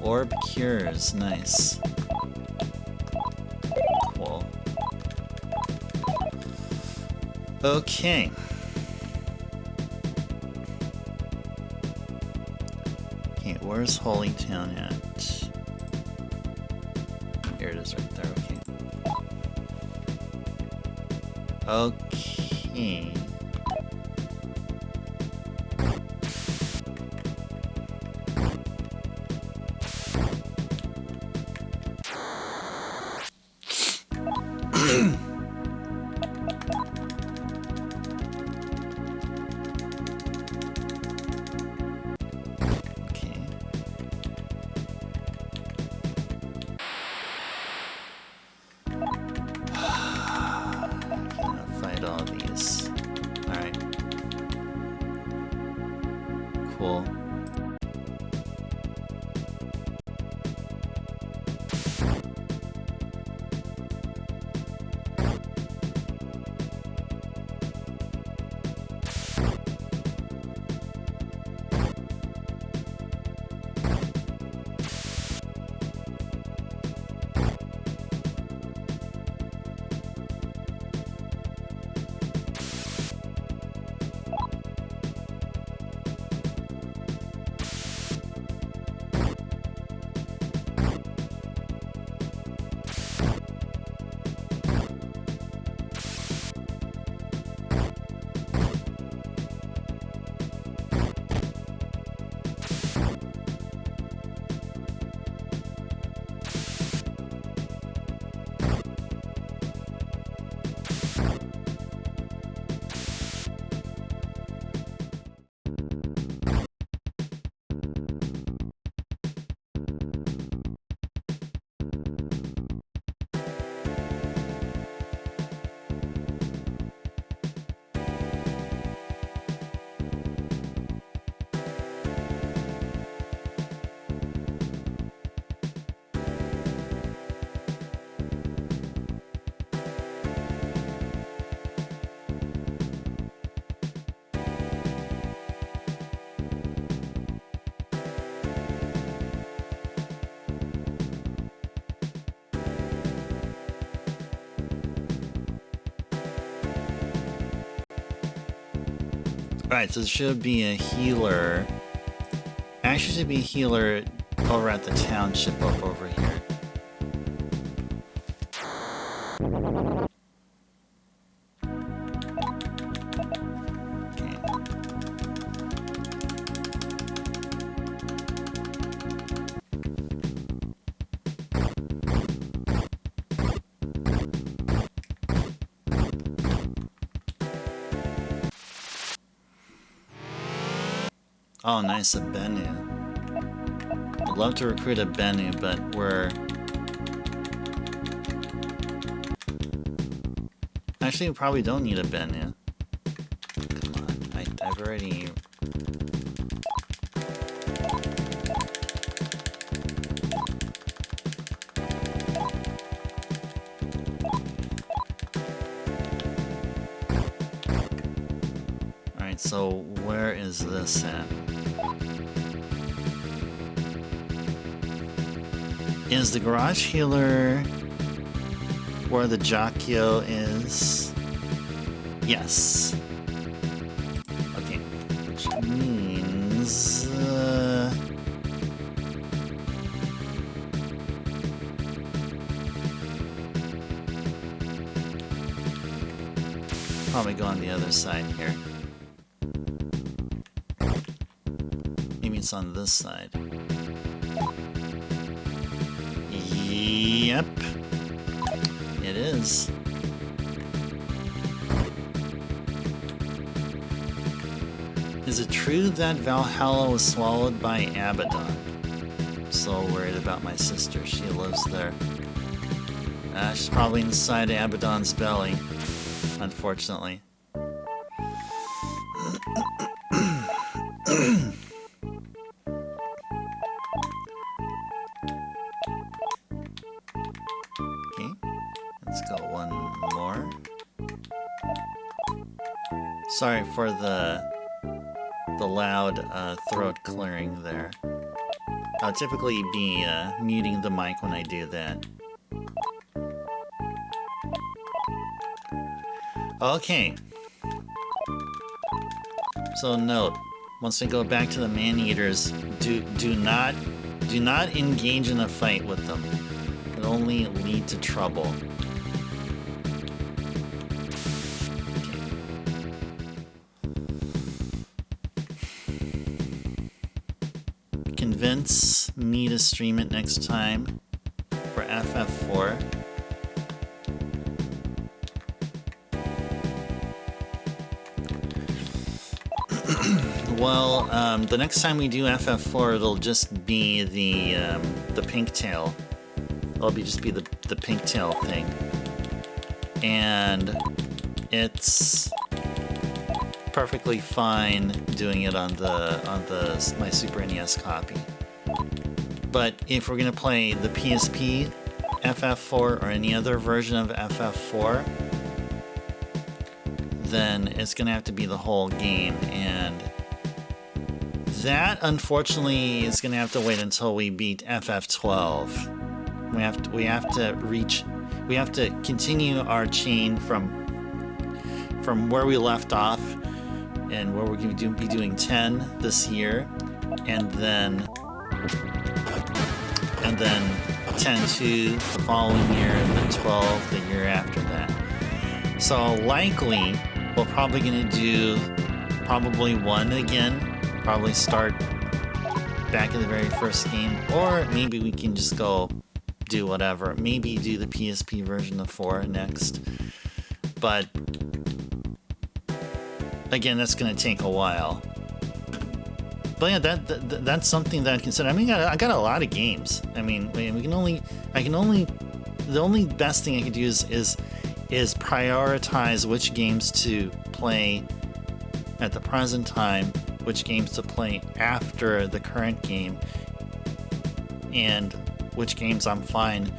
orb cures, nice. Cool. Okay. Okay, where's Holytown at? Here it is right there, okay. Okay. Cool. Alright, so there should be a healer. Actually, should be a healer over at the township up over here. Oh, nice, a Bennu. I'd love to recruit a Bennu, but we're... Actually, we probably don't need a Bennu. Come on, I've already... Alright, so where is this at? Is the garage healer where the Jakyo is? Yes. Okay, which means... probably go on the other side here. Maybe it's on this side. Yep. It is. Is it true that Valhalla was swallowed by Abaddon? I'm so worried about my sister. She lives there. She's probably inside Abaddon's belly, unfortunately. Sorry for the loud throat clearing there. I'll typically be muting the mic when I do that. Okay. So note, once we go back to the man-eaters, do not engage in a fight with them. It'll only lead to trouble. Convince me to stream it next time for FF4. Well, the next time we do FF4, it'll just be the pink tail. It'll just be the pink tail thing, and it's perfectly fine doing it on my Super NES copy. But if we're gonna play the PSP FF4 or any other version of FF4, then it's gonna have to be the whole game, and that unfortunately is gonna have to wait until we beat FF12. We have to continue our chain from where we left off, and where we're going to be doing 10 this year, and then 10-2 the following year, and then 12 the year after that. So likely, we're probably going to do probably 1 again, probably start back in the very first game, or maybe we can just go do whatever. Maybe do the PSP version of 4 next. But again, that's going to take a while. But yeah, that's something that I consider. I mean, I got a lot of games. I mean, the only best thing I can do is prioritize which games to play at the present time, which games to play after the current game, and which games I'm fine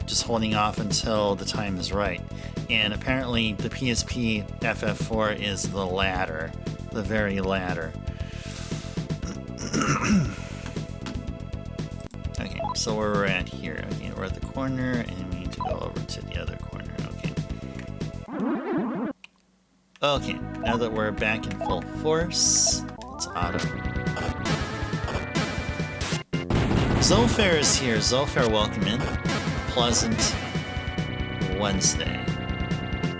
just holding off until the time is right. And apparently the PSP FF4 is the latter, the very latter. Okay, so where we're at here. Okay, we're at the corner, and we need to go over to the other corner. Okay. Okay, now that we're back in full force, let's auto. Zofair is here. Zofair, welcome in. Pleasant Wednesday.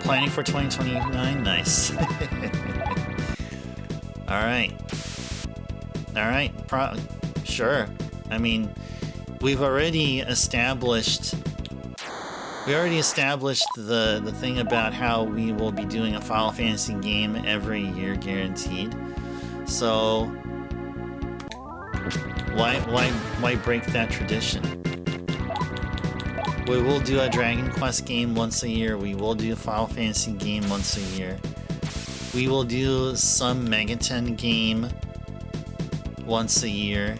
Planning for 2029? Nice. Alright. Alright, sure. I mean, we've already established the thing about how we will be doing a Final Fantasy game every year guaranteed. So Why break that tradition? We will do a Dragon Quest game once a year. We will do a Final Fantasy game once a year. We will do some Megaten game once a year.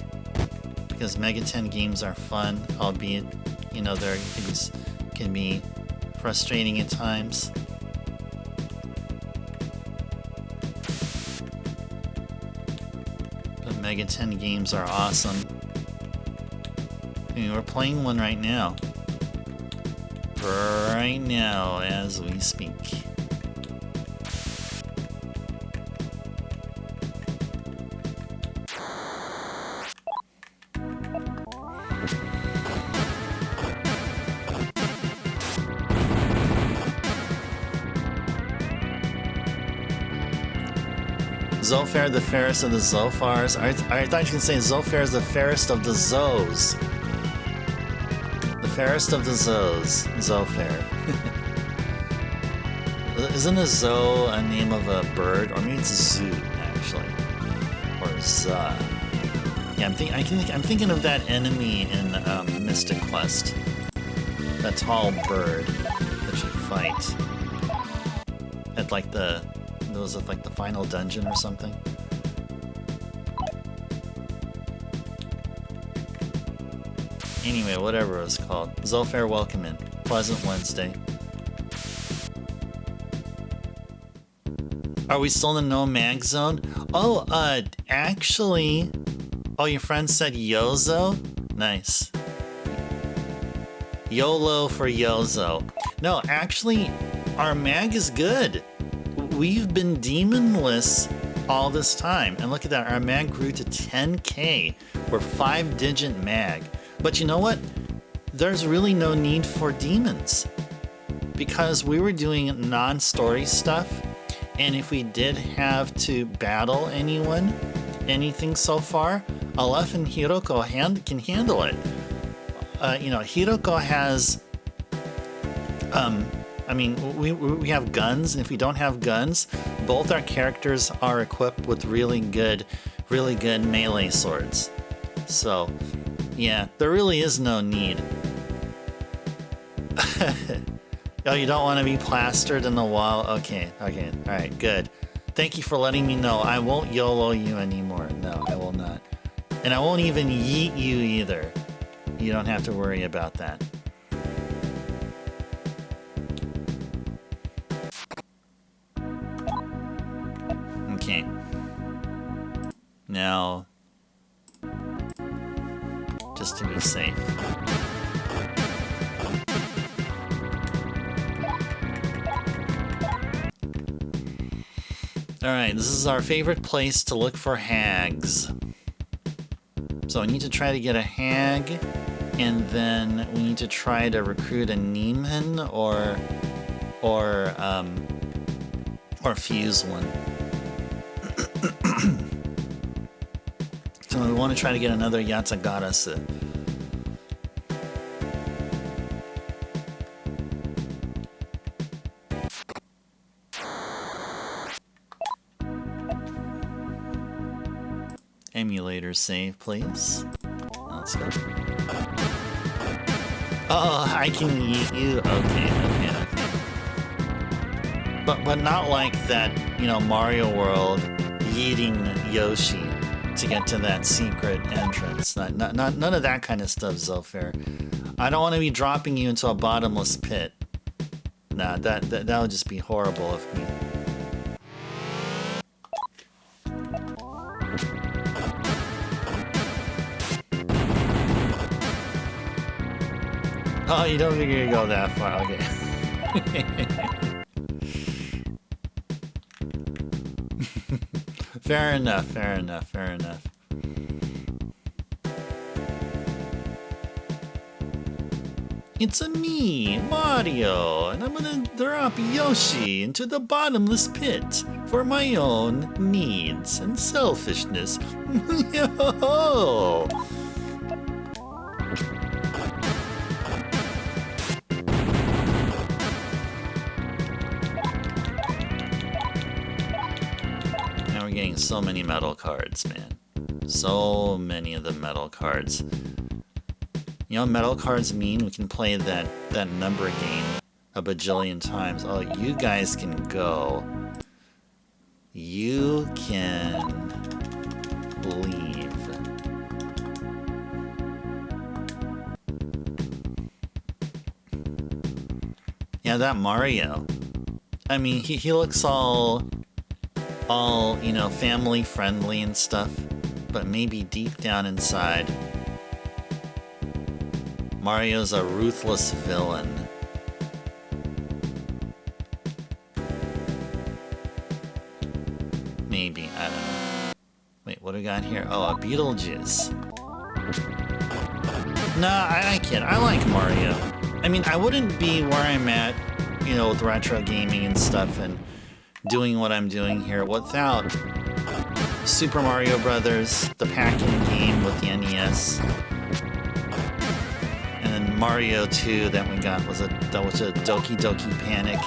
Because Megaten games are fun, albeit, you know, their things can be frustrating at times. But Megaten games are awesome. I mean, we're playing one right now. Right now, as we speak. Zofair, the fairest of the Zofars. I thought you were going to say Zofair is the fairest of the Zos. The fairest of the Zos. Zofair. Isn't a Zo a name of a bird? Or maybe it's a zoo, actually. Or Za. Yeah, I'm thinking of that enemy in Mystic Quest. That tall bird that you fight. At like the... Was it like the final dungeon or something? Anyway, whatever it was called. Zofair, welcome in. Pleasant Wednesday. Are we still in the no mag zone? Oh, actually... Oh, your friend said Yozo? Nice. YOLO for Yozo. No, actually, our mag is good. We've been demonless all this time. And look at that, our mag grew to 10k. We're 5-digit mag. But you know what? There's really no need for demons. Because we were doing non-story stuff. And if we did have to battle anything so far, Aleph and Hiroko can handle it. You know, Hiroko has... I mean, we have guns, and if we don't have guns, both our characters are equipped with really good melee swords. So, yeah, there really is no need. Oh, you don't want to be plastered in the wall? Okay, alright, good. Thank you for letting me know. I won't YOLO you anymore. No, I will not. And I won't even yeet you either. You don't have to worry about that. Okay. Now, just to be safe. Alright, this is our favorite place to look for hags. So I need to try to get a hag, and then we need to try to recruit a Neiman or fuse one. So we want to try to get another Yatsagarasu. Emulator save, please. Let's go. Oh, I can yeet you. Okay. But not like that, you know, Mario World yeeting Yoshi to get to that secret entrance. None of that kind of stuff, Zofair. I don't want to be dropping you into a bottomless pit. Nah, that would just be horrible of me. Oh, you don't think you can go that far, okay. Fair enough. It's me, Mario, and I'm gonna drop Yoshi into the bottomless pit for my own needs and selfishness. Yo! So many metal cards, man. So many of the metal cards. You know what metal cards mean? We can play that number game a bajillion times. Oh, you guys can go. You can leave. Yeah, that Mario. I mean, he looks all, you know, family friendly and stuff, but maybe deep down inside, Mario's a ruthless villain. Maybe, I don't know. Wait, what do we got here? Oh, a Beetlejuice. Nah, I kid. I like Mario. I mean, I wouldn't be where I'm at, you know, with retro gaming and stuff and doing what I'm doing here without Super Mario Brothers, the pack-in game with the NES. And then Mario 2 that we got was a Doki Doki Panic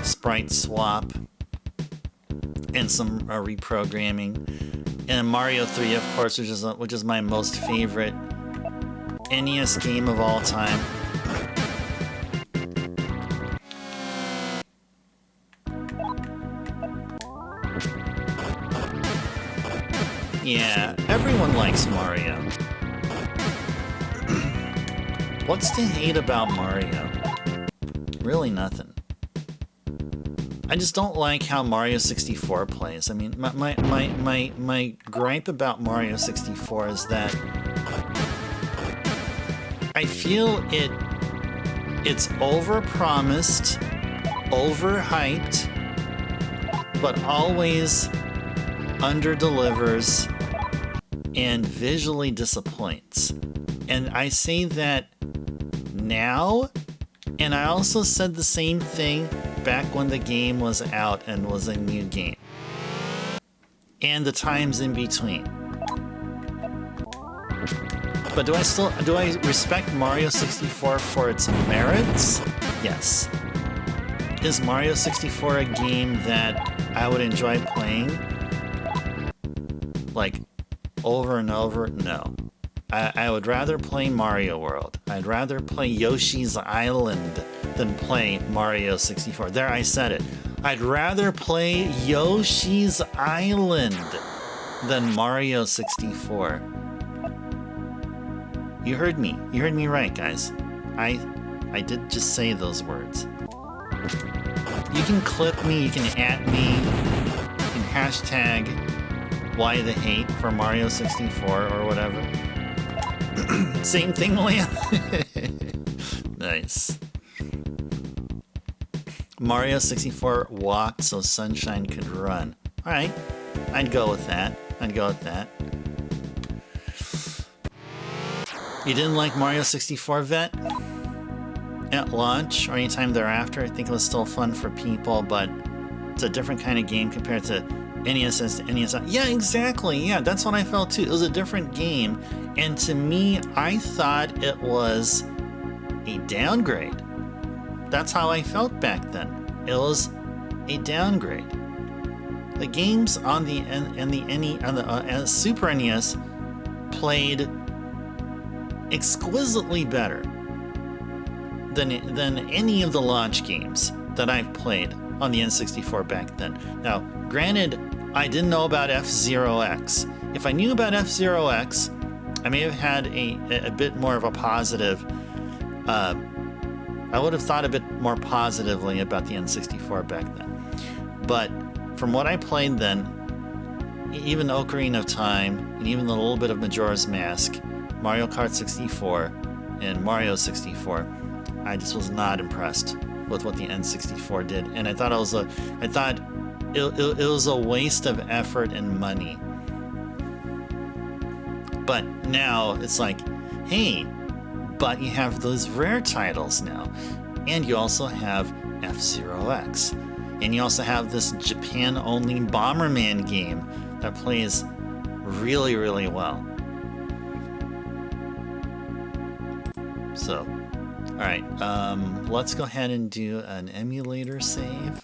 sprite swap and some reprogramming. And Mario 3, of course, which is my most favorite NES game of all time. Yeah, everyone likes Mario. What's to hate about Mario? Really nothing. I just don't like how Mario 64 plays. I mean, my gripe about Mario 64 is that I feel it's overpromised, overhyped, but always underdelivers and visually disappoints. And I say that now, and I also said the same thing back when the game was out and was a new game. And the times in between. But do I respect Mario 64 for its merits? Yes. Is Mario 64 a game that I would enjoy playing? Like, over and over? No. I would rather play Mario World. I'd rather play Yoshi's Island than play Mario 64. There, I said it. I'd rather play Yoshi's Island than Mario 64. You heard me. You heard me right, guys. I did just say those words. You can clip me, you can @ me, you can hashtag why the hate for Mario 64 or whatever. Same thing, Leah. Nice. Mario 64 walked so Sunshine could run. Alright, I'd go with that. I'd go with that. You didn't like Mario 64, Vet? At launch or anytime thereafter, I think it was still fun for people, but it's a different kind of game compared to NES to NES. Yeah, exactly. Yeah, that's what I felt too. It was a different game, and to me, I thought it was a downgrade. That's how I felt back then. It was a downgrade. The games on the Super NES played exquisitely better than any of the launch games that I've played on the N64 back then. Now, granted, I didn't know about F-Zero X. If I knew about F-Zero X, I may have had a bit more of a positive. I would have thought a bit more positively about the N64 back then. But from what I played then, even Ocarina of Time, and even a little bit of Majora's Mask, Mario Kart 64, and Mario 64, I just was not impressed with what the N64 did, and I thought it was a waste of effort and money. But now it's like, hey, but you have those rare titles now, and you also have F-Zero X, and you also have this Japan-only Bomberman game that plays really, really well. So, alright, let's go ahead and do an emulator save.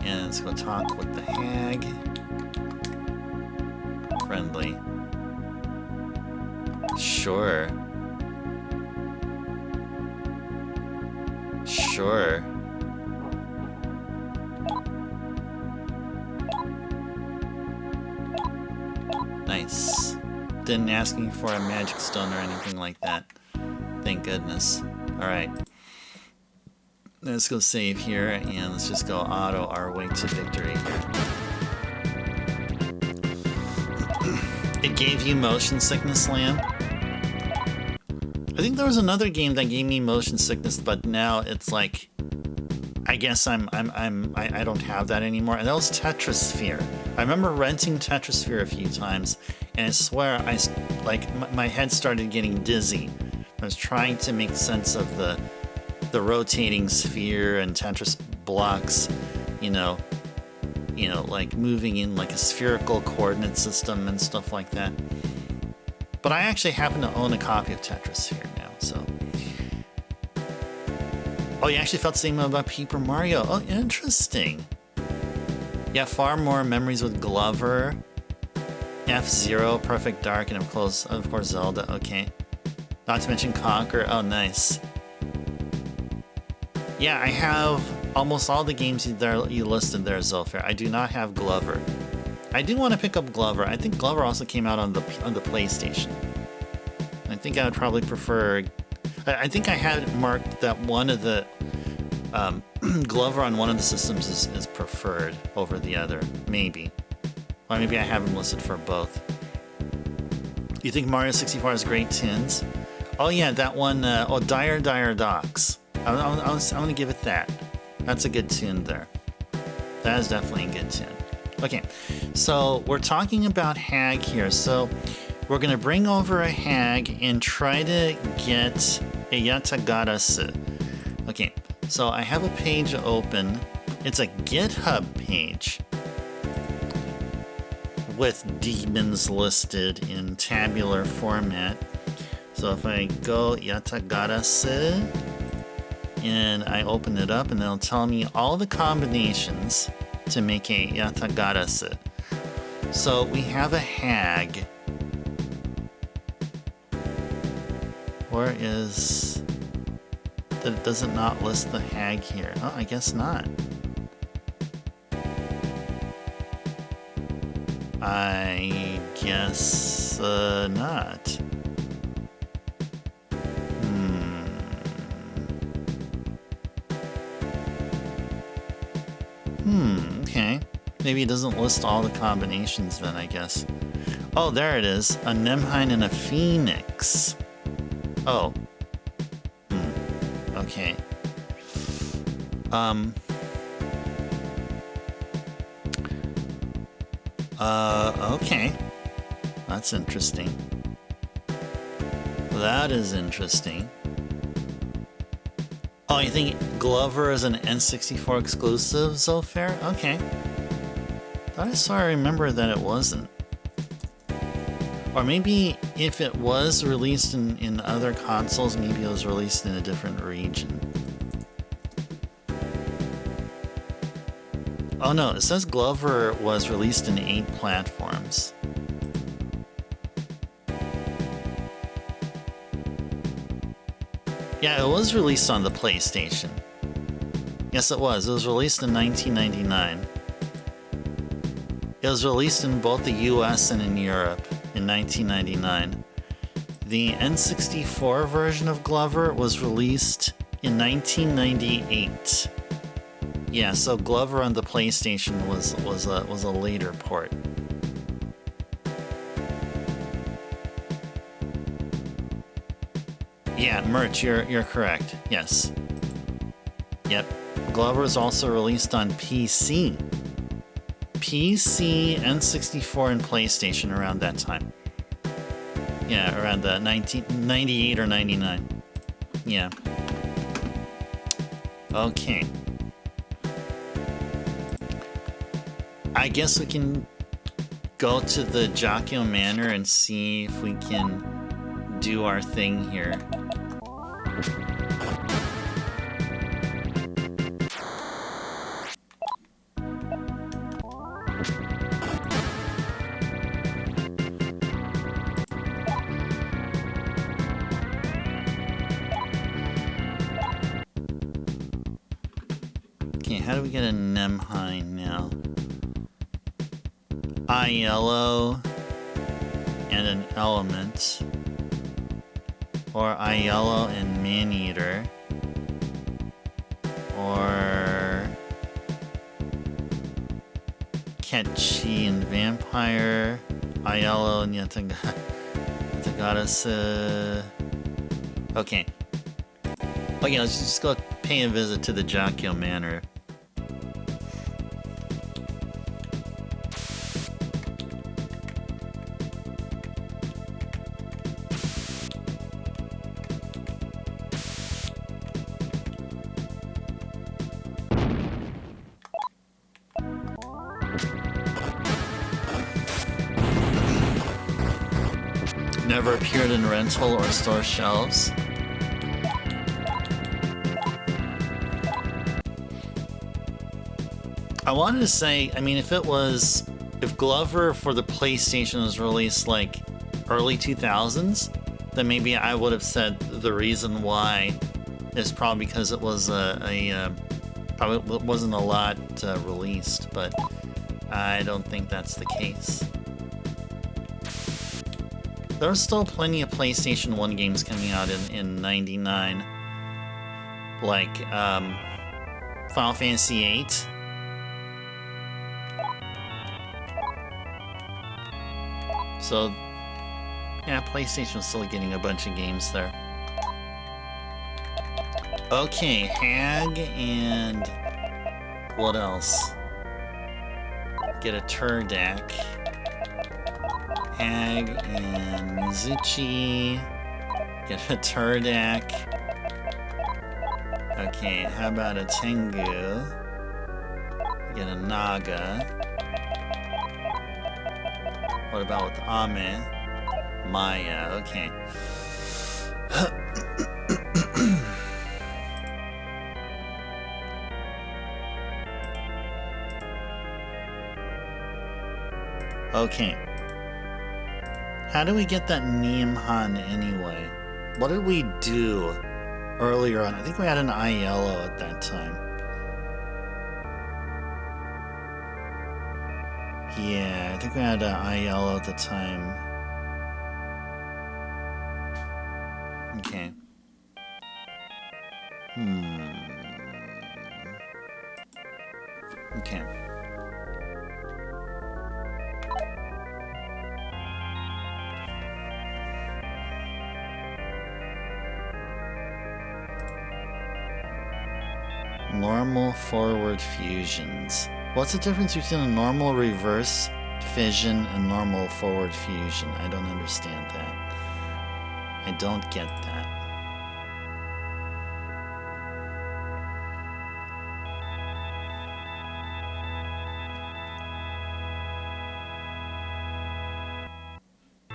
And let's go talk with the hag. friendly. Sure. Sure. Nice. Didn't ask me for a magic stone or anything like that. Thank goodness. Alright. Let's go save here, and let's just go auto our way to victory here. It gave you motion sickness, Lamb? I think there was another game that gave me motion sickness, but now it's like, I guess I don't have that anymore. And that was Tetrasphere. I remember renting Tetrasphere a few times, and I swear my head started getting dizzy. I was trying to make sense of the rotating sphere and Tetris blocks, like moving in like a spherical coordinate system and stuff like that. But I actually happen to own a copy of Tetrasphere now, so. Oh, you actually felt the same about Paper Mario. Oh, interesting. Yeah, far more memories with Glover, F-Zero, Perfect Dark, and of course Zelda. Okay. Not to mention Conquer. Oh, nice. Yeah, I have almost all the games you listed there, Zolfair. I do not have Glover. I do want to pick up Glover. I think Glover also came out on the PlayStation. I think I would probably prefer. I think I had marked that one of the Glover on one of the systems is preferred over the other. Maybe. Or maybe I have them listed for both. You think Mario 64 has great tunes? Oh yeah, that one. Dire Docks. I'm going to give it that. That's a good tune there. That is definitely a good tune. Okay, so we're talking about Hag here. So we're going to bring over a Hag and try to get a Yatagarasu. Okay, so I have a page open. It's a GitHub page with demons listed in tabular format. So if I go Yatagarasu, and I open it up, and it'll tell me all the combinations to make a Yatagarasu. So we have a Hag. Where is... Does it not list the Hag here? Oh, I guess not. I guess not. Okay. Maybe it doesn't list all the combinations then, I guess. Oh, there it is. A Nemhine and a Phoenix. Oh. Okay. Okay. That's interesting. That is interesting. Oh, you think Glover is an N64 exclusive, Zolfair? Okay. Thought I saw I remember that it wasn't. Or maybe if it was released in other consoles, maybe it was released in a different region. Oh no, it says Glover was released in 8 platforms. Yeah, it was released on the PlayStation. Yes, it was. It was released in 1999. It was released in both the US and in Europe in 1999. The N64 version of Glover was released in 1998. Yeah, so Glover on the PlayStation was a later port. Yeah, Merch, you're correct. Yes. Yep. Glover was also released on PC. PC, N64, and PlayStation around that time. Yeah, around the 1998 or 99. Yeah. Okay. I guess we can go to the Jakyo Manor and see if we can do our thing here. how do we get a Nemhine now? Eye yellow and an element. Or eye yellow and man-eater. Or Ketchi and vampire. Eye yellow and Yatagata. Okay. Okay, let's just go pay a visit to the Jakyo Manor. Never appeared in rental or store shelves. I wanted to say, I mean, if Glover for the PlayStation was released like early 2000s, then maybe I would have said the reason why is probably because it was probably wasn't a lot released, but I don't think that's the case. There are still plenty of PlayStation 1 games coming out in 99, like Final Fantasy VIII. So, yeah, PlayStation's still getting a bunch of games there. Okay, Hag and what else? Get a Turdak. Hag and Mizuchi. Get a Turdak. Okay, how about a Tengu? Get a Naga. What about with Ame? Maya, okay. Okay. How do we get that Niamhan anyway? What did we do earlier on? I think we had an Aiello at that time. Yeah, I think we had an Aiello at the time. Okay. Okay. Normal forward fusions. What's the difference between a normal reverse fission and normal forward fusion? I don't understand that. I don't get that.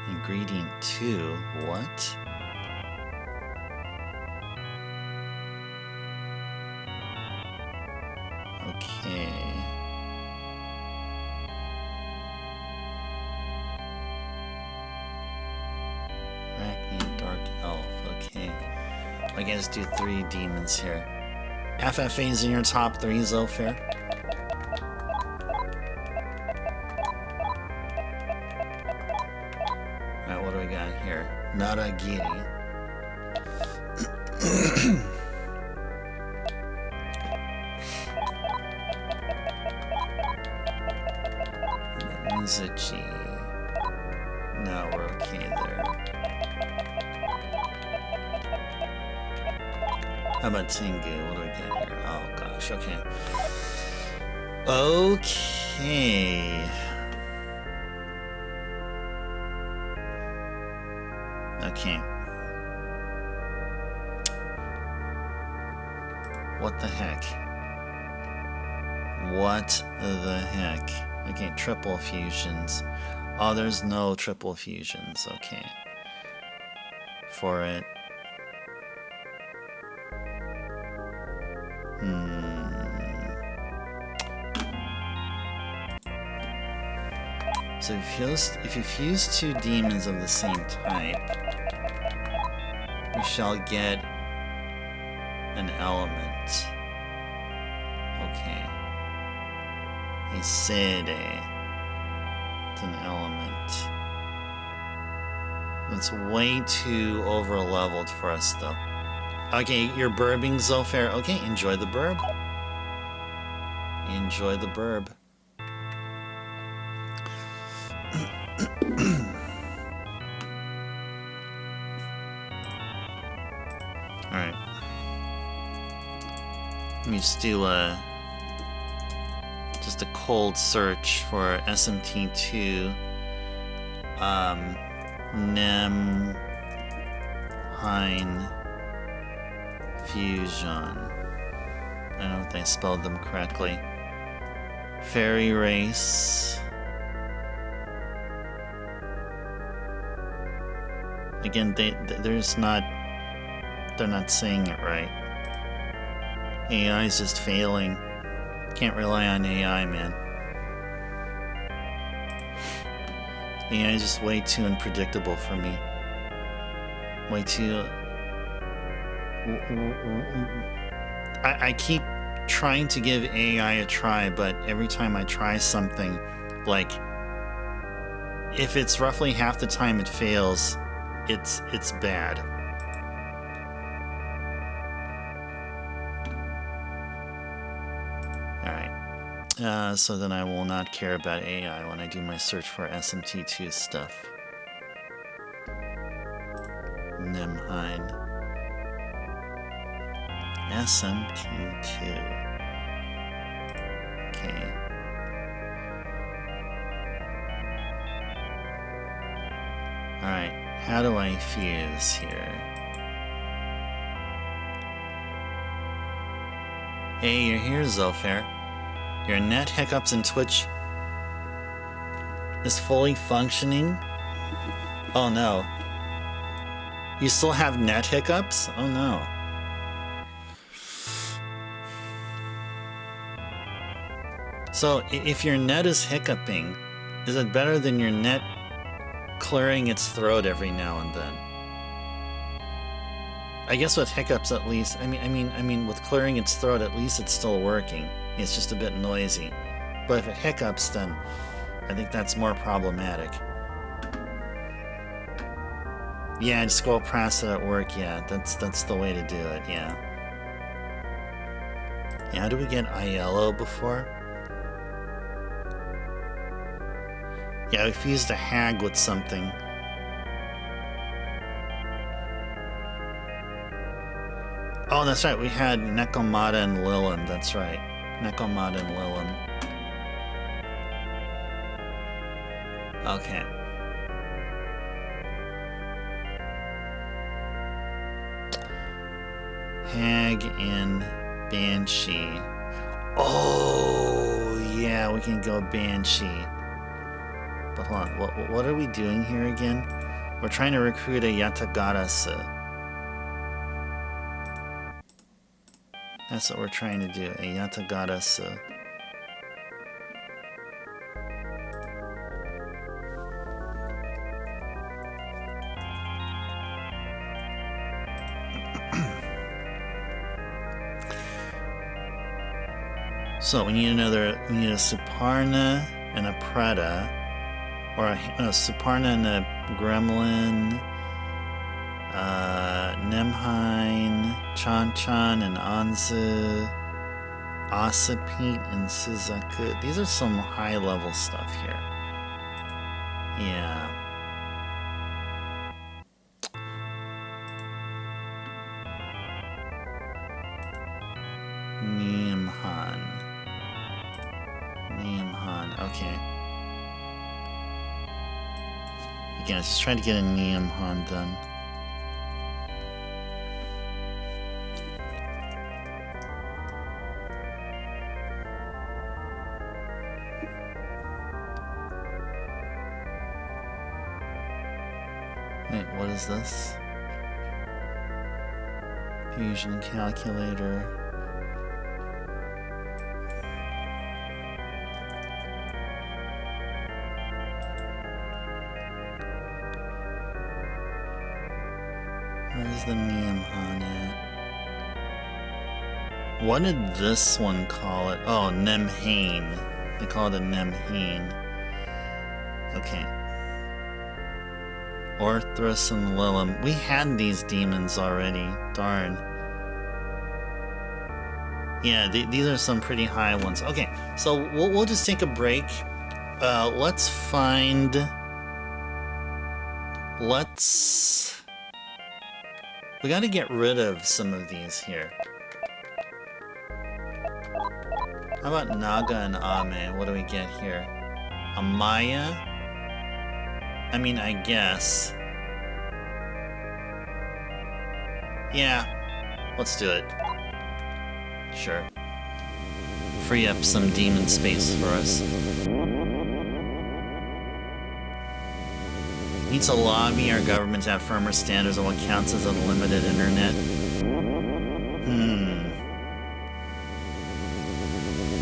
Ingredient 2, what? Okay. Arachne, Dark Elf, okay. I guess do 3 demons here. FFA's in your top 3, Zofair. Alright, what do we got here? Naragiri. Mizuchi. No, we're okay there. How about Tengu? What do we get here? Oh gosh, okay. Okay. Okay. What the heck? What the heck? Okay, triple fusions. Oh, there's no triple fusions. Okay. For it. So if you fuse 2 demons of the same type, we shall get an element. Okay. Isede. It's an element. It's way too over-leveled for us, though. Okay, you're burbing, Zofair. Okay, enjoy the burb. Enjoy the burb. Alright. Let me just do just a cold search for SMT2. Nem Hein Fusion. I don't know if I spelled them correctly. Fairy Race. Again, they're not saying it right. AI is just failing. Can't rely on AI, man. AI is just way too unpredictable for me. Way too... I keep trying to give AI a try, but every time I try something, like, if it's roughly half the time it fails, it's bad. So then I will not care about AI when I do my search for SMT2 stuff. Nemheim. SMT2. Okay. Alright, how do I fuse here? Hey, you're here, Zofair. Your net hiccups in Twitch is fully functioning? Oh no. You still have net hiccups? Oh no. So, if your net is hiccuping, is it better than your net clearing its throat every now and then? I guess with hiccups at least, I mean with clearing its throat at least it's still working. It's just a bit noisy. But if it hiccups, then I think that's more problematic. Yeah, just go press it at work, yeah. That's the way to do it, yeah. Yeah, how do we get Aiello before? Yeah, we fused a hag with something. Oh, that's right, we had Nekomata and Lilin, that's right. Nekomata and Lilin. Okay. Hag and Banshee. Oh, yeah, we can go Banshee. But hold on, what are we doing here again? We're trying to recruit a Yatagarasu. That's what we're trying to do, a Yatagarasu. So we need a Suparna and a Preda, or a Suparna and a Gremlin, Nemheim, Chan-Chan and Anzu, Asapete and Suzaku. These are some high-level stuff here. Yeah. Neamhan, okay. Again, let's just try to get a Neamhan done. Wait, what is this? Fusion calculator. Where's the Neamhan at? What did this one call it? Oh, Nemhain. They call it a Nemheen. Okay. Orthrus and Lilum. We had these demons already. Darn. Yeah, these are some pretty high ones. Okay, so we'll just take a break. Let's find... We gotta get rid of some of these here. How about Naga and Ame? What do we get here? Amaya? I mean, I guess. Yeah, let's do it. Sure. Free up some demon space for us. Need to lobby our government to have firmer standards on what counts as unlimited internet.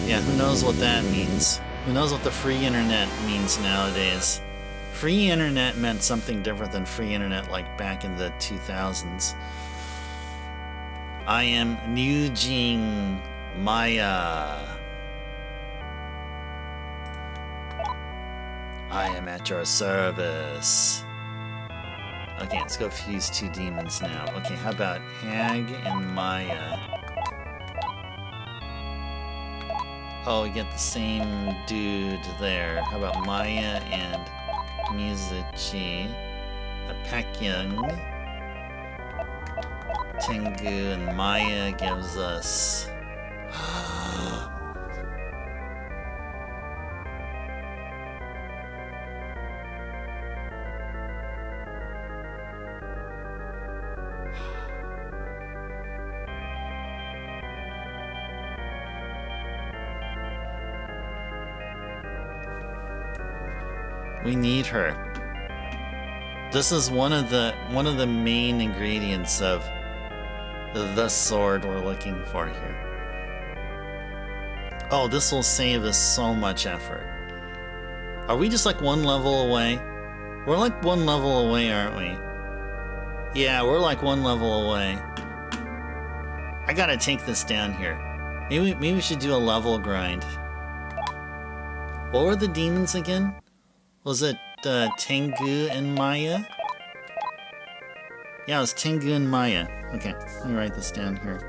Yeah, who knows what that means? Who knows what the free internet means nowadays? Free internet meant something different than free internet like back in the 2000s. I am Nujing Maya. I am at your service. Okay, let's go fuse two demons now. Okay, how about Hag and Maya? Oh, we get the same dude there. How about Maya and Mizuchi? Pakyung. Tengu and Maya gives us... We need her. This is one of the main ingredients of the sword we're looking for here. Oh, this will save us so much effort. Are we just like one level away? We're like one level away, aren't we? Yeah, we're like one level away. I gotta take this down here. Maybe we should do a level grind. What were the demons again? Was it Tengu and Maya? Yeah, it was Tengu and Maya. Okay, let me write this down here.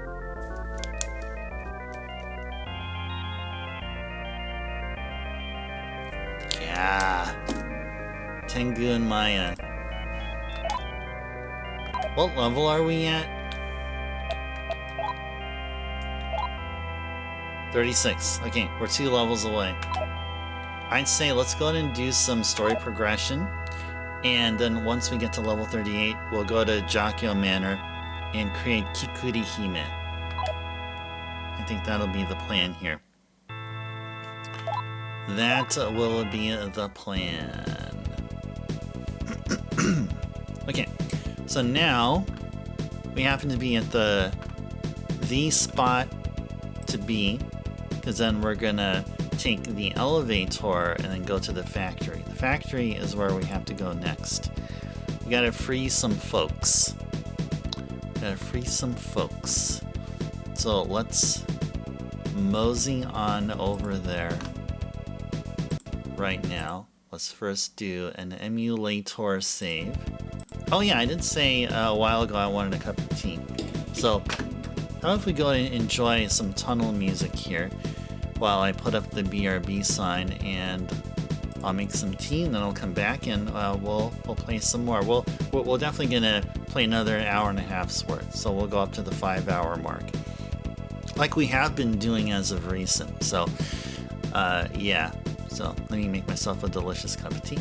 Yeah. Tengu and Maya. What level are we at? 36. Okay, we're 2 levels away. I'd say let's go ahead and do some story progression, and then once we get to level 38, we'll go to Jakyo Manor and create Kikuri Hime. I think that'll be the plan here. That will be the plan. Okay, so now we happen to be at the spot to be, because then we're gonna take the elevator and then go to the factory. The factory is where we have to go next. We gotta free some folks. So let's mosey on over there right now. Let's first do an emulator save. Oh yeah, I did say a while ago I wanted a cup of tea. So how about if we go and enjoy some tunnel music here while I put up the BRB sign, and I'll make some tea, and then I'll come back and we'll play some more. We're definitely gonna play another hour and a half's worth, so we'll go up to the 5-hour mark, like we have been doing as of recent. So yeah, so let me make myself a delicious cup of tea.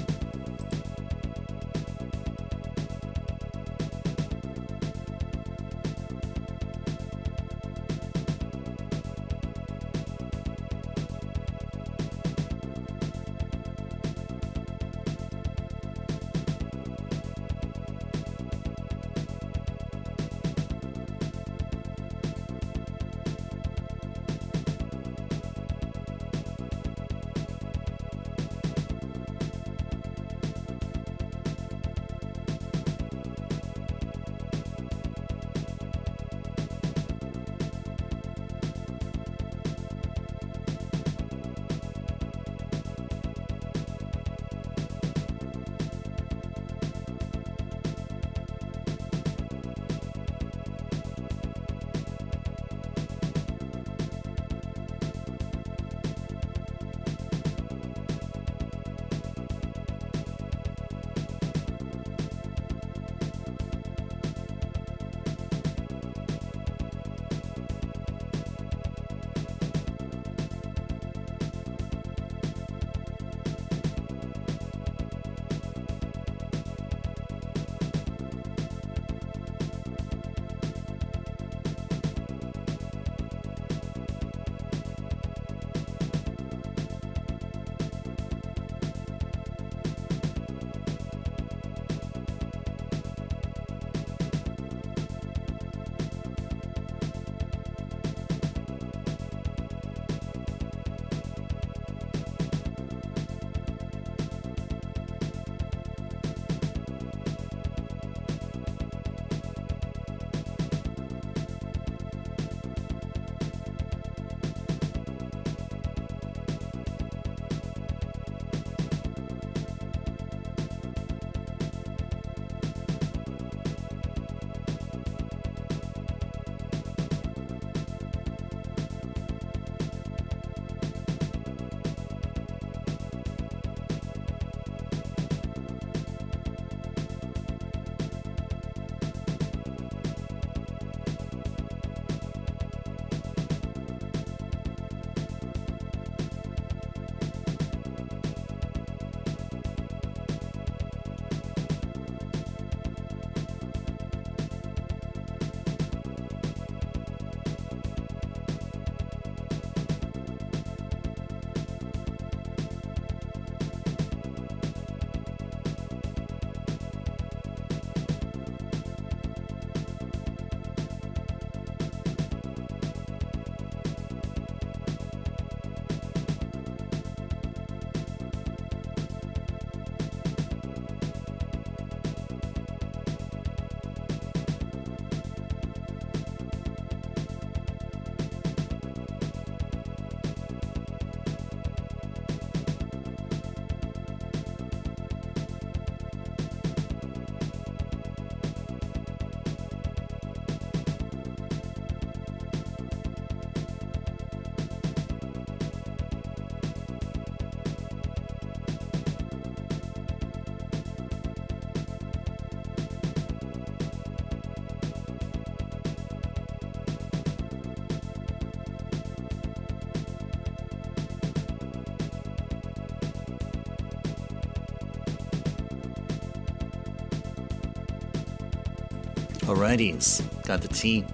Alrighties, got the tea.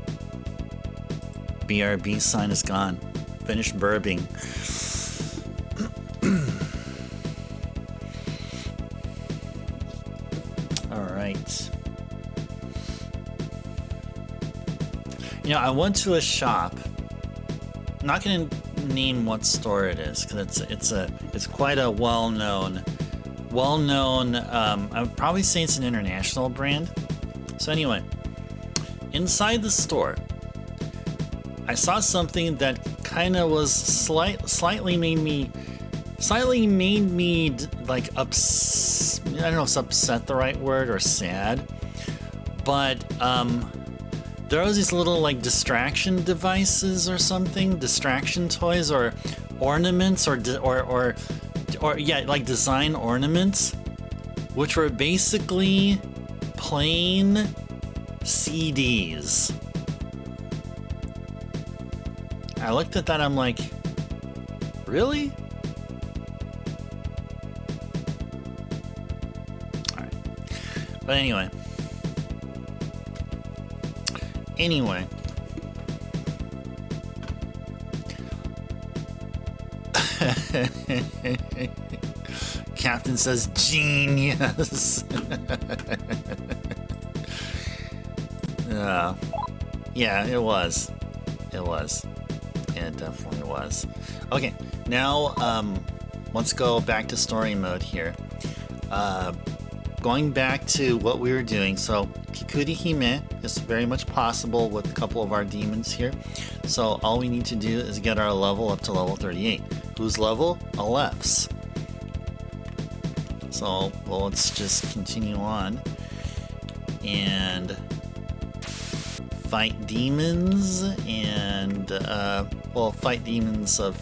BRB sign is gone. Finished burping. Alright. You know, I went to a shop. I'm not gonna name what store it is because it's quite a well-known. I would probably say it's an international brand. So anyway, inside the store, I saw something that kind of was slightly made me like I don't know if upset the right word or sad, but there was these little like distraction devices or something, distraction toys or ornaments or yeah, like design ornaments, which were basically plain CDs. I looked at that, I'm like, really? Alright. But anyway. Captain says genius. Yeah, it was. It definitely was. Okay, now let's go back to story mode here. Going back to what we were doing, so Kikuri Hime is very much possible with a couple of our demons here. So all we need to do is get our level up to level 38. Whose level? Aleph's. So, well, let's just continue on and fight demons and fight demons of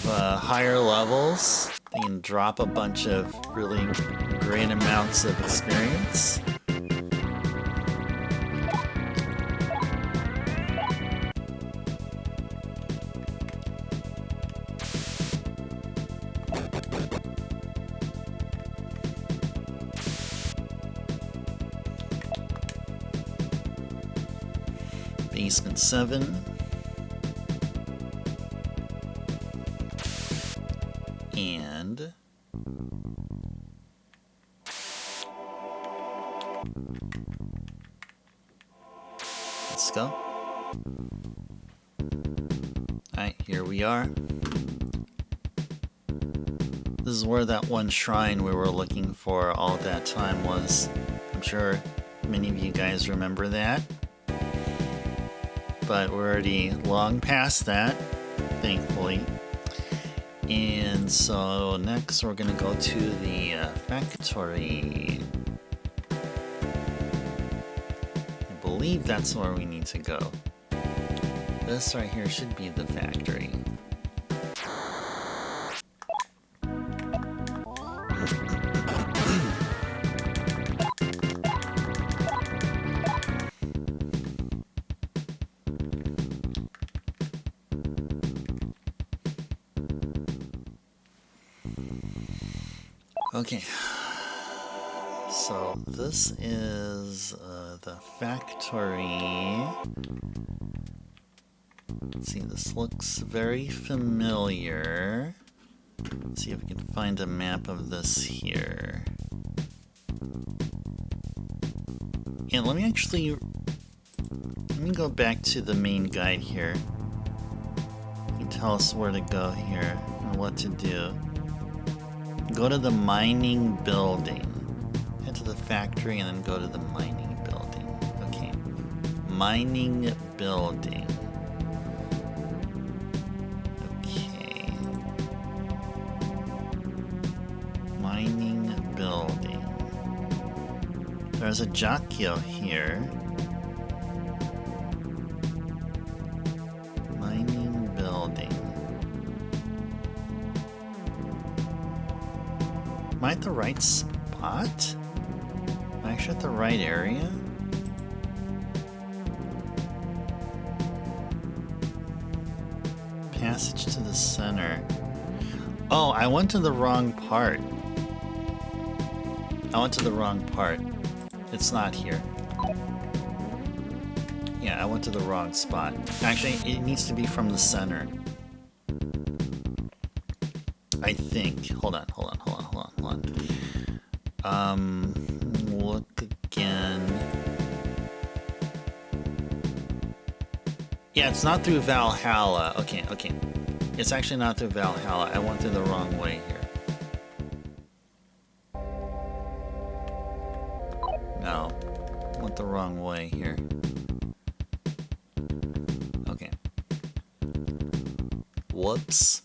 higher levels. They can drop a bunch of really great amounts of experience. Basement 7. And let's go. Alright, here we are. This is where that one shrine we were looking for all that time was. I'm sure many of you guys remember that. But we're already long past that, thankfully. And so next we're gonna go to the factory. I believe that's where we need to go. This right here should be the factory. Okay, so this is the factory. Let's see, this looks very familiar. Let's see if we can find a map of this here. And let me go back to the main guide here. You can tell us where to go here and what to do. Go to the mining building. Head to the factory and then go to the mining building. Okay. Mining building. Okay. Mining building. There's a Jakyo here. Mining building. Am I at the right spot? Am I actually at the right area? Passage to the center. Oh, I went to the wrong part. It's not here. Yeah, I went to the wrong spot. Actually, it needs to be from the center. I think. Hold on. Look again. Yeah, it's not through Valhalla. Okay. It's actually not through Valhalla. I went through the wrong way here. No. Went the wrong way here. Okay. Whoops.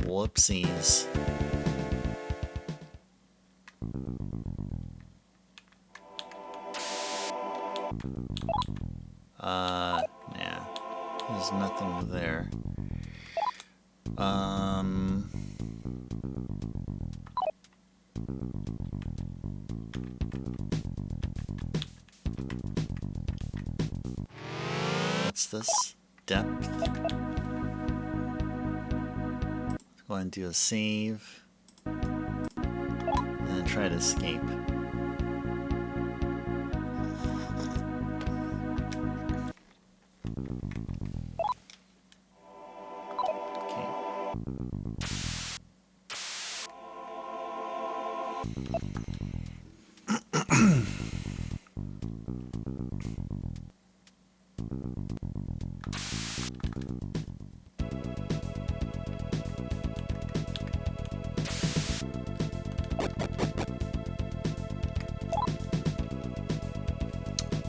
Whoopsies. Nah. There's nothing there. What's this? Depth. Let's go ahead and do a save. And then try to escape.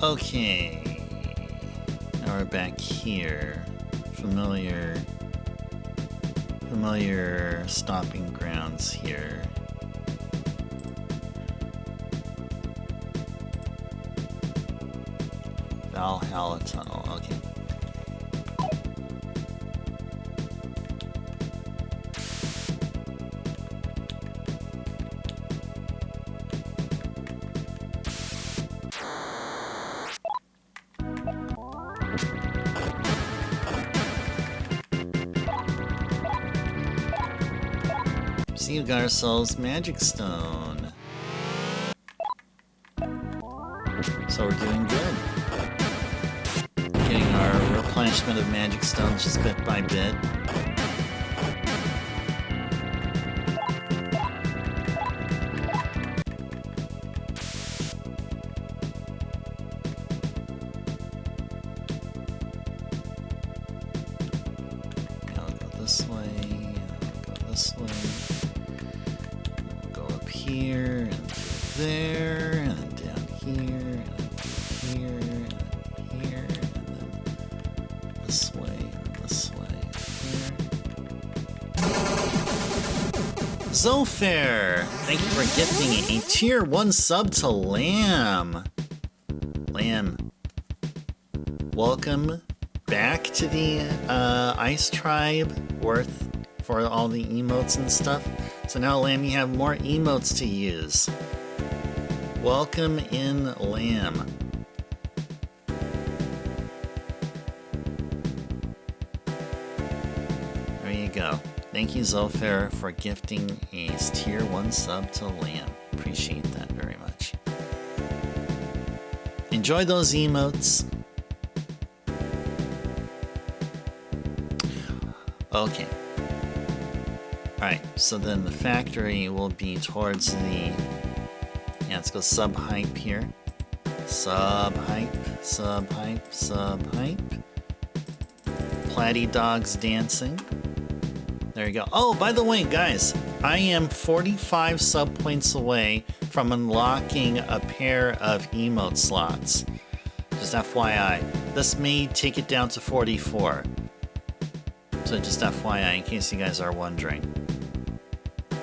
Okay, now we're back here. Familiar stomping grounds here. Valhalla Tunnel, okay. See, we got ourselves Magic Stone. So we're doing good. Getting our replenishment of Magic Stones just bit by bit. I'll go this way, I'll go this way. Here and there and then down here and here and here and then this way and this way here. Zofair, thank you for gifting a tier 1 sub to Lamb. Lamb, welcome back to the Ice Tribe. Worth for all the emotes and stuff. So now, Lamb, you have more emotes to use. Welcome in, Lamb. There you go. Thank you, Zofair, for gifting a tier 1 sub to Lamb. Appreciate that very much. Enjoy those emotes. Okay. Alright, so then the factory will be towards the... Yeah, let's go sub-hype here. Sub-hype, sub-hype, sub-hype. Platy dogs dancing. There you go. Oh, by the way, guys, I am 45 sub points away from unlocking a pair of emote slots. Just FYI. This may take it down to 44. So just FYI, in case you guys are wondering.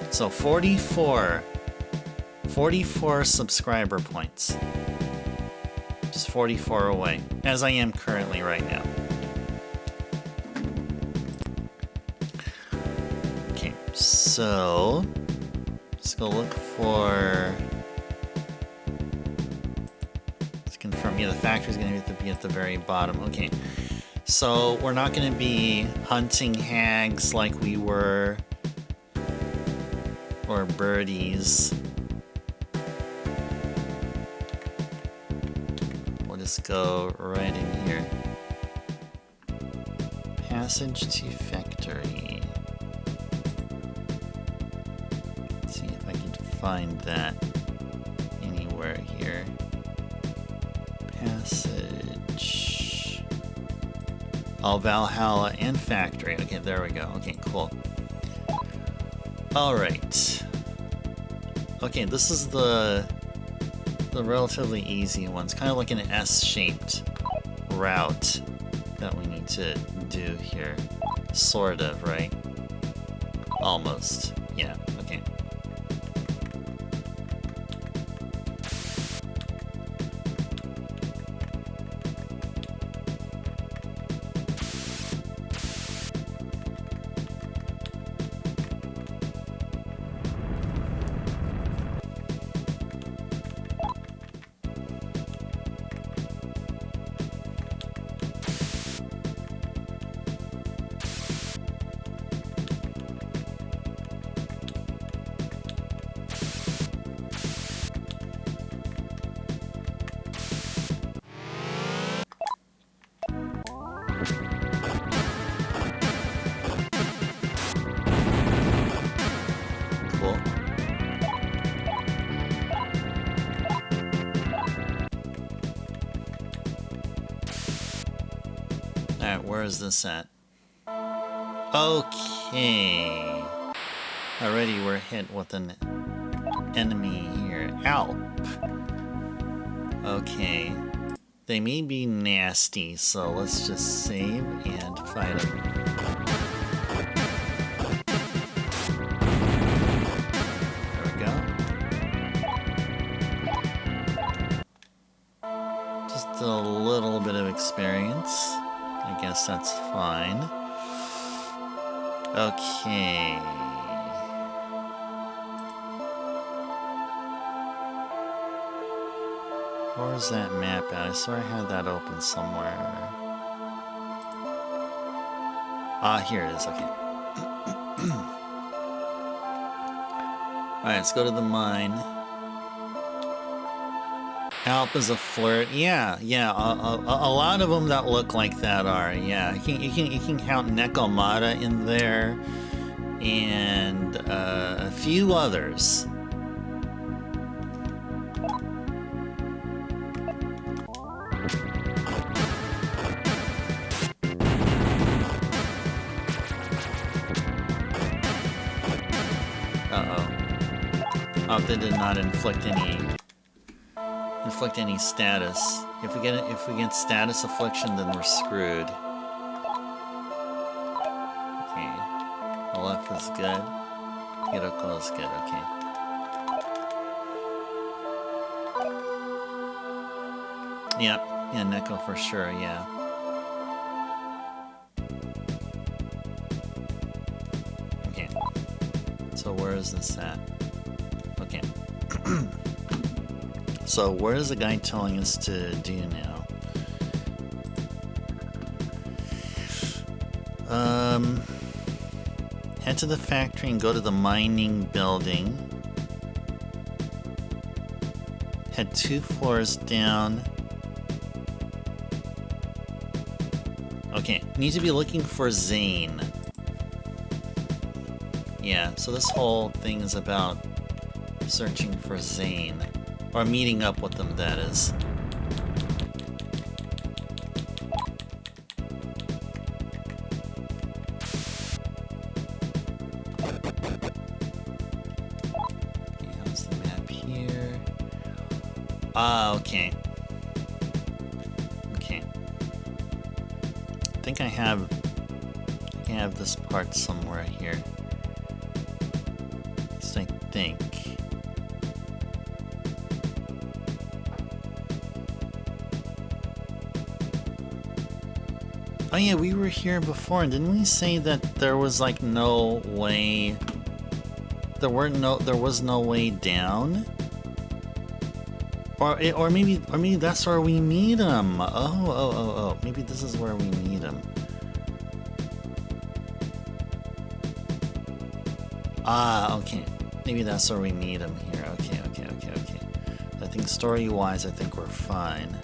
So 44 subscriber points. Just 44 away, as I am currently right now. Okay, so let's go look for... Let's confirm, yeah, the factory's going to be at the very bottom. Okay, so we're not going to be hunting hags like we were... or birdies. What is Let's go right in here. Passage to factory. Let's see if I can find that anywhere here. Passage. Oh, Valhalla and factory. Okay, there we go. Okay, cool. Alright. Okay, this is the relatively easy one. It's kind of like an S-shaped route that we need to do here. Sort of, right? Almost. Yeah, okay. Alright, where is this at? Okay. Already we're hit with an enemy here. Alp. Okay. They may be nasty, so let's just save and fight them. There we go. Just a little bit of experience. I guess that's fine. Okay. Where's that map at? I swear I had that open somewhere. Ah, here it is. Okay. Alright, let's go to the mine. Alp is a flirt. Yeah. A lot of them that look like that are. Yeah, you can count Nekomata in there, and a few others. Oh, they did not inflict any status. If we get status affliction, then we're screwed. Okay. The left is good. Hiroko is good, okay. Yep. Yeah, Neko for sure, yeah. Okay. So where is this at? Okay. So where is the guy telling us to do now? Head to the factory and go to the mining building. Head 2 floors down. Okay, need to be looking for Zane. Yeah, so this whole thing is about searching for Zane. Or meeting up with them, that is. Okay, how's the map here? Ah, okay. Okay. I think I have this part somewhere here. So I think. Oh yeah, we were here before, and didn't we say that there was like no way? There was no way down? Or maybe that's where we meet him. Oh. Maybe this is where we meet him. Ah, okay. Maybe that's where we meet him here. Okay. I think story-wise, I think we're fine.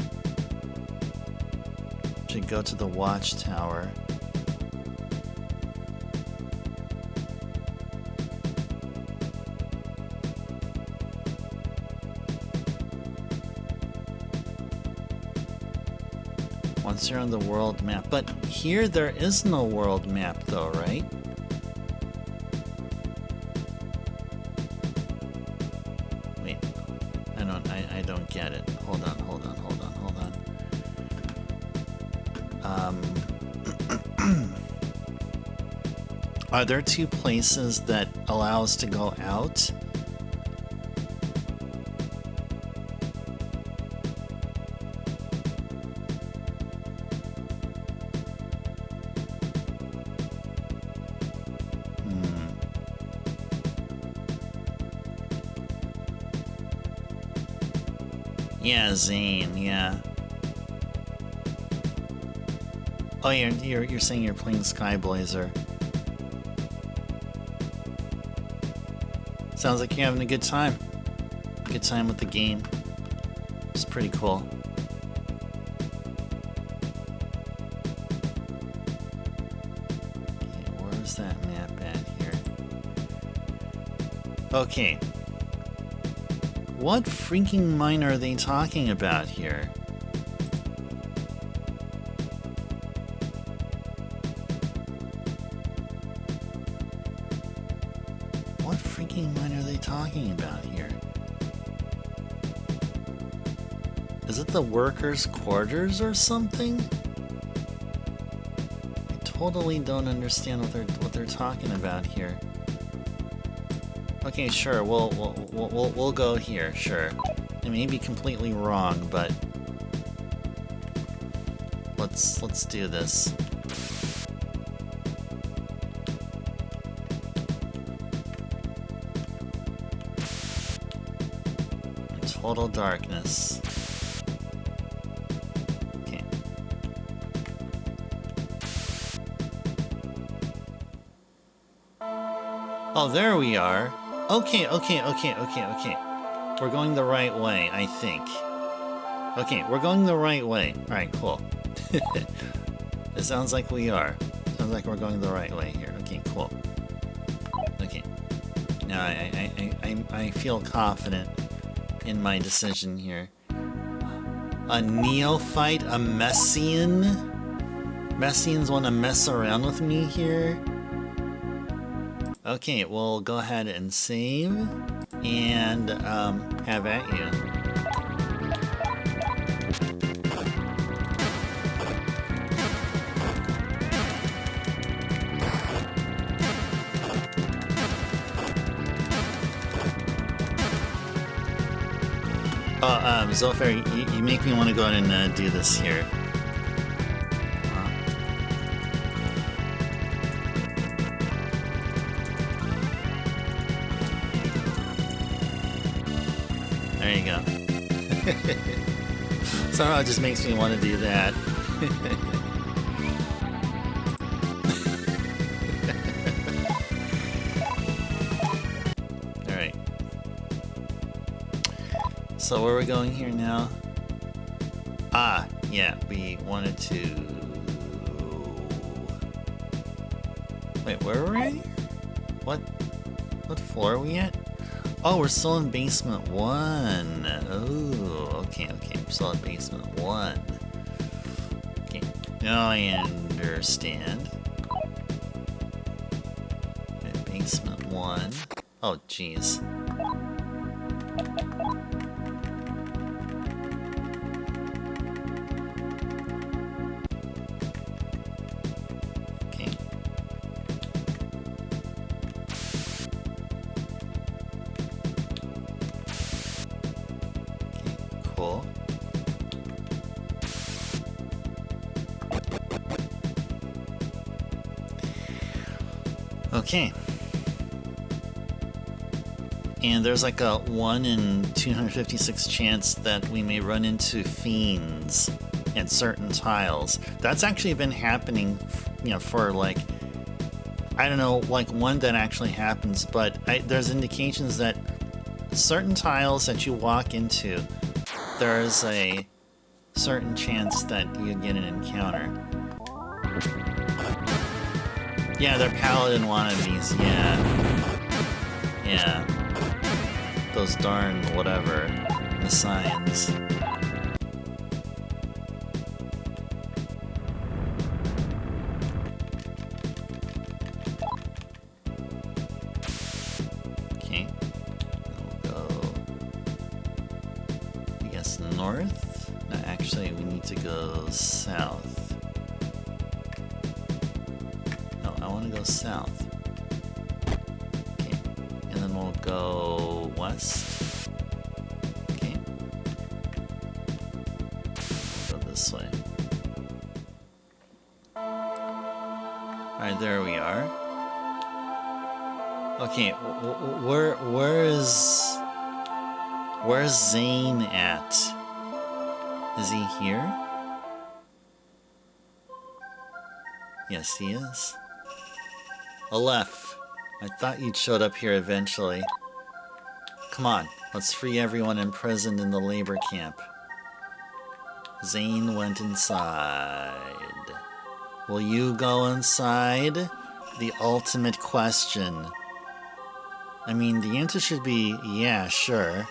should go to the watchtower. Once you're on the world map. But here there is no world map though, right? Wait. I don't get it. Hold on. Are there two places that allow us to go out? Yeah, Zane, yeah. Oh, you're saying you're playing Skyblazer. Sounds like you're having a good time. Good time with the game. It's pretty cool. Okay, where's that map at here? Okay. What freaking mine are they talking about here? What freaking mine are they talking about here? Is it the workers' quarters or something? I totally don't understand what they're talking about here. Okay, sure. We'll go here. Sure. I may be completely wrong, but let's do this. Total darkness. Okay. Oh, there we are. Okay. We're going the right way, I think. Okay, we're going the right way. Alright, cool. It sounds like we are. Sounds like we're going the right way here. Okay, cool. Okay. Now, I feel confident in my decision here. A neophyte? A Messian? Messians want to mess around with me here? Okay, we'll go ahead and save and have at you. Oh, Zolfair, you make me want to go ahead and do this here. There you go. Somehow it just makes me want to do that. Alright. So where are we going here now? Ah, yeah, we wanted to... Wait, where are we at here? What floor are we at? Oh, we're still in basement 1. Oh, okay. We're still in basement 1. Okay, now I understand. Okay, basement 1. Oh, jeez. Cool. Okay. And there's like a 1 in 256 chance that we may run into fiends in certain tiles. That's actually been happening, you know, for like, I don't know, like one that actually happens, but there's indications that certain tiles that you walk into, there's a certain chance that you get an encounter. Yeah, they're paladin wannabes, yeah. Yeah. Those darn whatever. Messiahs. Okay. We'll go, I guess, north? No, actually, we need to go south. No, I want to go south. Okay. And then we'll go west. Okay. Go this way. Alright, there we are. Okay, where's Zane at? Is he here? Yes, he is. Aleph, I thought you'd showed up here eventually. Come on, let's free everyone imprisoned in the labor camp. Zane went inside. Will you go inside? The ultimate question. I mean, the answer should be, yeah, sure.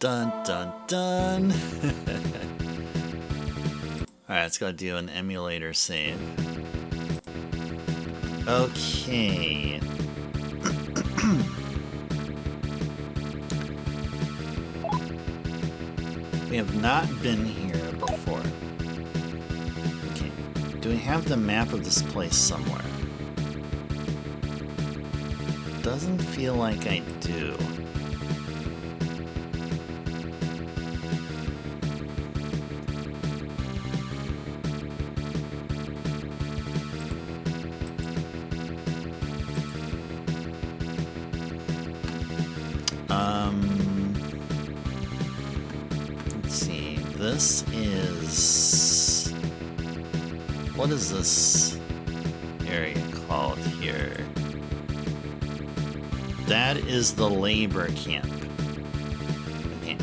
Dun dun dun. Alright, let's go do an emulator save. Okay. We have not been here before. Okay. Do we have the map of this place somewhere? Doesn't feel like I do. Let's see. This is... What is this area called here? That is the labor camp. Okay.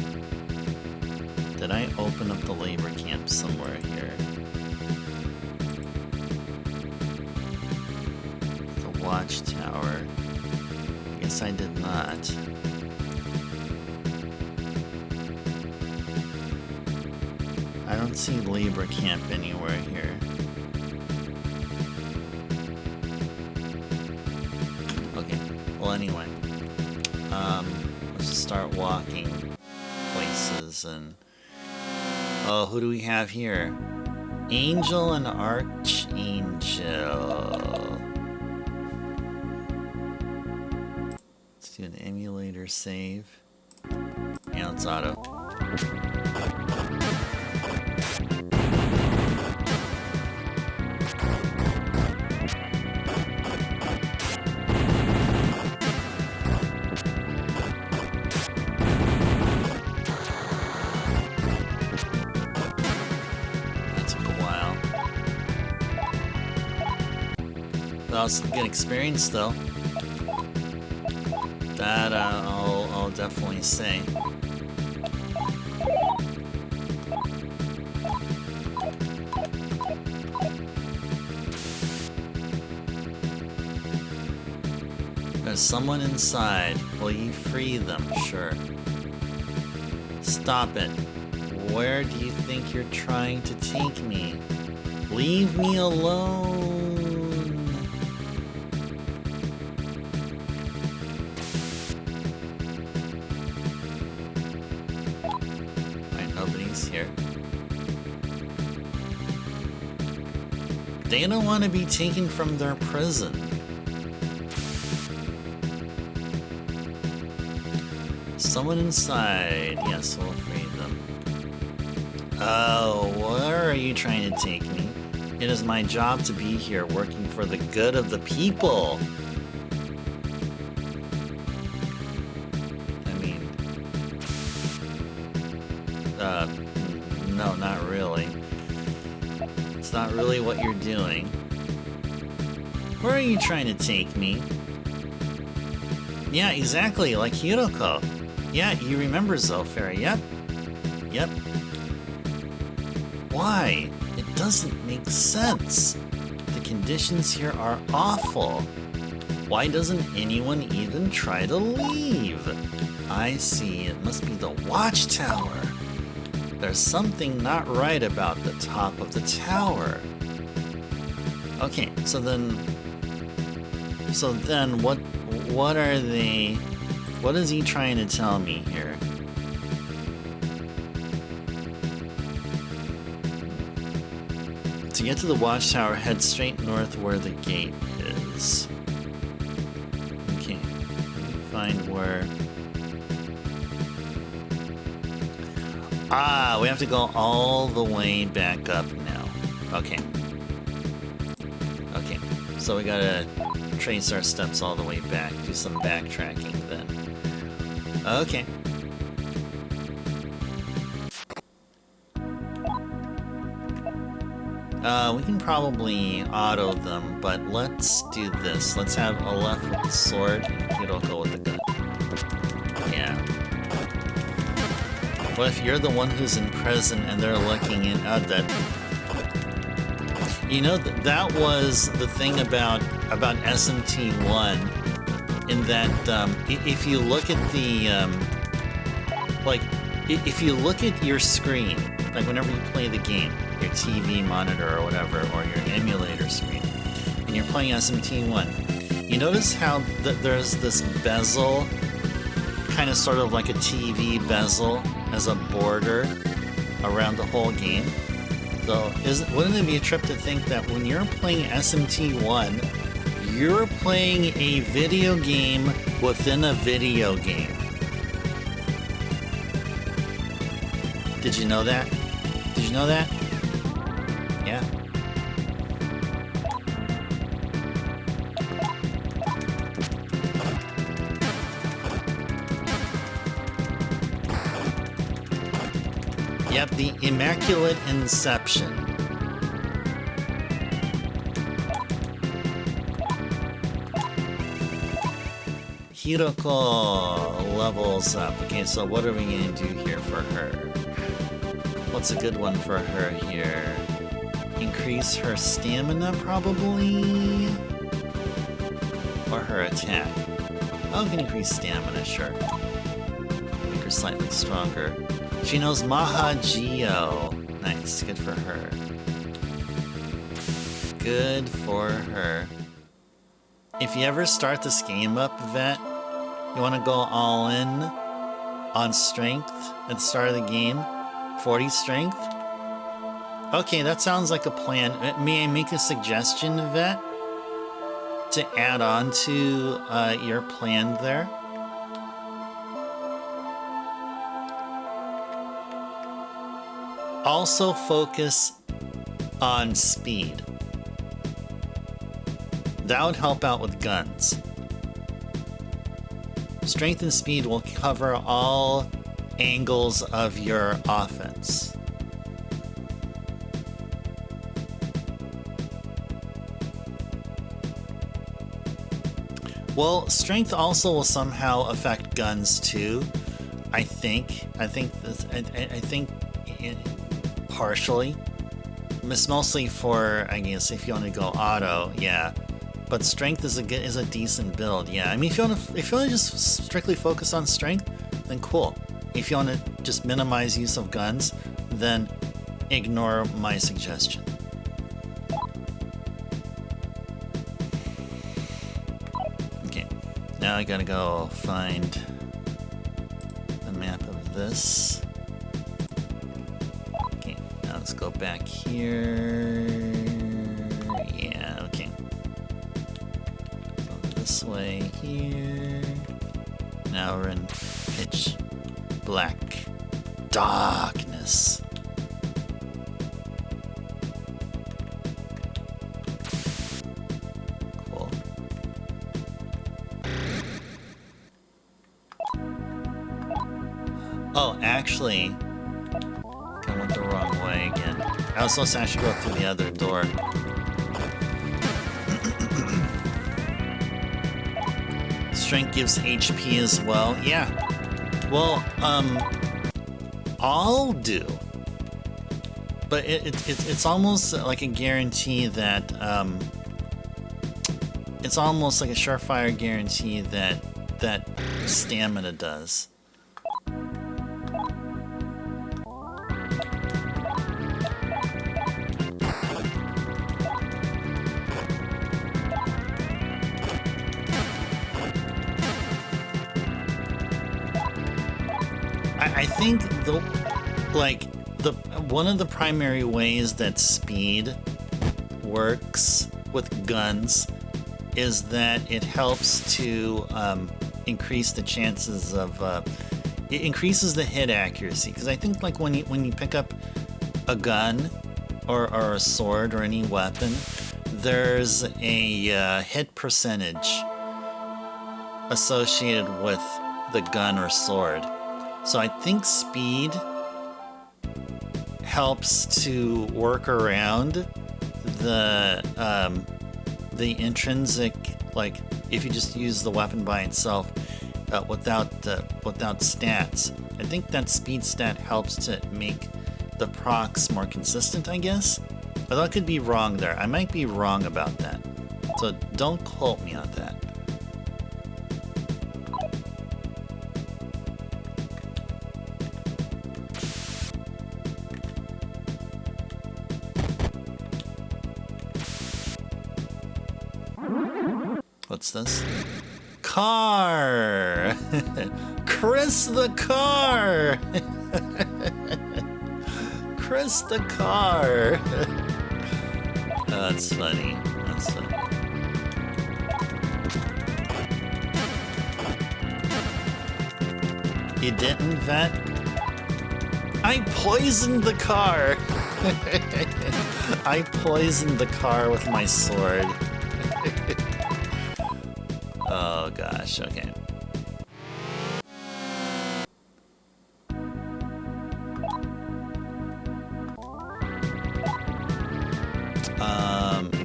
Did I open up the labor camp somewhere here? The watchtower. I guess I did not. I don't see labor camp anywhere here. Okay, well anyway. Let's just start walking places and... Oh, who do we have here? Angel and Archangel. Let's do an emulator save. Yeah, let's auto. Some good experience though. That I'll definitely say. There's someone inside. Will you free them? Sure. Stop it. Where do you think you're trying to take me? Leave me alone. Here. They don't want to be taken from their prison. Someone inside. Yes, we'll free them. Oh, where are you trying to take me? It is my job to be here, working for the good of the people. No, not really. It's not really what you're doing. Where are you trying to take me? Yeah, exactly, like Hiroko. Yeah, you remember Zofara, yep. Yep. Why? It doesn't make sense. The conditions here are awful. Why doesn't anyone even try to leave? I see, it must be the watchtower. There's something not right about the top of the tower. Okay, so then what are they, what is he trying to tell me here? To get to the watchtower, head straight north where the gate is. Okay, find where... Ah, we have to go all the way back up now. Okay. Okay, so we gotta trace our steps all the way back, do some backtracking then. Okay. We can probably auto them, but let's do this. Let's have Aleph with the sword and Hiroko with the gun. Yeah. What if you're the one who's in prison and they're looking in at that? You know, that was the thing about SMT1, in that if you look at the if you look at your screen, like whenever you play the game, your TV monitor or whatever, or your emulator screen, and you're playing SMT1, you notice how there's this bezel, kind of sort of like a TV bezel, as a border around the whole game. So wouldn't it be a trip to think that when you're playing SMT1, you're playing a video game within a video game? Did you know that? Did you know that? Yeah. Yep, the Immaculate Inception. Hiroko levels up. Okay, so what are we going to do here for her? What's a good one for her here? Increase her stamina, probably? Or her attack? Oh, we can increase stamina, sure. Make her slightly stronger. She knows Mahajio. Nice, good for her. Good for her. If you ever start this game up, Vet, you want to go all in on strength at the start of the game? 40 strength? Okay, that sounds like a plan. May I make a suggestion, Vet? To add on to your plan there? Also focus on speed. That would help out with guns. Strength and speed will cover all angles of your offense. Well, strength also will somehow affect guns too. I think partially. It's mostly for, I guess, if you want to go auto, yeah. But strength is a decent build, yeah. I mean, if you want to just strictly focus on strength, then cool. If you want to just minimize use of guns, then ignore my suggestion. Okay, now I gotta go find the map of this. Okay, now let's go back here. Yeah, okay. Go this way here. Now we're in pitch black darkness. Cool. Oh, actually, okay, went the wrong way again. I was supposed to actually go through the other door. Strength gives HP as well. Yeah. Well, I'll do. But it's almost like a guarantee that, it's almost like a surefire guarantee that stamina does. I think one of the primary ways that speed works with guns is that it helps to increase the chances of it increases the hit accuracy, because I think like when you pick up a gun or a sword or any weapon, there's a hit percentage associated with the gun or sword. So I think speed helps to work around the intrinsic, like if you just use the weapon by itself without stats. I think that speed stat helps to make the procs more consistent, I guess. Although I could be wrong there. I might be wrong about that. So don't quote me on that. What's this? Car! Chris the car! Chris the car! Oh, that's funny. That's funny. You didn't, Vet? I poisoned the car! I poisoned the car with my sword. Oh gosh, okay.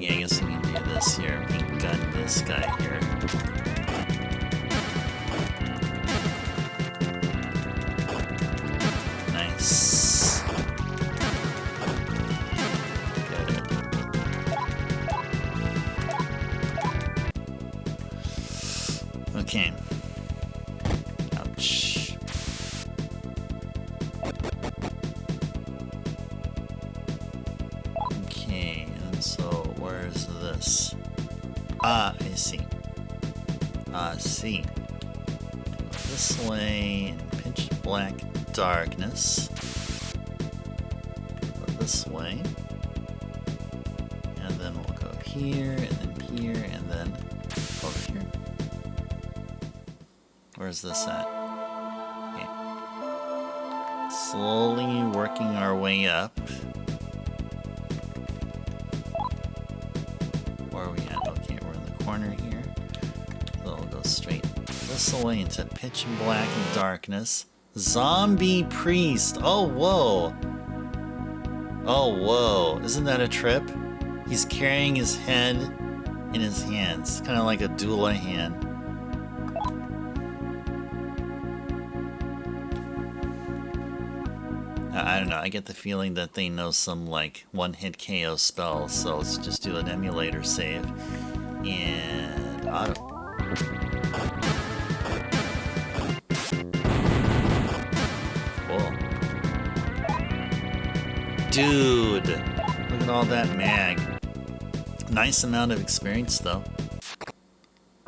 Yeah, I guess we can do this here. We can gun this guy here. Nice. Good. Okay. Ouch. Okay, and so where's this? Ah, I see. See. Go this way in pitch black darkness. Go this way. And then we'll go here, and then here, and then over here. Where's this at? Okay. Slowly working our way up. Where are we at? Okay, we're in the corner here. So we'll go straight this way into pitch black and darkness. Zombie priest! Oh, whoa! Oh, whoa. Isn't that a trip? He's carrying his head in his hands. Kind of like a doula hand. I don't know, I get the feeling that they know some like one-hit KO spells, so let's just do an emulator save. And auto. Cool. Dude! Look at all that mag. Nice amount of experience though.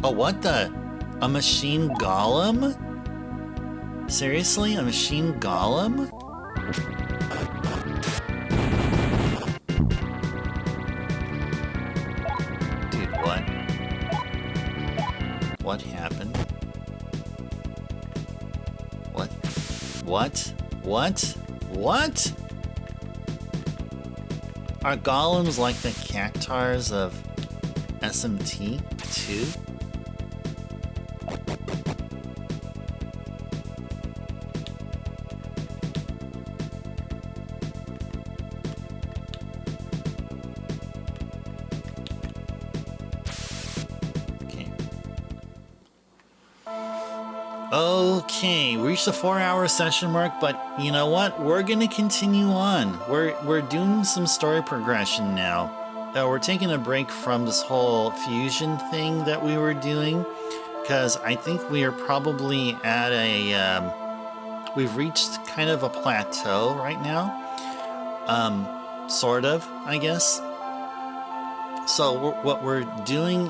Oh, what the? A machine golem? Seriously? A machine golem? Dude, what? What happened? What? What? What? What? Are golems like the cactars of SMT 2? Okay, we reached the 4-hour session mark, but you know what? We're gonna continue on. We're doing some story progression now. We're taking a break from this whole fusion thing that we were doing, because I think we are probably at a we've reached kind of a plateau right now. Sort of, I guess. So what we're doing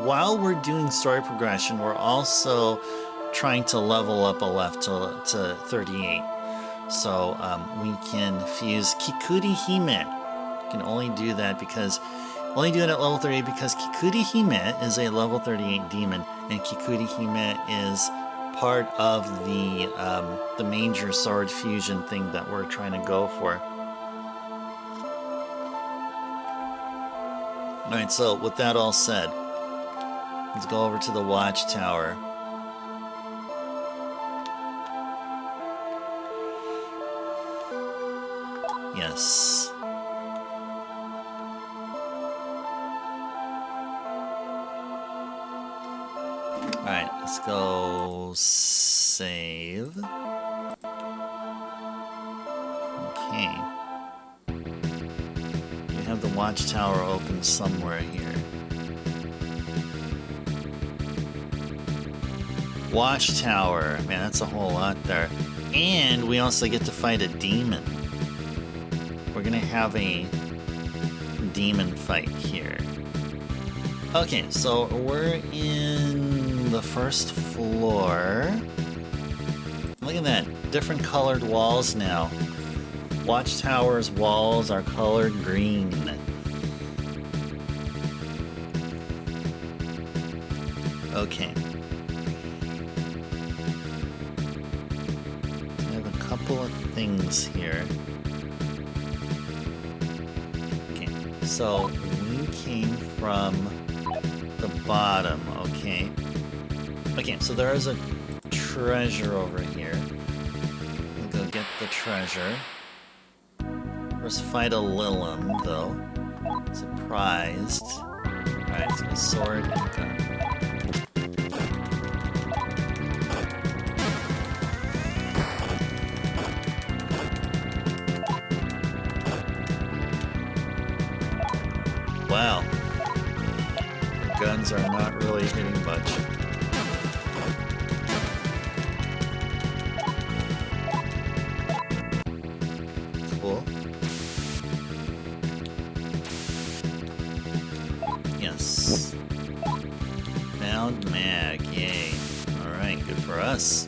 while we're doing story progression, we're also trying to level up a left to 38. So we can fuse Kikuri Hime. We can only do that at level 38 because Kikuri Hime is a level 38 demon, and Kikuri Hime is part of the major sword fusion thing that we're trying to go for. Alright, so with that all said, let's go over to the watchtower. Yes. Alright, let's go save. Okay. We have the watchtower open somewhere here. Watchtower. Man, that's a whole lot there. And we also get to fight a demon. We're gonna have a demon fight here. Okay, so we're in the first floor. Look at that, different colored walls now. Watchtower's walls are colored green. Okay. I have a couple of things here. Okay, so we came from the bottom, okay? Okay, so there is a treasure over here. We'll go get the treasure. First fight a Lilim, though. Surprised. Alright, so a sword and gun. Wow. The guns are not really hitting much. Cool. Yes. Found Mag, yay. Alright, good for us.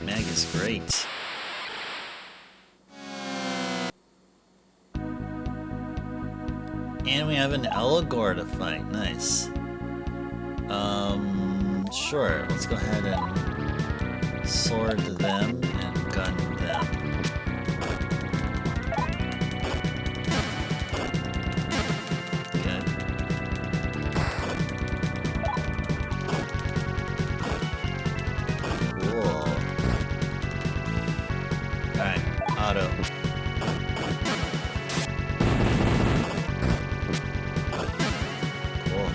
Mag is great. And we have an Eligor to fight, nice. Sure, let's go ahead and sword them and gun them. Cool. Alright, auto. Cool.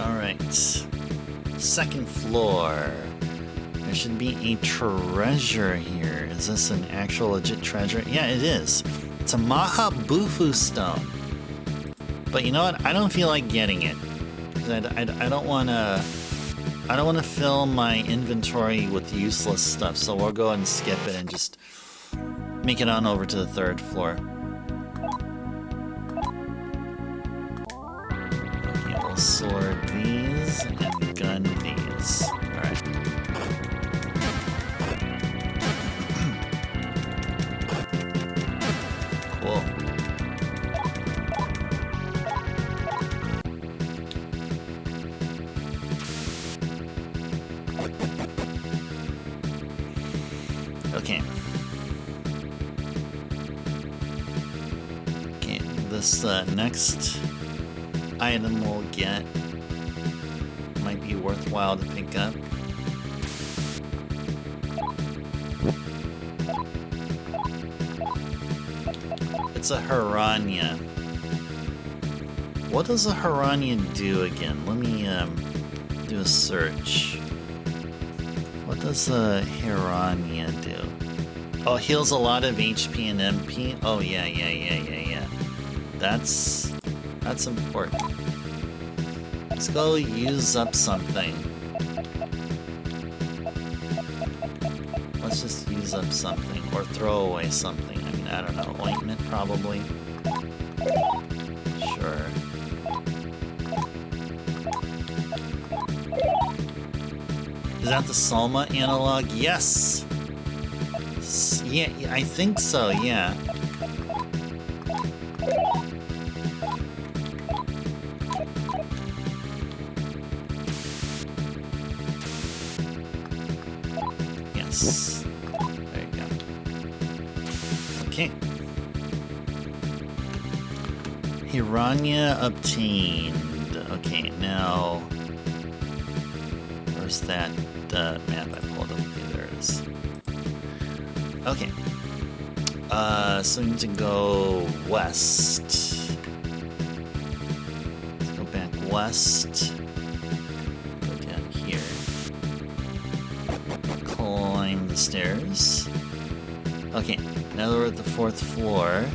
Alright. Second floor. There should be a treasure here. Is this an actual legit treasure? Yeah, it is. It's a Mahabufu stone. But you know what? I don't feel like getting it. I don't want to fill my inventory with useless stuff, so we'll go ahead and skip it and just make it on over to the third floor. Okay, we'll sword these and gun these. Alright. Cool. Okay. Okay, this next item we'll get might be worthwhile to pick up. It's a Hiranya. What does a Hiranya do again? Let me do a search. What does a Hiranya do? Oh, heals a lot of HP and MP? Oh, yeah. That's important. Let's go use up something. Let's just use up something, or throw away something. I mean, I don't know. Ointment, probably. Sure. Is that the Soma analog? Yes! Yeah, I think so, yeah. Yes. There you go. Okay. Hiranya obtained. Okay, now... Where's that map I pulled up? Okay, there it is. Okay. So we need to go west. Let's go back west. Go down here. Climb the stairs. Okay, now we're at the 4th floor.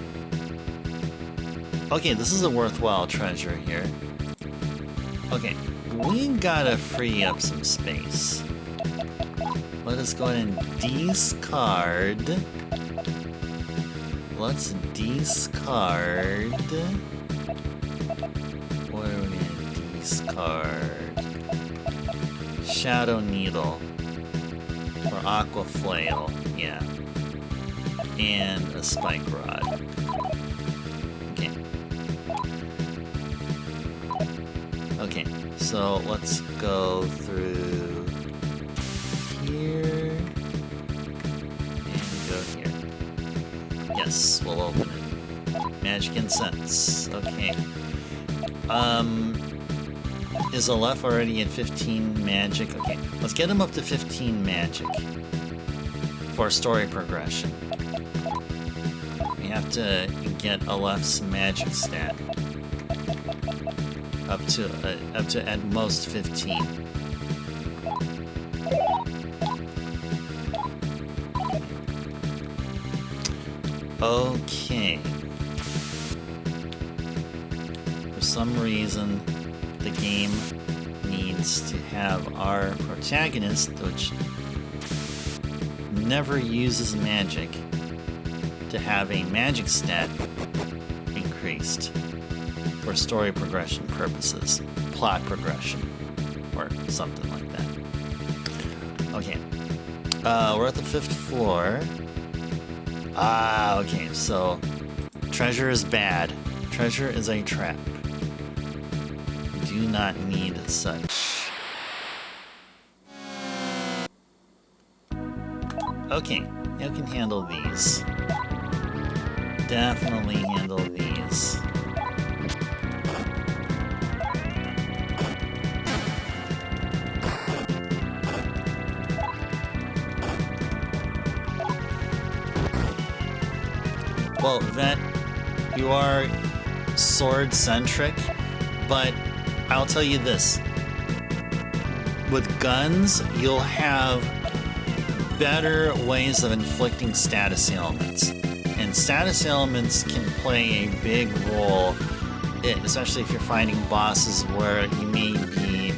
Okay, this is a worthwhile treasure here. Okay, we gotta free up some space. Let us go ahead and discard. Let's discard. What are we gonna discard? Shadow Needle. Or Aqua Flail, yeah. And a Spike Rod. Okay. Okay, so let's go through here. And go here. Yes, we'll open it. Magic Incense. Okay. Is Aleph already at 15 magic? Okay, let's get him up to 15 magic for story progression. We have to get Aleph's magic stat up to at most 15. Okay. For some reason, the game needs to have our protagonist, which never uses magic, to have a magic stat increased for story progression purposes, plot progression, or something like that. Okay, we're at the 5th floor. Ah, okay, so treasure is bad. Treasure is a trap. Do not need such. Okay, you can handle these. Definitely handle these. Well, that you are sword-centric, but I'll tell you this. With guns, you'll have better ways of inflicting status ailments. And status ailments can play a big role, especially if you're fighting bosses where you may be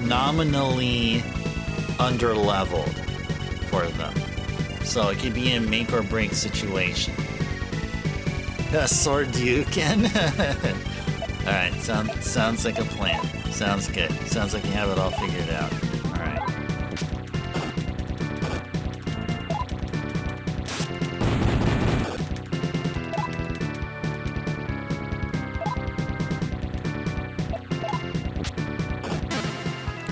nominally under-leveled for them. So it could be a make-or-break situation. Sword Duken? Alright, sounds like a plan. Sounds good. Sounds like you have it all figured out. Alright.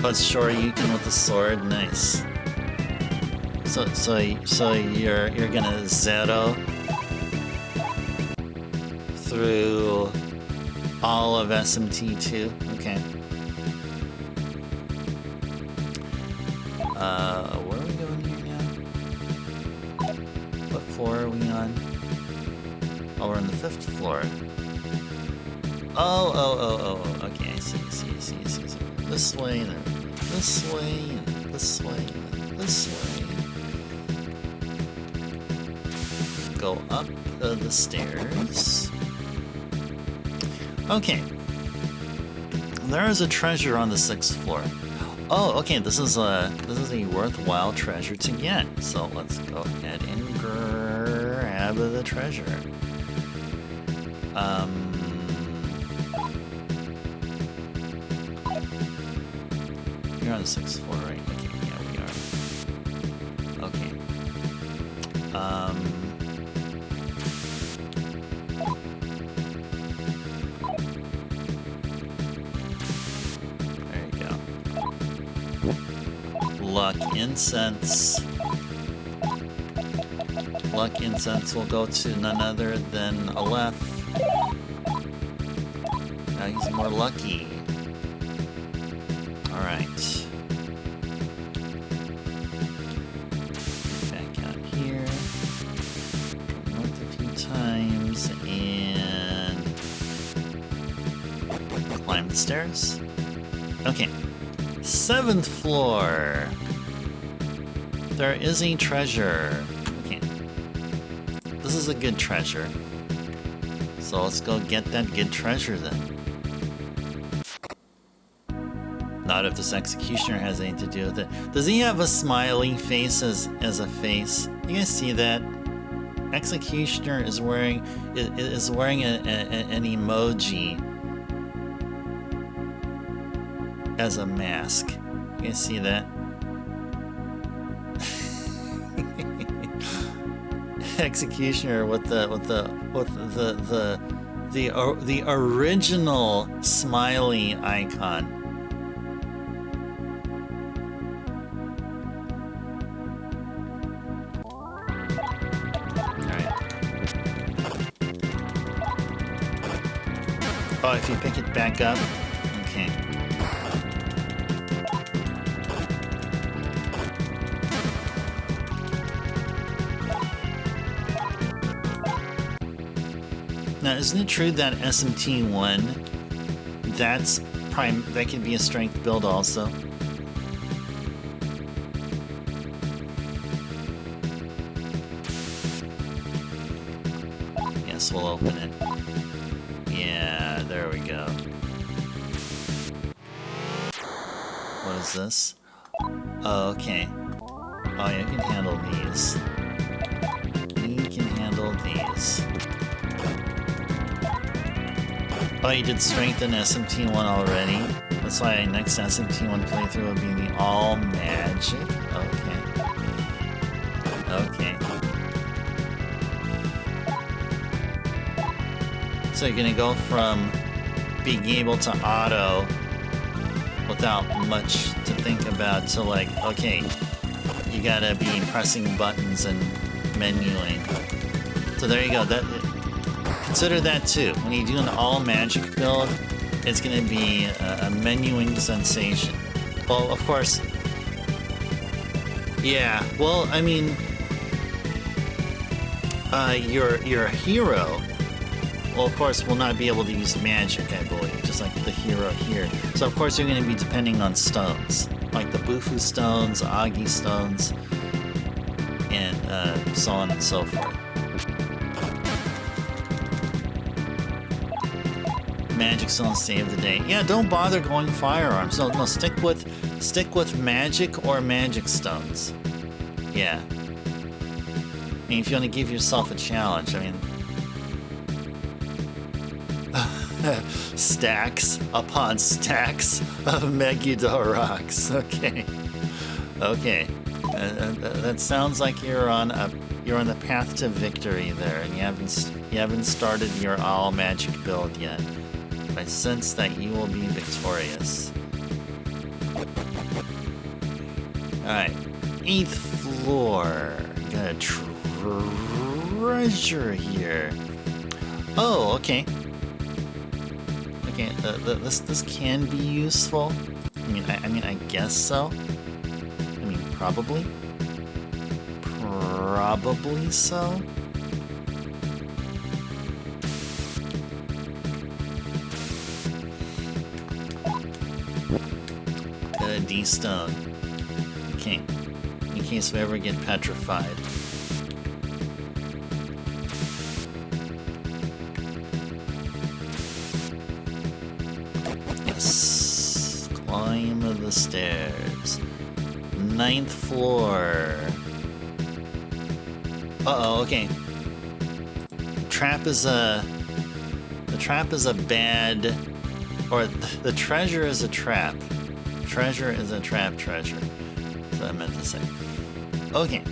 But sure, you can with the sword, nice. So you're gonna zero through all of SMT2? Okay. Where are we going here now? What floor are we on? Oh, we're on the 5th floor. Oh, okay, I see. This way, and then this way, and this way, and then this way. Go up the stairs. Okay. There is a treasure on the 6th floor. Oh, okay, this is a worthwhile treasure to get. So let's go ahead and grab the treasure. You're on the 6th floor, right? Okay, yeah, we are. Okay. There you go. Luck incense. Luck incense will go to none other than Aleph. Now he's more lucky. Alright. Back out here. North a few times and climb the stairs. Okay. 7th floor. There is a treasure. Okay. This is a good treasure. So let's go get that good treasure then. Not if this executioner has anything to do with it. Does he have a smiley face as a face? You guys see that? Executioner is wearing an emoji as a mask. You guys see that? Executioner with the original smiley icon. Oh, if you pick it back up? Okay. Now, isn't it true that SMT1, that could be a strength build also? Yes, we'll open it. Yeah, there we go. What is this? Oh, okay. Oh, you can handle these. You can handle these. Oh, you did strengthen SMT1 already? That's why next SMT1 playthrough would be the all magic? Okay. Okay. So you're gonna go from being able to auto without much to think about to like, okay, you gotta be pressing buttons and menuing. So there you go. Consider that too. When you do an all magic build, it's gonna be a menuing sensation. Well, of course, yeah. Well, I mean, your hero, well, of course, will not be able to use magic, I believe, just like the hero here. So, of course, you're going to be depending on stones, like the Bufu stones, Agi stones, and so on and so forth. Magic stones save the day. Yeah, don't bother going firearms. No, stick with magic or magic stones. Yeah. I mean, if you want to give yourself a challenge, I mean, stacks upon stacks of Megiddo rocks. Okay. That sounds like you're on the path to victory there, and you haven't started your all magic build yet. I sense that you will be victorious. All right, 8th floor. Got a treasure here. Oh, okay. Okay, this can be useful. I mean, I guess so. I mean, probably so. Got a D stone. Okay. In case we ever get petrified. Yes. Climb the stairs. 9th floor. Uh-oh, okay. The trap is a bad, or the treasure is a trap. Treasure is a trap treasure. That's what I meant to say. Okay.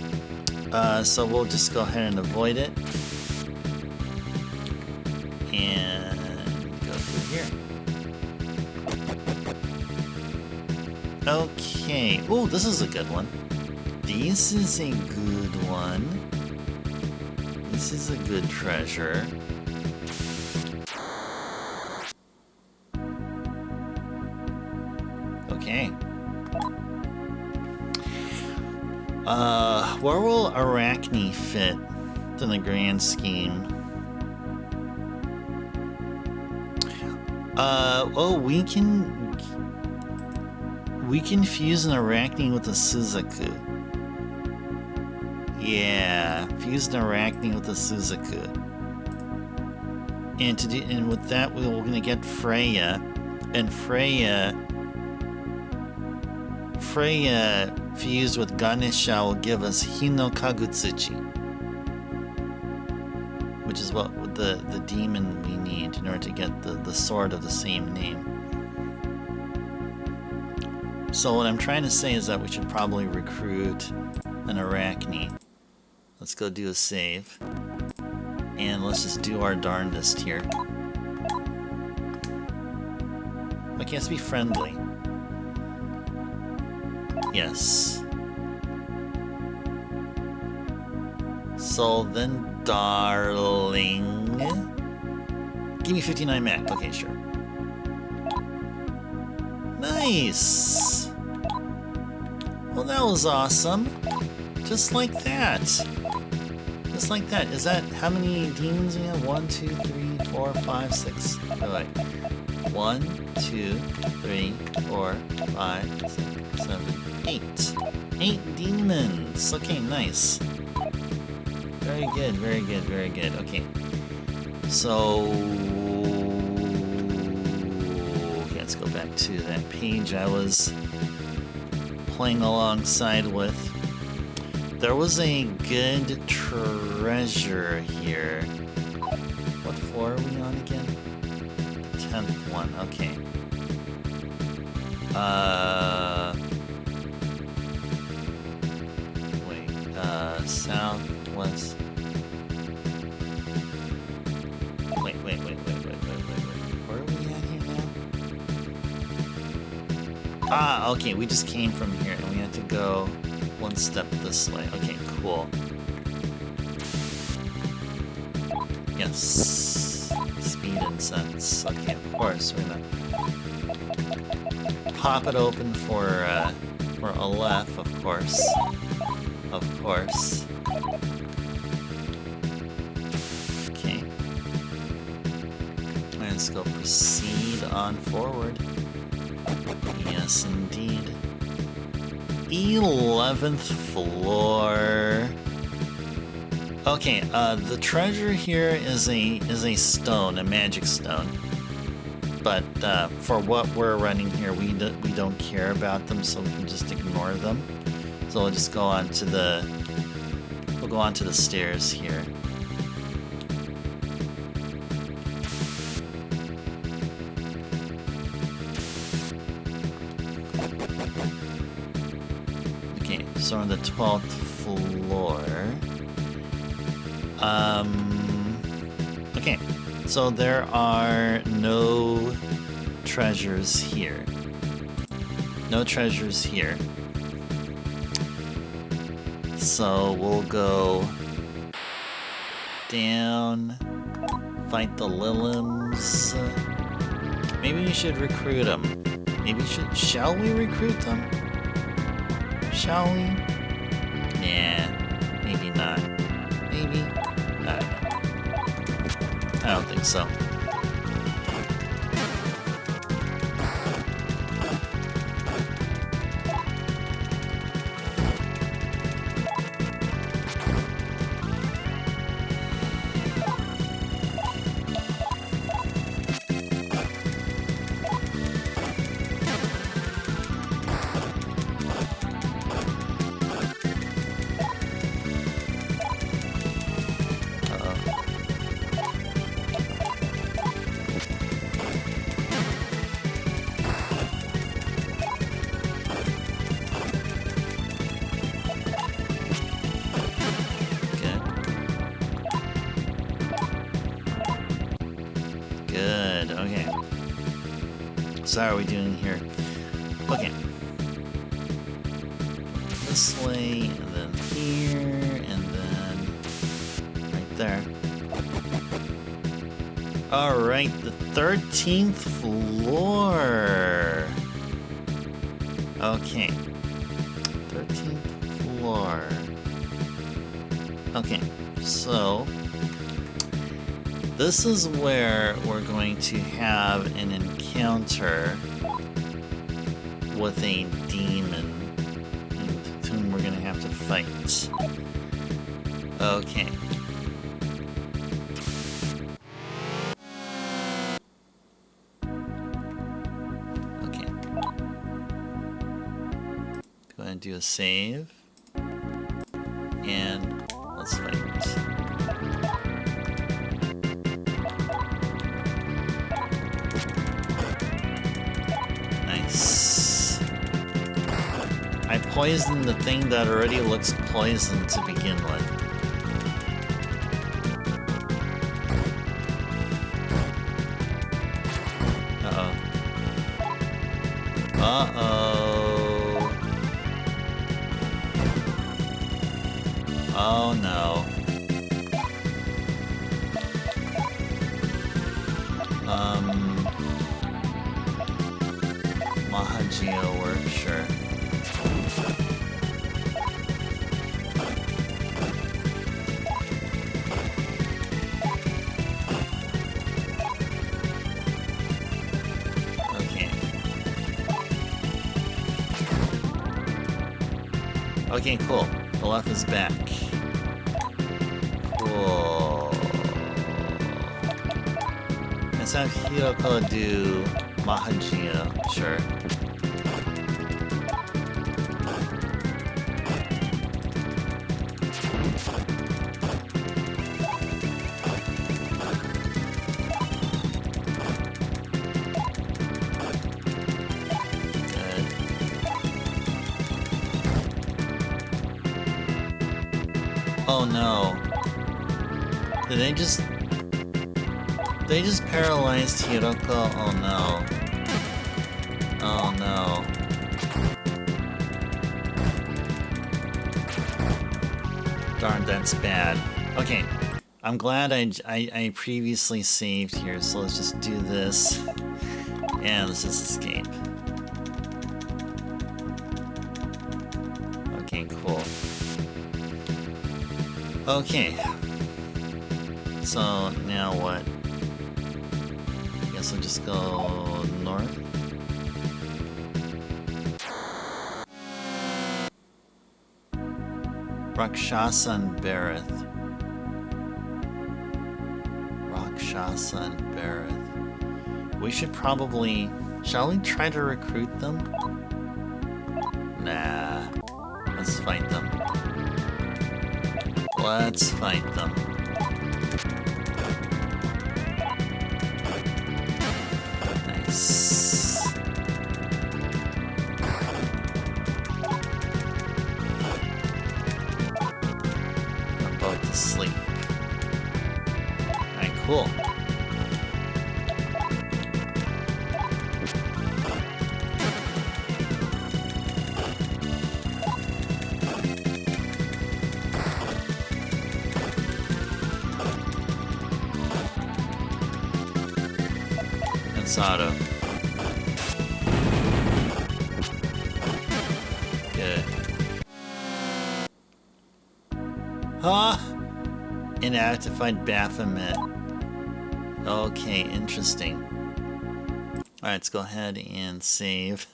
So we'll just go ahead and avoid it. And go through here. Okay. Oh, this is a good one. This is a good one. This is a good treasure. Okay. Where will Arachne fit in the grand scheme? Oh, we can fuse an Arachne with a Suzaku. Yeah, fuse an Arachne with a Suzaku. And with that we're gonna get Freya, and Freya fused with Ganesha will give us Hinokagutsuchi, which is what the demon we need in order to get the sword of the same name. So what I'm trying to say is that we should probably recruit an Arachne. Let's go do a save. And let's just do our darndest here. Okay, let's be friendly. Yes. So then, darling. Give me 59 Mac. Okay, sure. Nice! Well, that was awesome. Just like that. Just like that. Is that how many demons we have? 1, 2, 3, 4, 5, 6. Alright. 1, 2, 3, 4, 5, 6, 7, 8. 8 demons. Okay, nice. Very good, very good, very good. Okay. So... okay, let's go back to that page I was playing alongside with. There was a good treasure here. What floor are we on again? The 10th one, okay. Southwest. Wait. Where are we at here now? Ah, okay, we just came from here and we had to go one step this way. Okay, cool. Yes. Speed incense. Okay, of course, we're gonna pop it open for Aleph, of course. Of course. Okay. Let's go proceed on forward. Yes, indeed. 11th floor. Okay, the treasure here is a stone, a magic stone. But for what we're running here, we don't care about them, so we can just ignore them. So we'll just go on to the stairs here. Okay, so on the 12th floor. Okay, so there are no treasures here. No treasures here. So we'll go down, fight the Lilims. Maybe we should recruit them. Shall we recruit them? Shall we? Nah, maybe not. Maybe? I don't think so. So how are we doing here? Okay. This way, and then here, and then right there. Alright, the 13th floor. Okay. 13th floor. Okay, so this is where we're going to have an encounter with a demon whom we're going to have to fight. Okay. Okay. Go ahead and do a save. And let's fight. Nice. I poisoned the thing that already looks poisoned to begin with. Uh-oh. Uh-oh. Oh no. Mahagio work, sure. Okay. Okay, cool. The left is back. Cool. Let's have Hiroko do Mahagio, sure. Good. Oh no. Did they just paralyzed Hiroko? Oh no. Oh no. Darn, that's bad. Okay, I'm glad I previously saved here, so let's just do this. And let's just escape. Okay, cool. Okay. So, now what? I guess I'll just go north. Rakshasa Bareth. Rakshasa Bareth. We should probably... Shall we try to recruit them? Nah. Let's fight them. Let's fight them. Nice. I'm about to sleep. Alright, cool. Masakado. Good. Huh? Inactivated Baphomet. Okay, interesting. Alright, let's go ahead and save.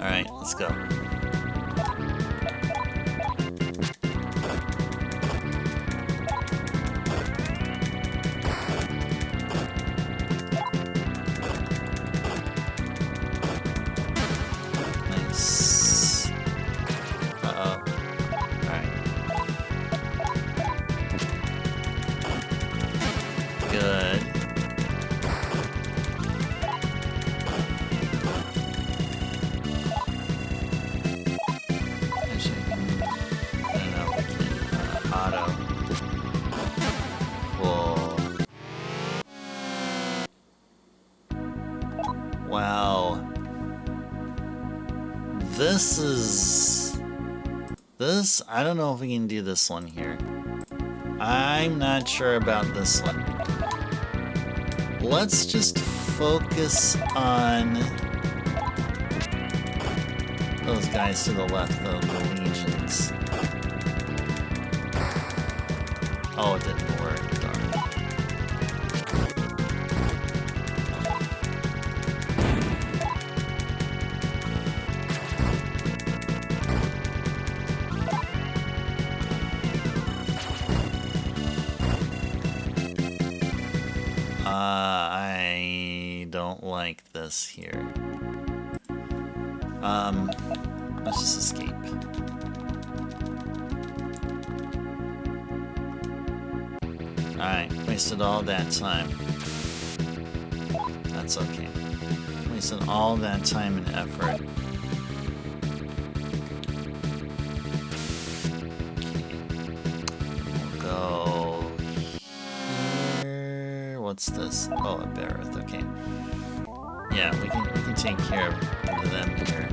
Alright, let's go. Wow. This, I don't know if we can do this one here. I'm not sure about this one. Let's just focus on those guys to the left, the legions. Oh, it didn't work, darn. I don't like this here. Let's just escape. Alright, wasted all that time. That's okay. Wasted all that time and effort. Okay. We'll go here. What's this? Oh, a Barrett, okay. Yeah, we can take care of them here.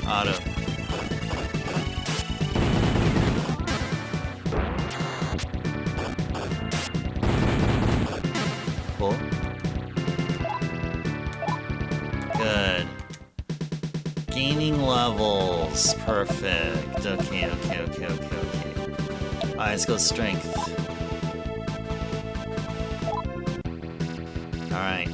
Auto. Cool. Good. Gaining levels. Perfect. Okay. Alright, let's go strength. Alright.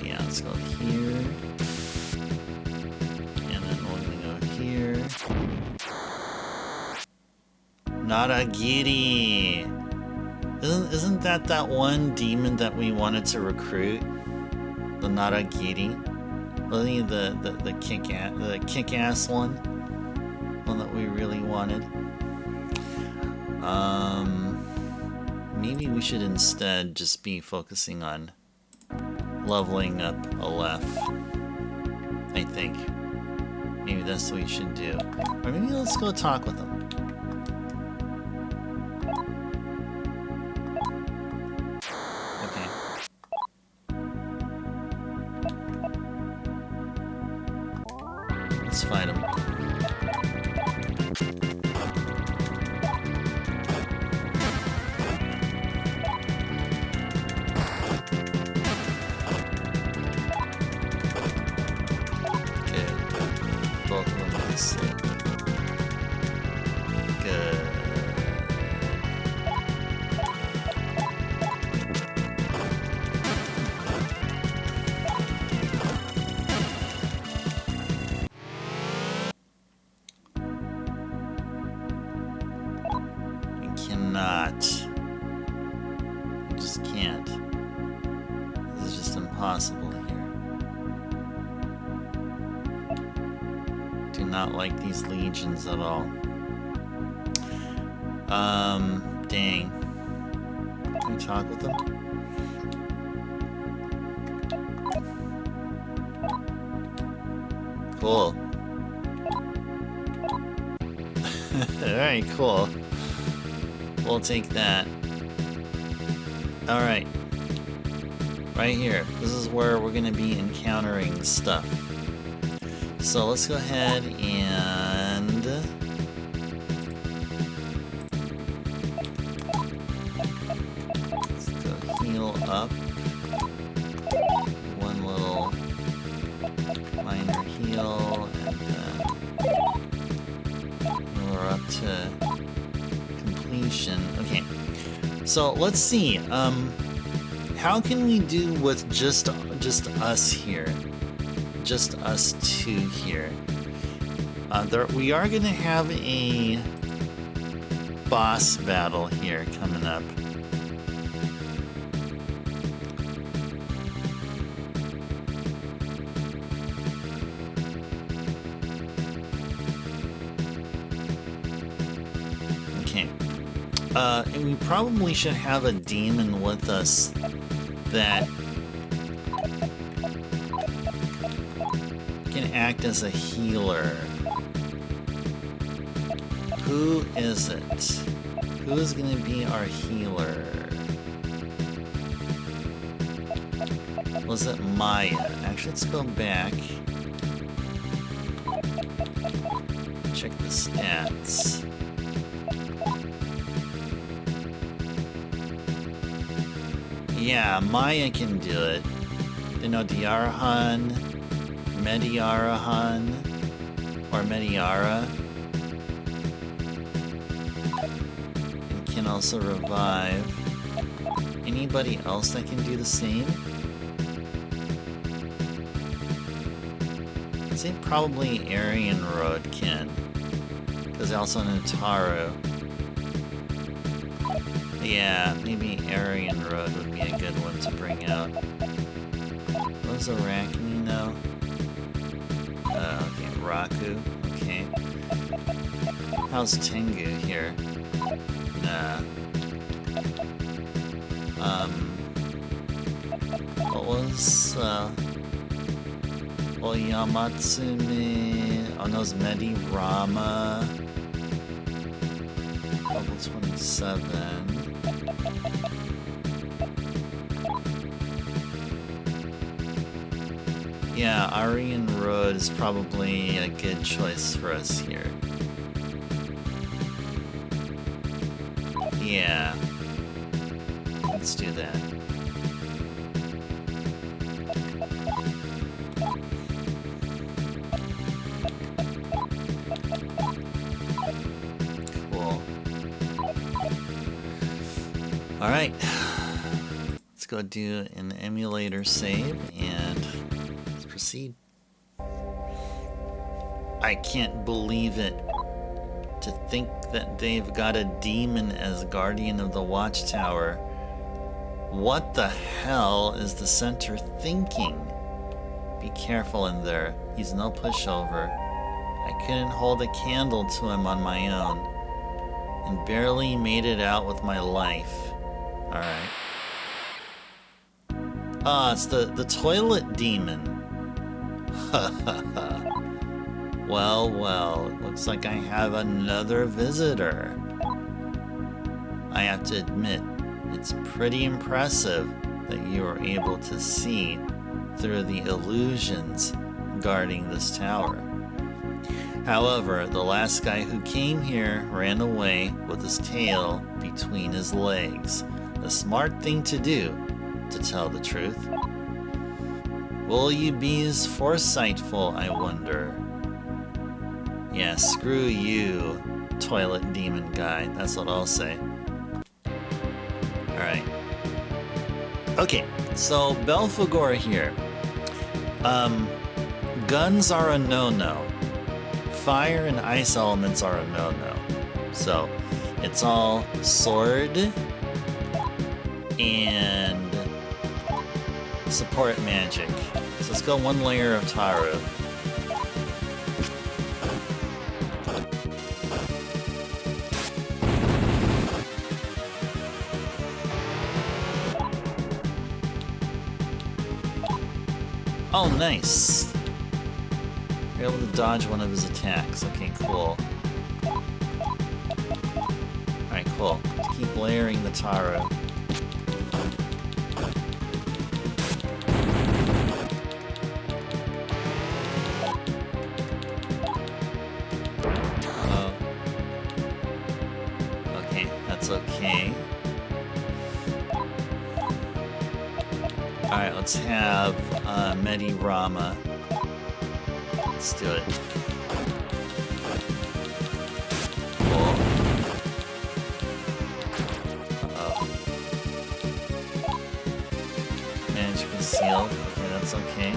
Yeah, let's go here. And then we're gonna go here. Naragiri! Isn't that one demon that we wanted to recruit? The Naragiri? Wasn't the kick-ass one? One that we really wanted? Maybe we should instead just be focusing on leveling up Aleph, I think. Maybe that's what we should do. Or maybe let's go talk with him. Okay. Let's fight him. You just can't. This is just impossible here. Do not like these legions at all. Dang. Can we talk with them? Cool. Alright, cool. We'll take that. Alright. Right here. This is where we're going to be encountering stuff. So let's go ahead and... let's go heal up. One little minor heal, and then... So let's see. How can we do with just us here? Just us two here. We are going to have a boss battle here coming up. Okay. And we probably should have a demon with us that can act as a healer. Who is it? Who is going to be our healer? Was it Maya? Actually, let's go back. Check the stats. Yeah, Maya can do it. You know, Diarahan, Mediarahan, or Mediara. And can also revive. Anybody else that can do the same? I'd say probably Aryan Road can. Because also Notaro. Yeah, maybe Aryan Road would be a good one to bring out. What does Arachne know? Okay, Raku. Okay. How's Tengu here? Nah. What was, Oyamatsumi? Oh, no, it's Medi Rama. Level 27. Yeah, Aryan Road is probably a good choice for us here. Yeah. Let's do that. Cool. Alright. Let's go do an emulator save and proceed. I can't believe it. To think that they've got a demon as guardian of the watchtower. What the hell is the center thinking? Be careful in there. He's no pushover. I couldn't hold a candle to him on my own. And barely made it out with my life. Alright. Ah, it's the toilet demon. Well, well, it looks like I have another visitor. I have to admit, it's pretty impressive that you are able to see through the illusions guarding this tower. However, the last guy who came here ran away with his tail between his legs. A smart thing to do, to tell the truth. Will you be as foresightful, I wonder? Yeah, screw you, toilet demon guy. That's what I'll say. Alright. Okay, so Belphegor here. Guns are a no-no. Fire and ice elements are a no-no. So, it's all sword and support magic. So let's go one layer of Taru. Oh, nice. You're able to dodge one of his attacks. Okay, cool. Alright, cool. Keep layering the Taru. Okay. Alright, let's have Medi Rama. Let's do it. Cool. Uh-oh. That's okay.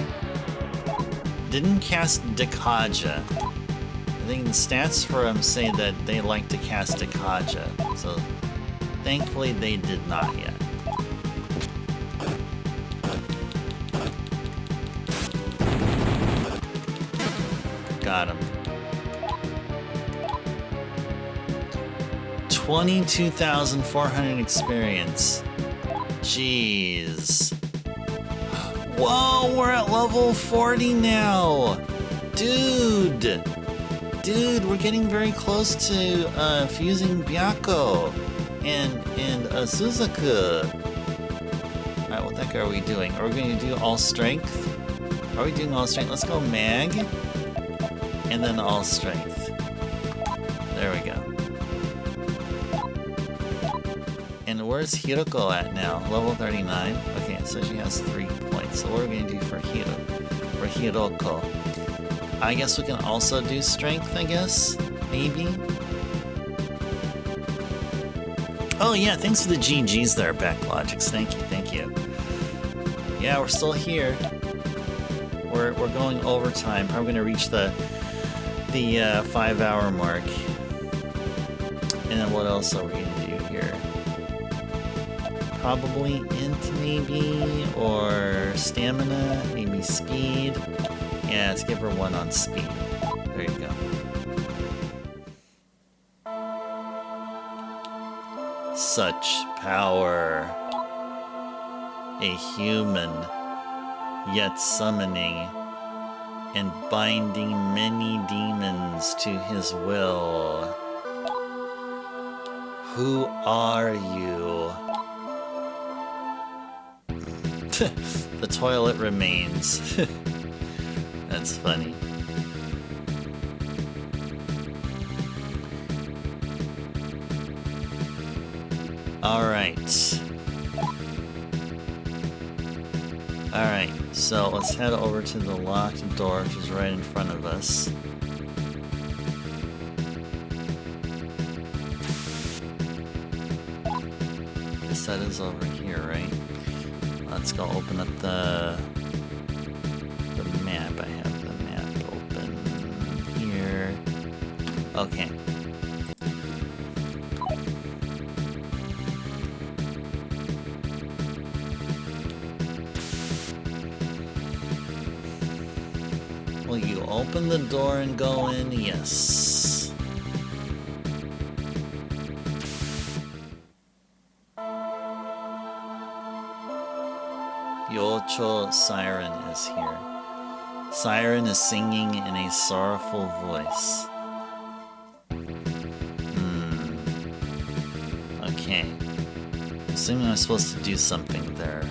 Didn't cast Dekaja. I think the stats for them say that they like to cast Dekaja, so thankfully they did not yet. Got him. 22,400 experience. Jeez. Whoa, we're at level 40 now! Dude! Dude, we're getting very close to fusing Byakko and Suzaku. Alright, what the heck are we doing? Are we going to do all strength? Are we doing all strength? Let's go mag. And then all strength. There we go. And where's Hiroko at now? Level 39? Okay, so she has 3 points. So what are we gonna do for Hiroko? I guess we can also do strength, I guess? Maybe? Oh yeah, thanks for the GGs there, Backlogics. Thank you, thank you. Yeah, we're still here. We're going overtime. Probably gonna reach the 5-hour mark. And then what else are we gonna do here? Probably int maybe, or stamina, maybe speed. Yeah, let's give her 1 on speed. There you go. Such power. A human, yet summoning and binding many demons to his will. Who are you? The toilet remains. That's funny. Alright. Alright, so let's head over to the locked door, which is right in front of us. Guess that is over here, right? Let's go open up the map. I have the map open here. Okay. Will you open the door and go in? Yes. Yocho Siren is here. Siren is singing in a sorrowful voice. Okay. Assuming I'm supposed to do something there.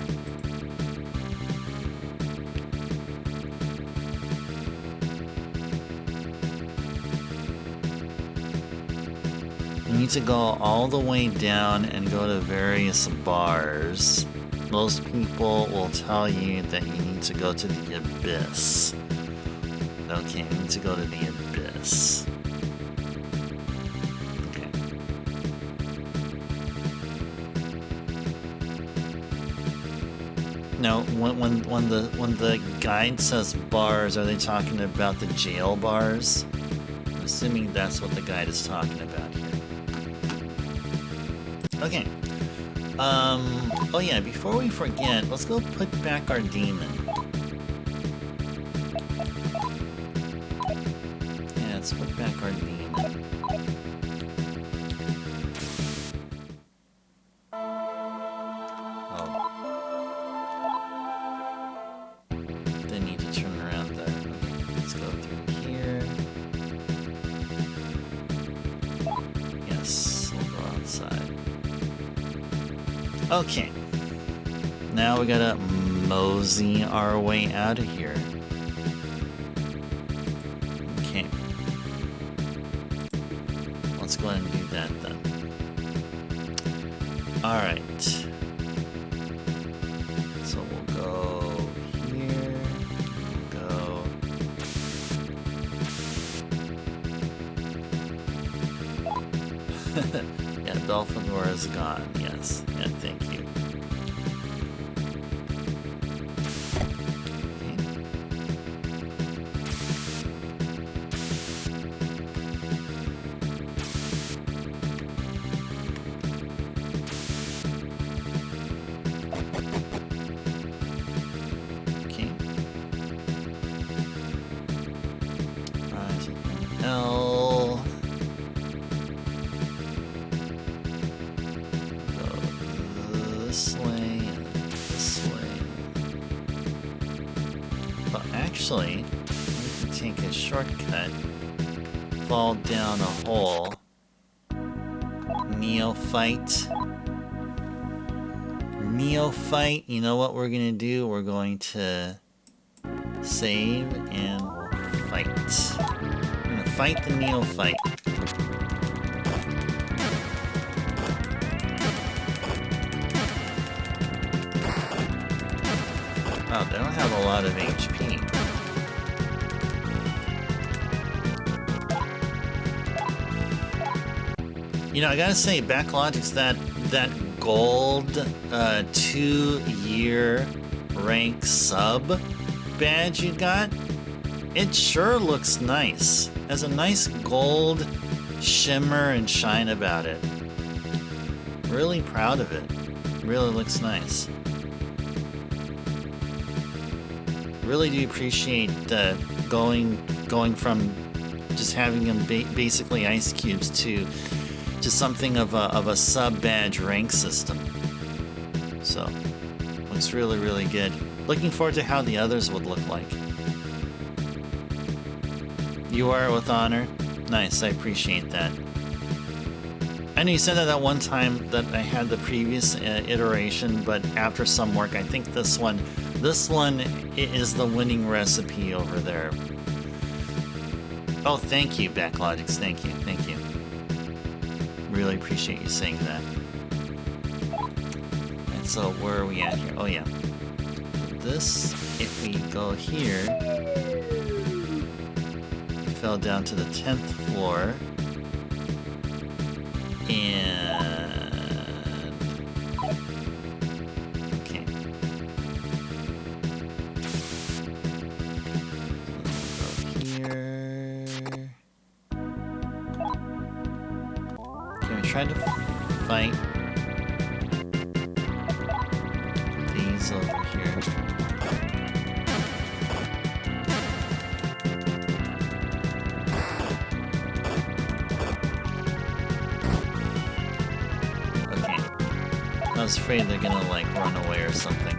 You need to go all the way down and go to various bars. Most people will tell you that you need to go to the abyss. Okay, you need to go to the abyss. Okay. Now, when the guide says bars, are they talking about the jail bars? I'm assuming that's what the guide is talking about here. Okay. Oh yeah, before we forget, let's go put back our demon. Yeah, let's put back our demon. Oh. They need to turn around there. Okay, let's go through here. Yes, we'll go outside. Okay. Now we gotta mosey our way out of here. Okay. Let's go ahead and do that then. Alright. So we'll go here. We'll go. Yeah, Belfagor is gone, yes. Yeah, thank you. actually, we can take a shortcut. Fall down a hole. Neophyte. Neophyte, you know what we're gonna do? We're going to save and we'll fight. We're gonna fight the neophyte. Wow, they don't have a lot of HP. You know, I gotta say, Backlogic's that gold 2-year rank sub badge you got, it sure looks nice. Has a nice gold shimmer and shine about it. Really proud of it. Really looks nice. Really do appreciate going from just having them basically ice cubes to something of a sub badge rank system. So looks really, really good. Looking forward to how the others would look like. You are with honor. Nice, I appreciate that. I know you said that one time that I had the previous iteration, but after some work, I think this one is the winning recipe over there. Oh, thank you, Backlogics. Thank you. Really appreciate you saying that. And so, where are we at here? Oh, yeah. This, if we go here, we fell down to the 10th floor. And... okay. So go here. Can we try to fight these over here? I was afraid they're gonna, like, run away or something.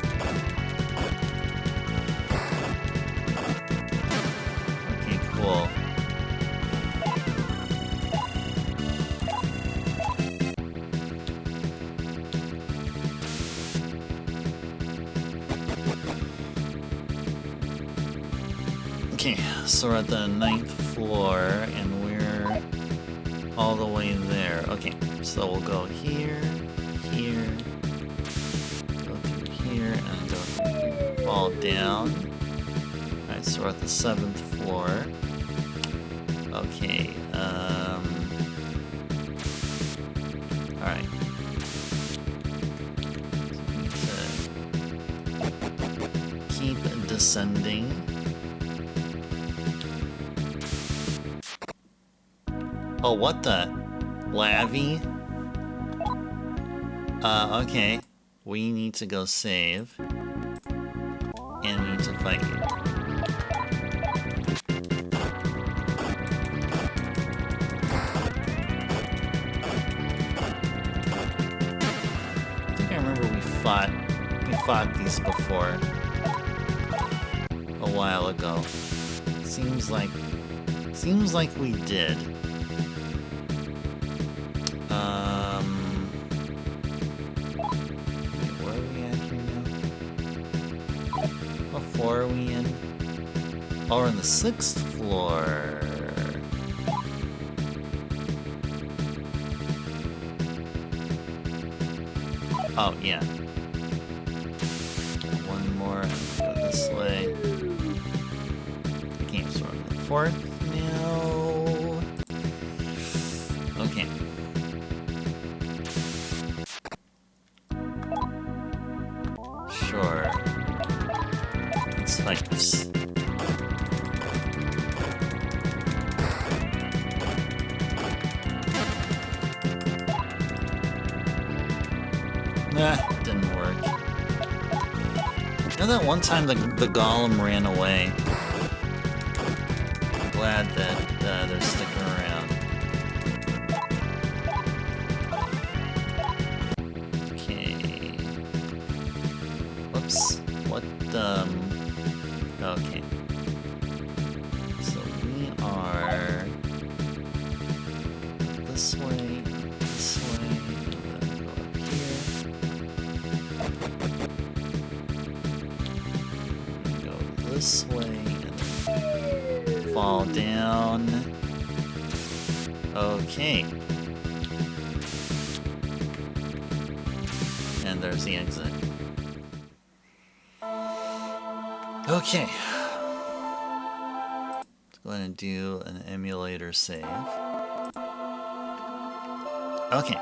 Okay, cool. Okay, so we're at the 9th floor, and we're all the way there. Okay, so we'll go here, here, and go through here, fall down. Alright, so we're at the 7th floor. Okay, alright. So keep descending. Oh, what the? Lavi? Okay. We need to go save. And we need to fight you. I think I remember we fought these before. A while ago. Seems like we did. Where are we at here now? What floor are we in? Oh, we're on the 6th floor. Oh, yeah. One more. Go this way. Okay, so we're on the 4th now. Okay. Sure. Let's fight this. Nah, didn't work. And that one time the golem ran away. I'm glad that they're sticking around. Okay. Whoops. What, okay. this way, and then go up here. And go this way, and fall down. Okay. And there's the exit. Okay. Let's go ahead and do an emulator save. Okay.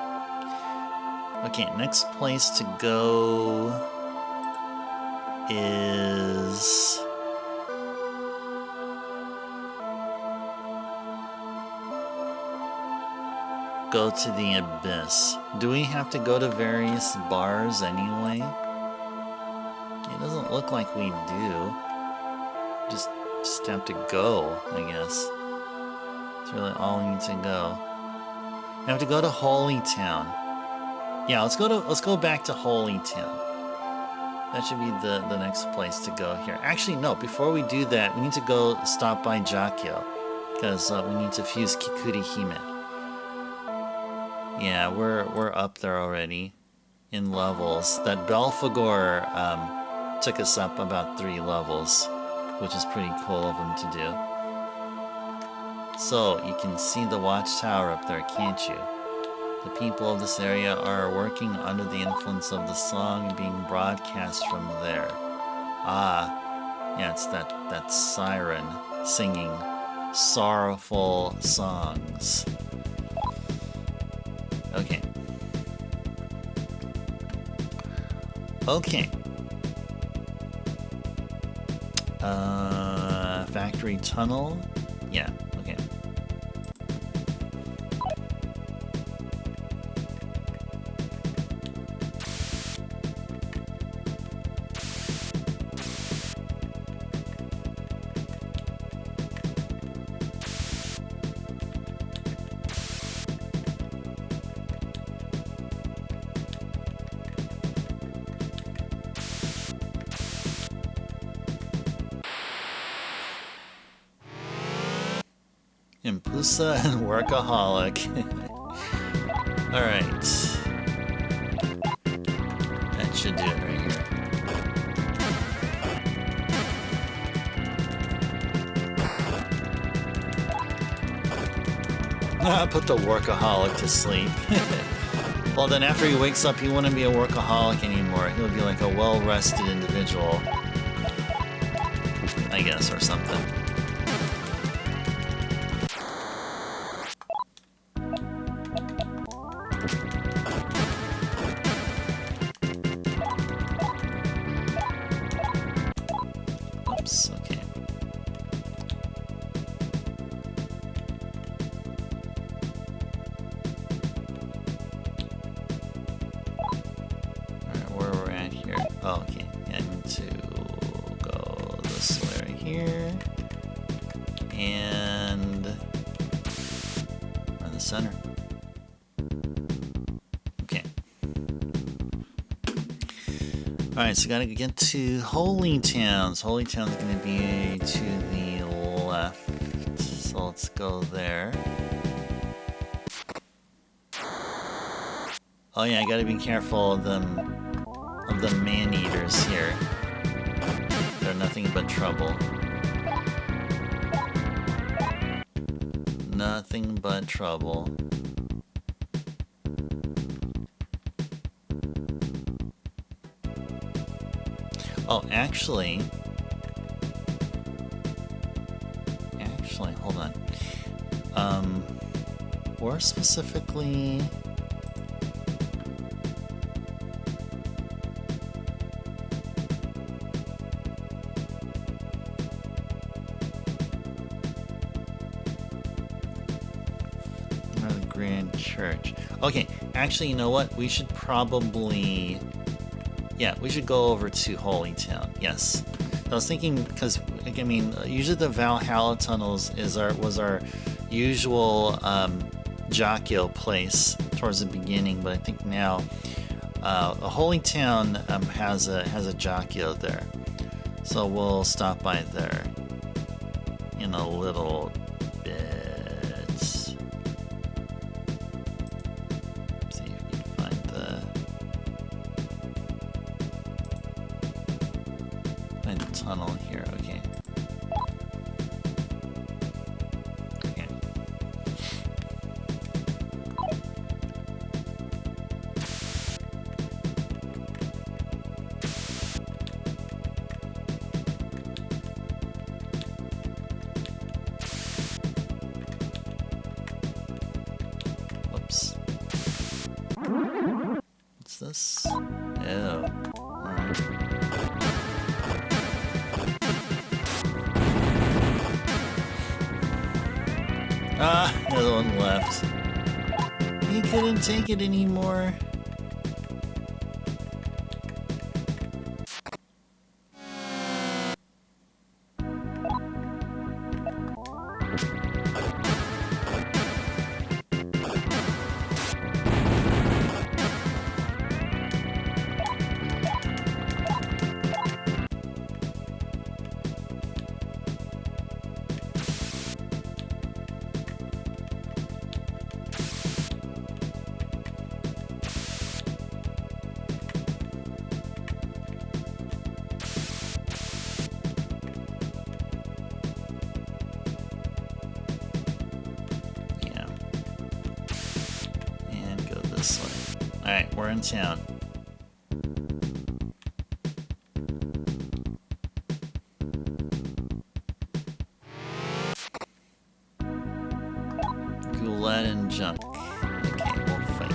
Okay, next place to go is... go to the abyss. Do we have to go to various bars anyway? It doesn't look like we do. Just have to go, I guess. That's really all we need to go. We have to go to Holytown. Yeah, let's go back to Holytown. That should be the next place to go here. Actually, no, before we do that, we need to go stop by Jakyo. Because we need to fuse Kikuri Hime. Yeah, we're up there already in levels. That Belphegor took us up about 3 levels, which is pretty cool of him to do. So, you can see the watchtower up there, can't you? The people of this area are working under the influence of the song being broadcast from there. Ah, yeah, it's that siren singing sorrowful songs. Okay. Okay. Factory tunnel? Yeah, okay. Impusa and Workaholic. Alright. That should do it right here. Put the Workaholic to sleep. Well, then after he wakes up, he wouldn't be a workaholic anymore. He'll be like a well-rested individual. I guess, or something. Alright, so gotta get to Holytown. So Holytown's gonna be to the left. So let's go there. Oh yeah, I gotta be careful of the man-eaters here. They're nothing but trouble. Nothing but trouble. Oh, actually, hold on. Where specifically? The Grand Church. Okay, actually, you know what? We should probably... yeah, we should go over to Holytown. Yes, I was thinking because I mean, usually the Valhalla tunnels was our usual Jakyo place towards the beginning, but I think now Holytown has a Jakyo there, so we'll stop by there in a little bit. gross. Ew. Ah, the other one left. He couldn't take it anymore. Alright, we're in town. Goulet and junk. Okay, we'll fight.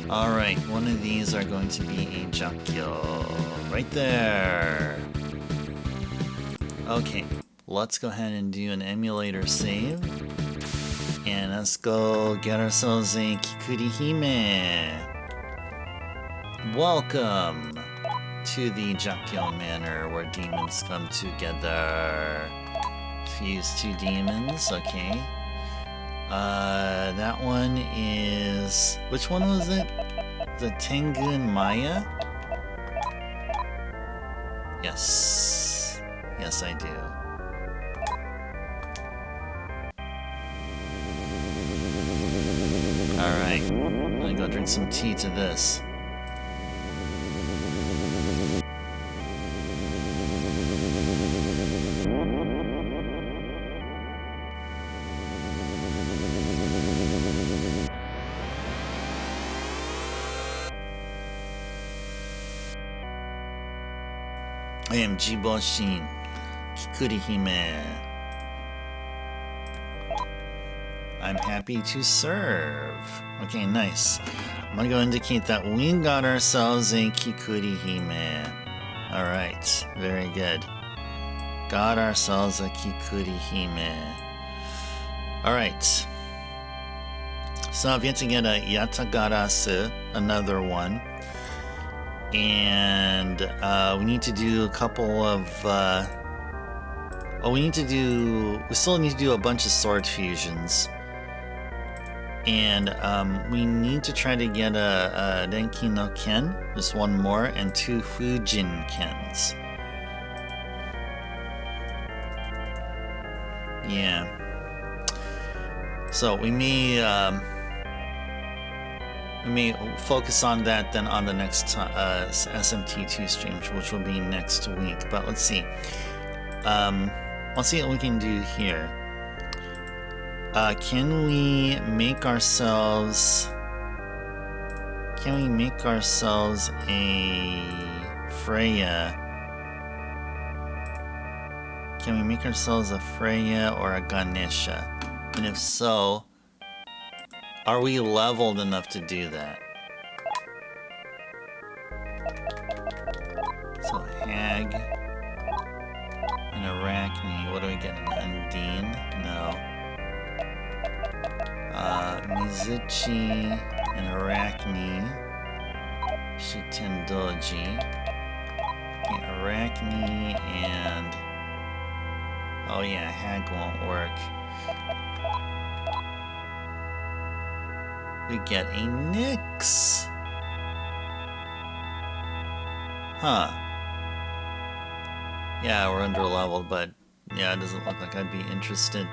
Alright, one of these are going to be a Jakyo. Right there. Okay, let's go ahead and do an emulator save. And let's go get ourselves a Kikuri Hime. Welcome to the Jakyo Manor where demons come together. Fuse two demons, okay. That one is... Which one was it? The Tengu and Maya? Yes. Yes, I do. Alright. I'm gonna go drink some tea to this. I am Jiboshin, Kikuri Hime. I'm happy to serve. Okay, nice. I'm gonna go indicate that we got ourselves a Kikuri Hime. Alright, very good. Got ourselves a Kikuri Hime. Alright. So I've yet to get a Yatagarasu, another one. And we need to do a couple of we still need to do a bunch of sword fusions, and we need to try to get a Renki no Ken, just one more, and 2 Fujin Kens. Yeah, so we may focus on that then on the next SMT2 stream, which will be next week. But let's see. Let's see what we can do here. Can we make ourselves a Freya? Can we make ourselves a Freya or a Ganesha? And if so, are we leveled enough to do that? So Hag, an Arachne. What do we get? An Undine? No. Mizuchi, an Arachne. Shitendoji. Okay, Arachne and... Oh yeah, Hag won't work. We get a Nyx. Huh. Yeah, we're under leveled, but yeah, it doesn't look like I'd be interested.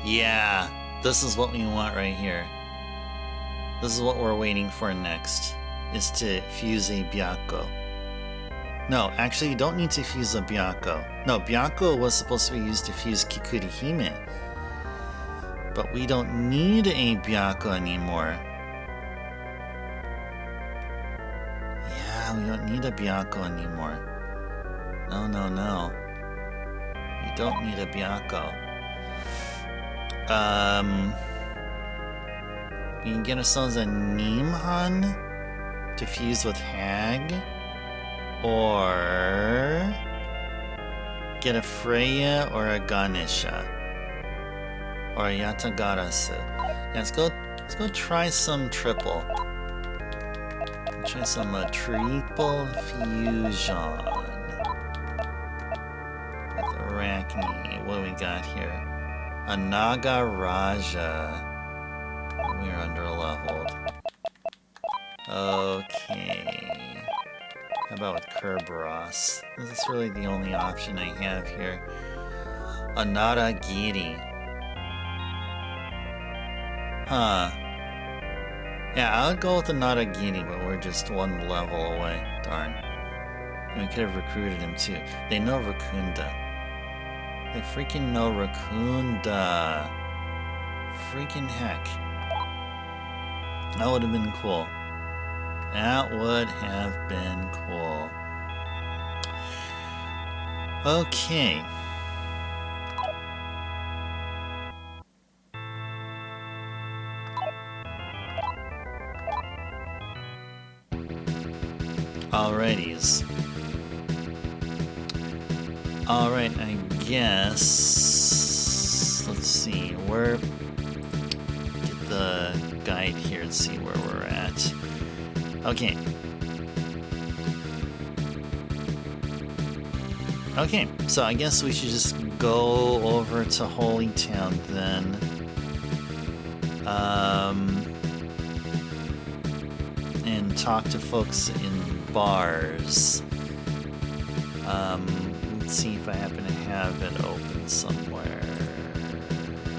Yeah, this is what we want right here. This is what we're waiting for next, is to fuse a Byakko. No, actually you don't need to fuse a Byakko. No, Byakko was supposed to be used to fuse Kikurihime. But we don't need a Byakko anymore. Yeah, we don't need a Byakko anymore. No, no, no. We don't need a Byakko. We can get ourselves a Nimhan to fuse with Hag, or get a Freya or a Ganesha, or a Yatagarasu. Yeah, let's go try some triple. Try some triple fusion with Arachne. What do we got here? A Nagaraja. We're under-leveled. Okay. How about with Kerberos? This is really the only option I have here. A Naragiri. Huh. Yeah, I would go with the Naragiri, but we're just one level away. Darn. We could have recruited him too. They know Rakunda. They freaking know Rakunda. Freaking heck. That would have been cool. That would have been cool. Okay. Alrighties. Alright, I guess... Let's see, where... Get the guide here and see where we're at. Okay. Okay, so I guess we should just go over to Holytown then. And talk to folks in bars. Let's see if I happen to have it open somewhere.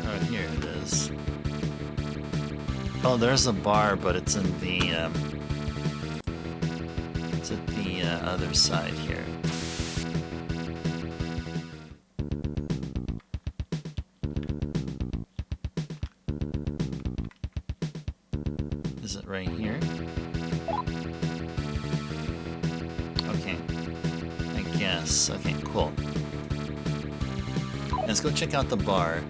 Oh, here it is. Oh, there's a bar, but it's in the, it's at the other side here. Is it right here? Okay. I guess. Okay, cool. Let's go check out the bar.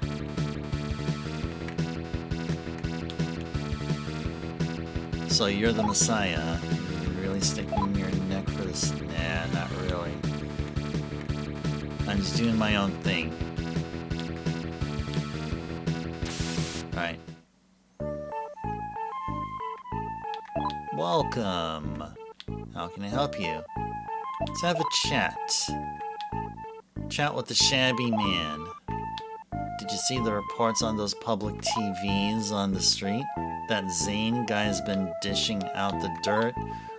So you're the Messiah. You're really sticking your neck for this? Nah, not really. I'm just doing my own thing. Alright. Welcome. How can I help you? Let's have a chat. Chat with the shabby man. Did you see the reports on those public TVs on the street? That Zane guy's been dishing out the dirt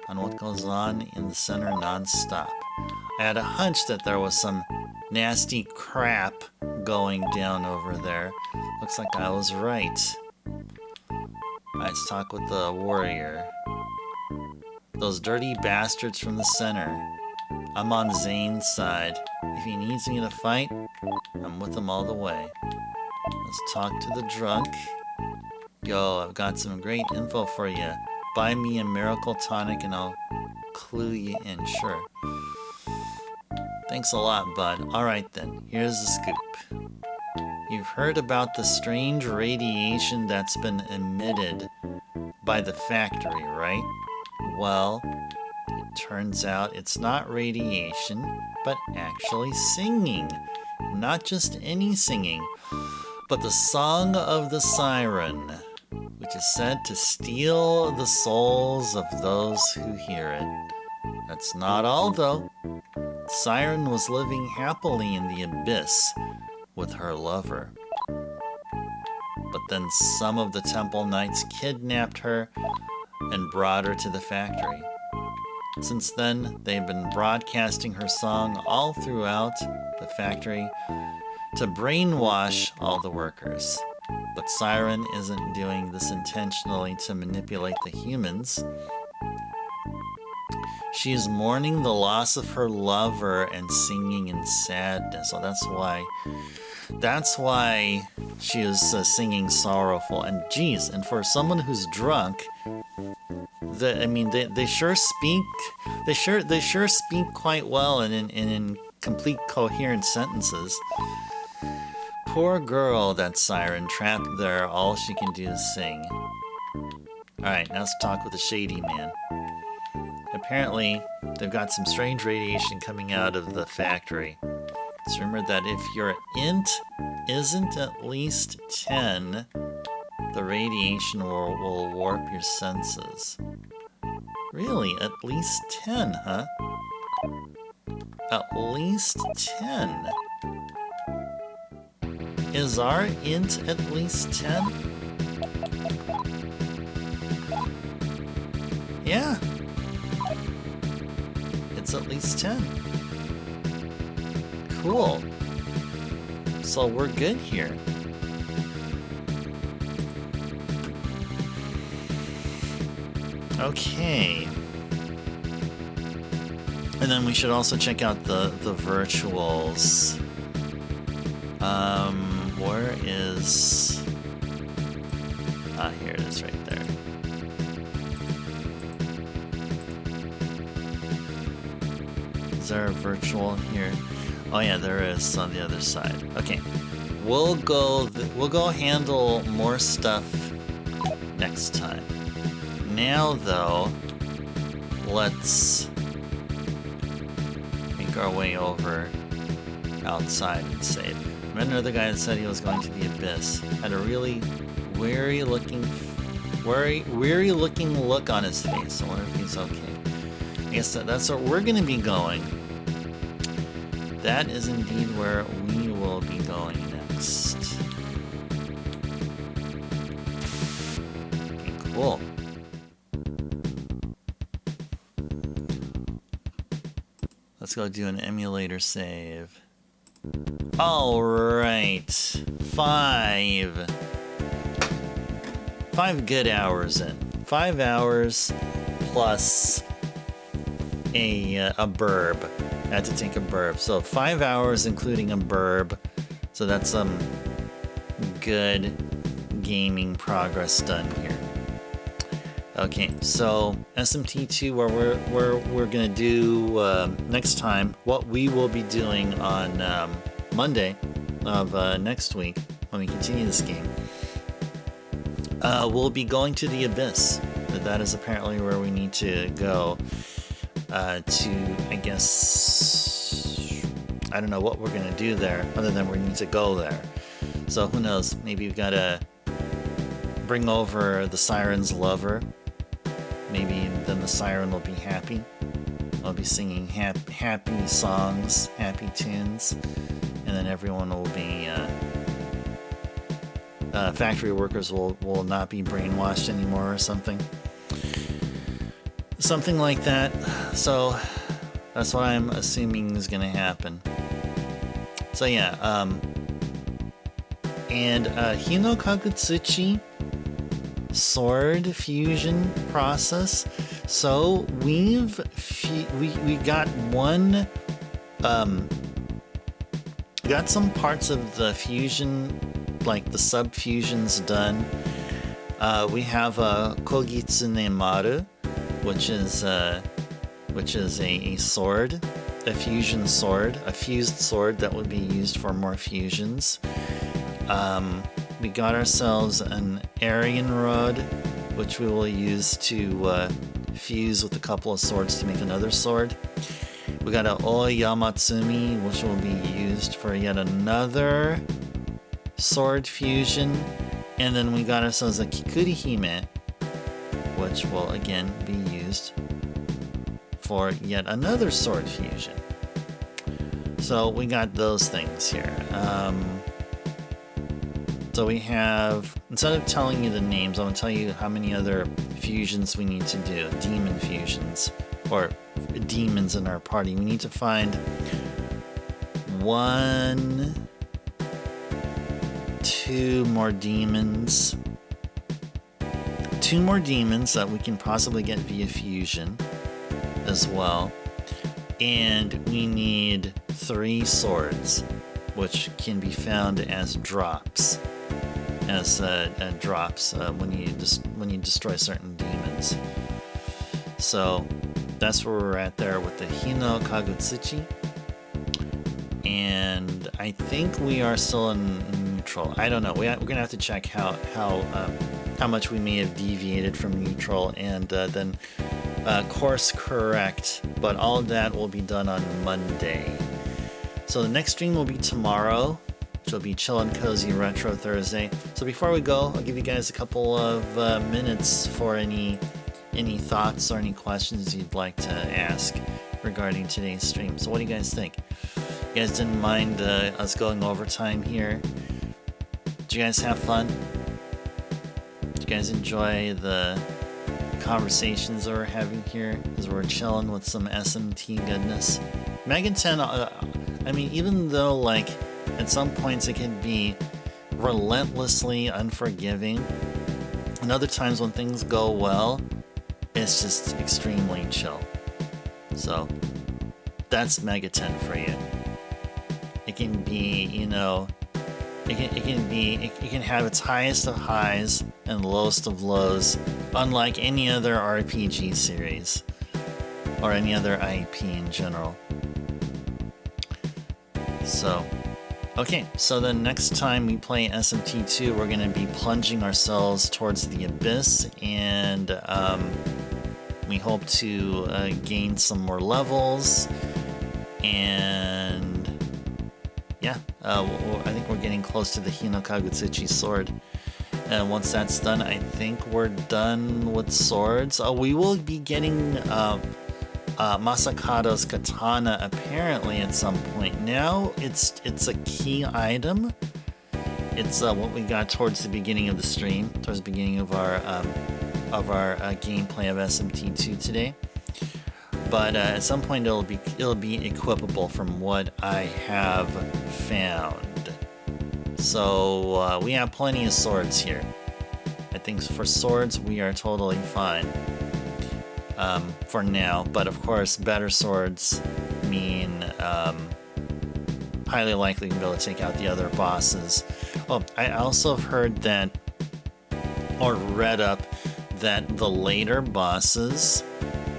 on what goes on in the center non-stop. I had a hunch that there was some nasty crap going down over there. Looks like I was right. Let's talk with the warrior. Those dirty bastards from the center. I'm on Zane's side. If he needs me to fight, I'm with him all the way. Let's talk to the drunk. Yo, I've got some great info for you. Buy me a miracle tonic and I'll clue you in, sure. Thanks a lot, bud. Alright then, here's the scoop. You've heard about the strange radiation that's been emitted by the factory, right? Well, it turns out it's not radiation, but actually singing. Not just any singing, but the Song of the Siren, which is said to steal the souls of those who hear it. That's not all, though. Siren was living happily in the abyss with her lover. But then some of the temple knights kidnapped her and brought her to the factory. Since then, they've been broadcasting her song all throughout the factory to brainwash all the workers. But Siren isn't doing this intentionally to manipulate the humans. She's mourning the loss of her lover and singing in sadness. So that's why she is singing sorrowful. And geez, and for someone who's drunk, they sure speak quite well and in complete coherent sentences. Poor girl, that Siren, trapped there. All she can do is sing. Alright, now let's talk with the shady man. Apparently, they've got some strange radiation coming out of the factory. It's rumored that if your int isn't at least 10, the radiation will warp your senses. Really? At least 10, huh? At least 10? Is our int at least 10? Yeah. It's at least 10. Cool. So we're good here. Okay. And then we should also check out the virtuals. Where is... Ah, here it is right there. Is there a virtual here? Oh yeah, there is on the other side. Okay. We'll go handle more stuff next time. Now though, let's make our way over outside and save. I met another guy that said he was going to the abyss. Had a really weary looking look on his face. I wonder if he's okay. I guess that's where we're gonna be going. That is indeed where we will be going next. Okay, cool. Let's go do an emulator save. All right, 5 good hours in. 5 hours plus a burb. I had to take a burb. So 5 hours including a burb. So that's some good gaming progress done here. Okay, so SMT2, where we're gonna do next time, what we will be doing on Monday of next week when we continue this game. We'll be going to the abyss. That is apparently where we need to go to, I guess, I don't know what we're gonna do there, other than we need to go there. So who knows? Maybe we've got to bring over the Siren's lover. Maybe then the Siren will be happy. I'll be singing happy songs, happy tunes, and then everyone will be, factory workers will not be brainwashed anymore or something. Something like that. So that's what I'm assuming is going to happen. So yeah, and Hinokagutsuchi sword fusion process. So we got one, got some parts of the fusion, like the sub-fusions done. We have a Kogitsune Maru, which is a sword, a fusion sword, a fused sword that would be used for more fusions. We got ourselves an Aryan rod, which we will use to fuse with a couple of swords to make another sword. We got an Oyamatsumi, which will be used for yet another sword fusion. And then we got ourselves a Kikurihime, which will again be used for yet another sword fusion. So we got those things here. So we have, instead of telling you the names, I'm going to tell you how many other fusions we need to do. Demon fusions, or demons in our party. We need to find 1, two more demons that we can possibly get via fusion as well. And we need 3 swords, which can be found as drops. When you destroy certain demons. So that's where we're at there with the Hinokagutsuchi. And I think we are still in neutral. I don't know. We're gonna have to check how much we may have deviated from neutral and then course correct. But all of that will be done on Monday. So the next stream will be tomorrow, which will be Chill and Cozy Retro Thursday. So before we go, I'll give you guys a couple of minutes for any thoughts or any questions you'd like to ask regarding today's stream. So what do you guys think? You guys didn't mind us going overtime here? Did you guys have fun? Did you guys enjoy the conversations that we're having here as we're chilling with some SMT goodness? Megan 10, I mean, even though like at some points it can be relentlessly unforgiving, and other times when things go well, it's just extremely chill. So that's Mega 10 for you. It can be, you know, it can have its highest of highs and lowest of lows, unlike any other RPG series or any other IP in general. So, okay, so then next time we play SMT2, we're going to be plunging ourselves towards the abyss, and we hope to gain some more levels, and yeah, I think we're getting close to the Hinokagutsuchi sword. And once that's done, I think we're done with swords. We will be getting Masakado's katana apparently at some point. Now it's a key item. It's what we got towards the beginning of the stream, towards the beginning of our gameplay of SMT2 today. But at some point it'll be equipable from what I have found. So we have plenty of swords here. I think for swords we are totally fine for now. But of course, better swords mean highly likely to be able to take out the other bosses. Oh, I also have heard that, or read up, that the later bosses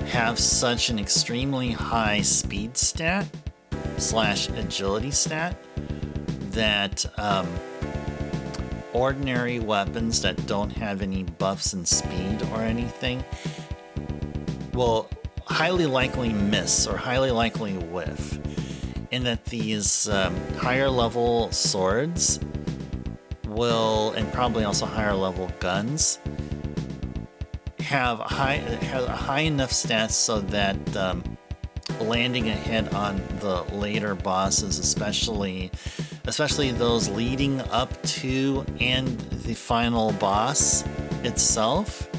have such an extremely high speed stat / agility stat that ordinary weapons that don't have any buffs in speed or anything will highly likely miss or highly likely whiff, and that these higher level swords will, and probably also higher level guns, have high enough stats so that landing a hit on the later bosses, especially those leading up to and the final boss itself,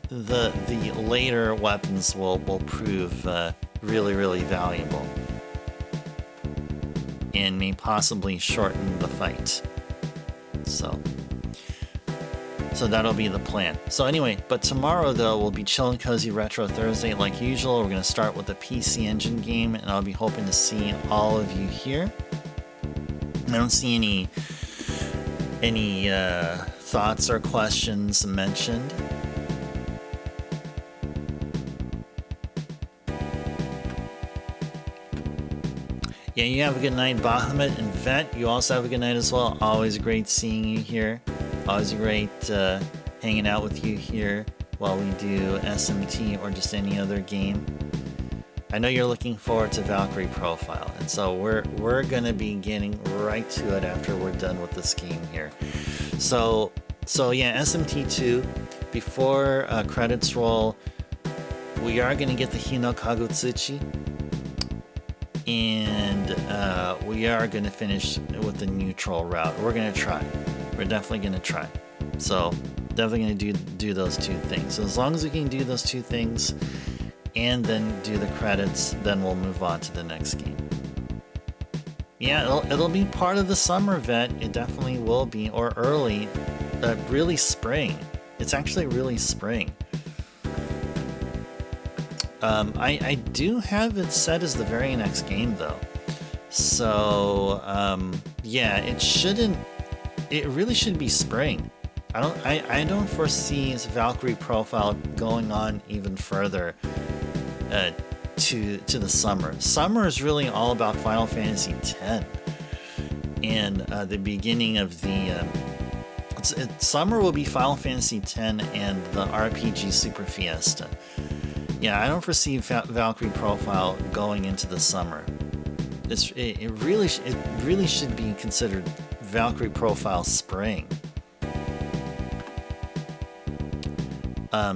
the later weapons will prove really valuable and may possibly shorten the fight. So that'll be the plan. So anyway, but tomorrow though will be Chill and Cozy Retro Thursday like usual. We're going to start with a PC Engine game, and I'll be hoping to see all of you here. I don't see any thoughts or questions mentioned. Yeah, you have a good night, Bahamut and Vet. You also have a good night as well. Always great seeing you here. Always great hanging out with you here while we do SMT or just any other game. I know you're looking forward to Valkyrie Profile, and so we're gonna be getting right to it after we're done with this game here. So yeah, SMT2. Before credits roll, we are gonna get the Hinokagutsuchi, and we are gonna finish with the neutral route. We're gonna try. We're definitely going to try. So definitely going to do those two things. So as long as we can do those two things and then do the credits, then we'll move on to the next game. Yeah, it'll be part of the summer vet. It definitely will be, or early, really spring. It's actually really spring. I do have it set as the very next game though. So yeah, it really should be spring. I don't foresee Valkyrie profile going on even further to the summer. Summer is really all about Final Fantasy X and the beginning of the summer will be Final Fantasy X and the RPG Super Fiesta. Yeah, I don't foresee Valkyrie profile going into the summer. It really should be considered Valkyrie profile spring.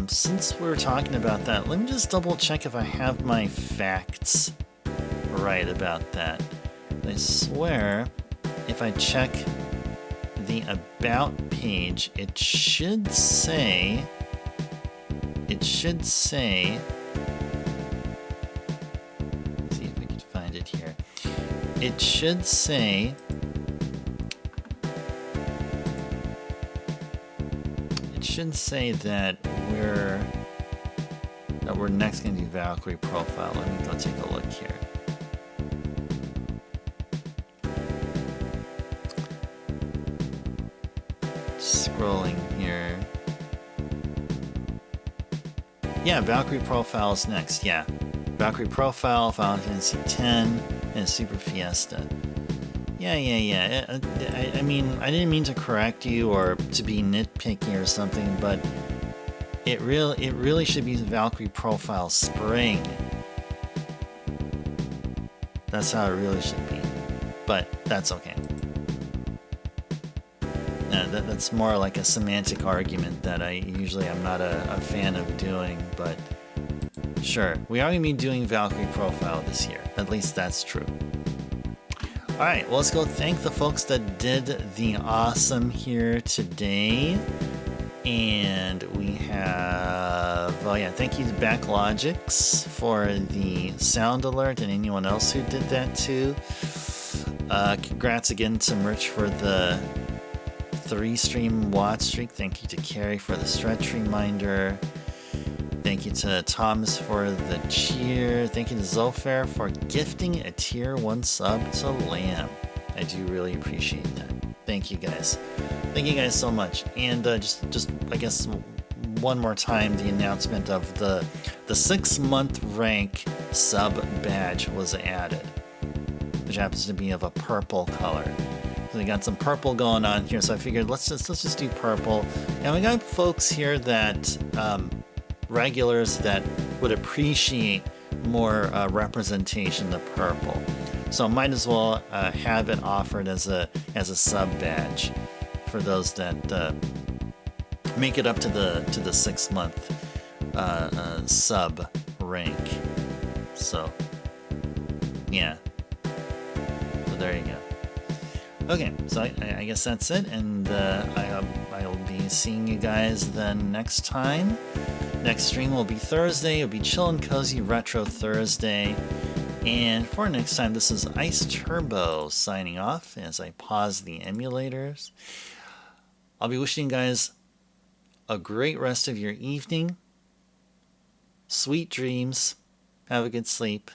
Since we're talking about that, let me just double check if I have my facts right about that. I swear, if I check the About page, it should say, let's see if we can find it here. It should say, that we're next going to do Valkyrie profile. Let me go take a look here. Scrolling here. Yeah, Valkyrie profile is next. Yeah, Valkyrie profile, Final Fantasy X, and Super Fiesta. Yeah. I mean, I didn't mean to correct you or to be nitpicky or something, but it really should be Valkyrie profile spring. That's how it really should be, but that's okay. That's more like a semantic argument that I'm not a fan of doing, but sure, we are going to be doing Valkyrie profile this year. At least that's true. Alright, well, let's go thank the folks that did the awesome here today. And we have, oh yeah, thank you to Backlogics for the sound alert and anyone else who did that too. Congrats again to Merch for the 3-stream watch streak. Thank you to Carrie for the stretch reminder. Thank you to Thomas for the cheer. Thank you to Zofair for gifting a tier 1 sub to Lamb. I do really appreciate that. Thank you guys. Thank you guys so much. And just I guess one more time, the announcement of the 6-month rank sub badge was added, which happens to be of a purple color. So we got some purple going on here. So I figured let's just do purple. And we got folks here that regulars that would appreciate more representation of purple. So might as well have it offered as a sub badge for those that make it up to the 6-month sub rank. So yeah, so there you go. Okay, so I guess that's it, and I'll be seeing you guys then next time. Next stream will be Thursday. It'll be Chill and Cozy Retro Thursday. And for next time, this is Ice Turbo signing off as I pause the emulators. I'll be wishing you guys a great rest of your evening. Sweet dreams. Have a good sleep.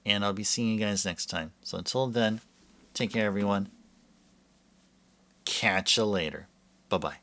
And I'll be seeing you guys next time. So until then, take care, everyone. Catch you later. Bye-bye.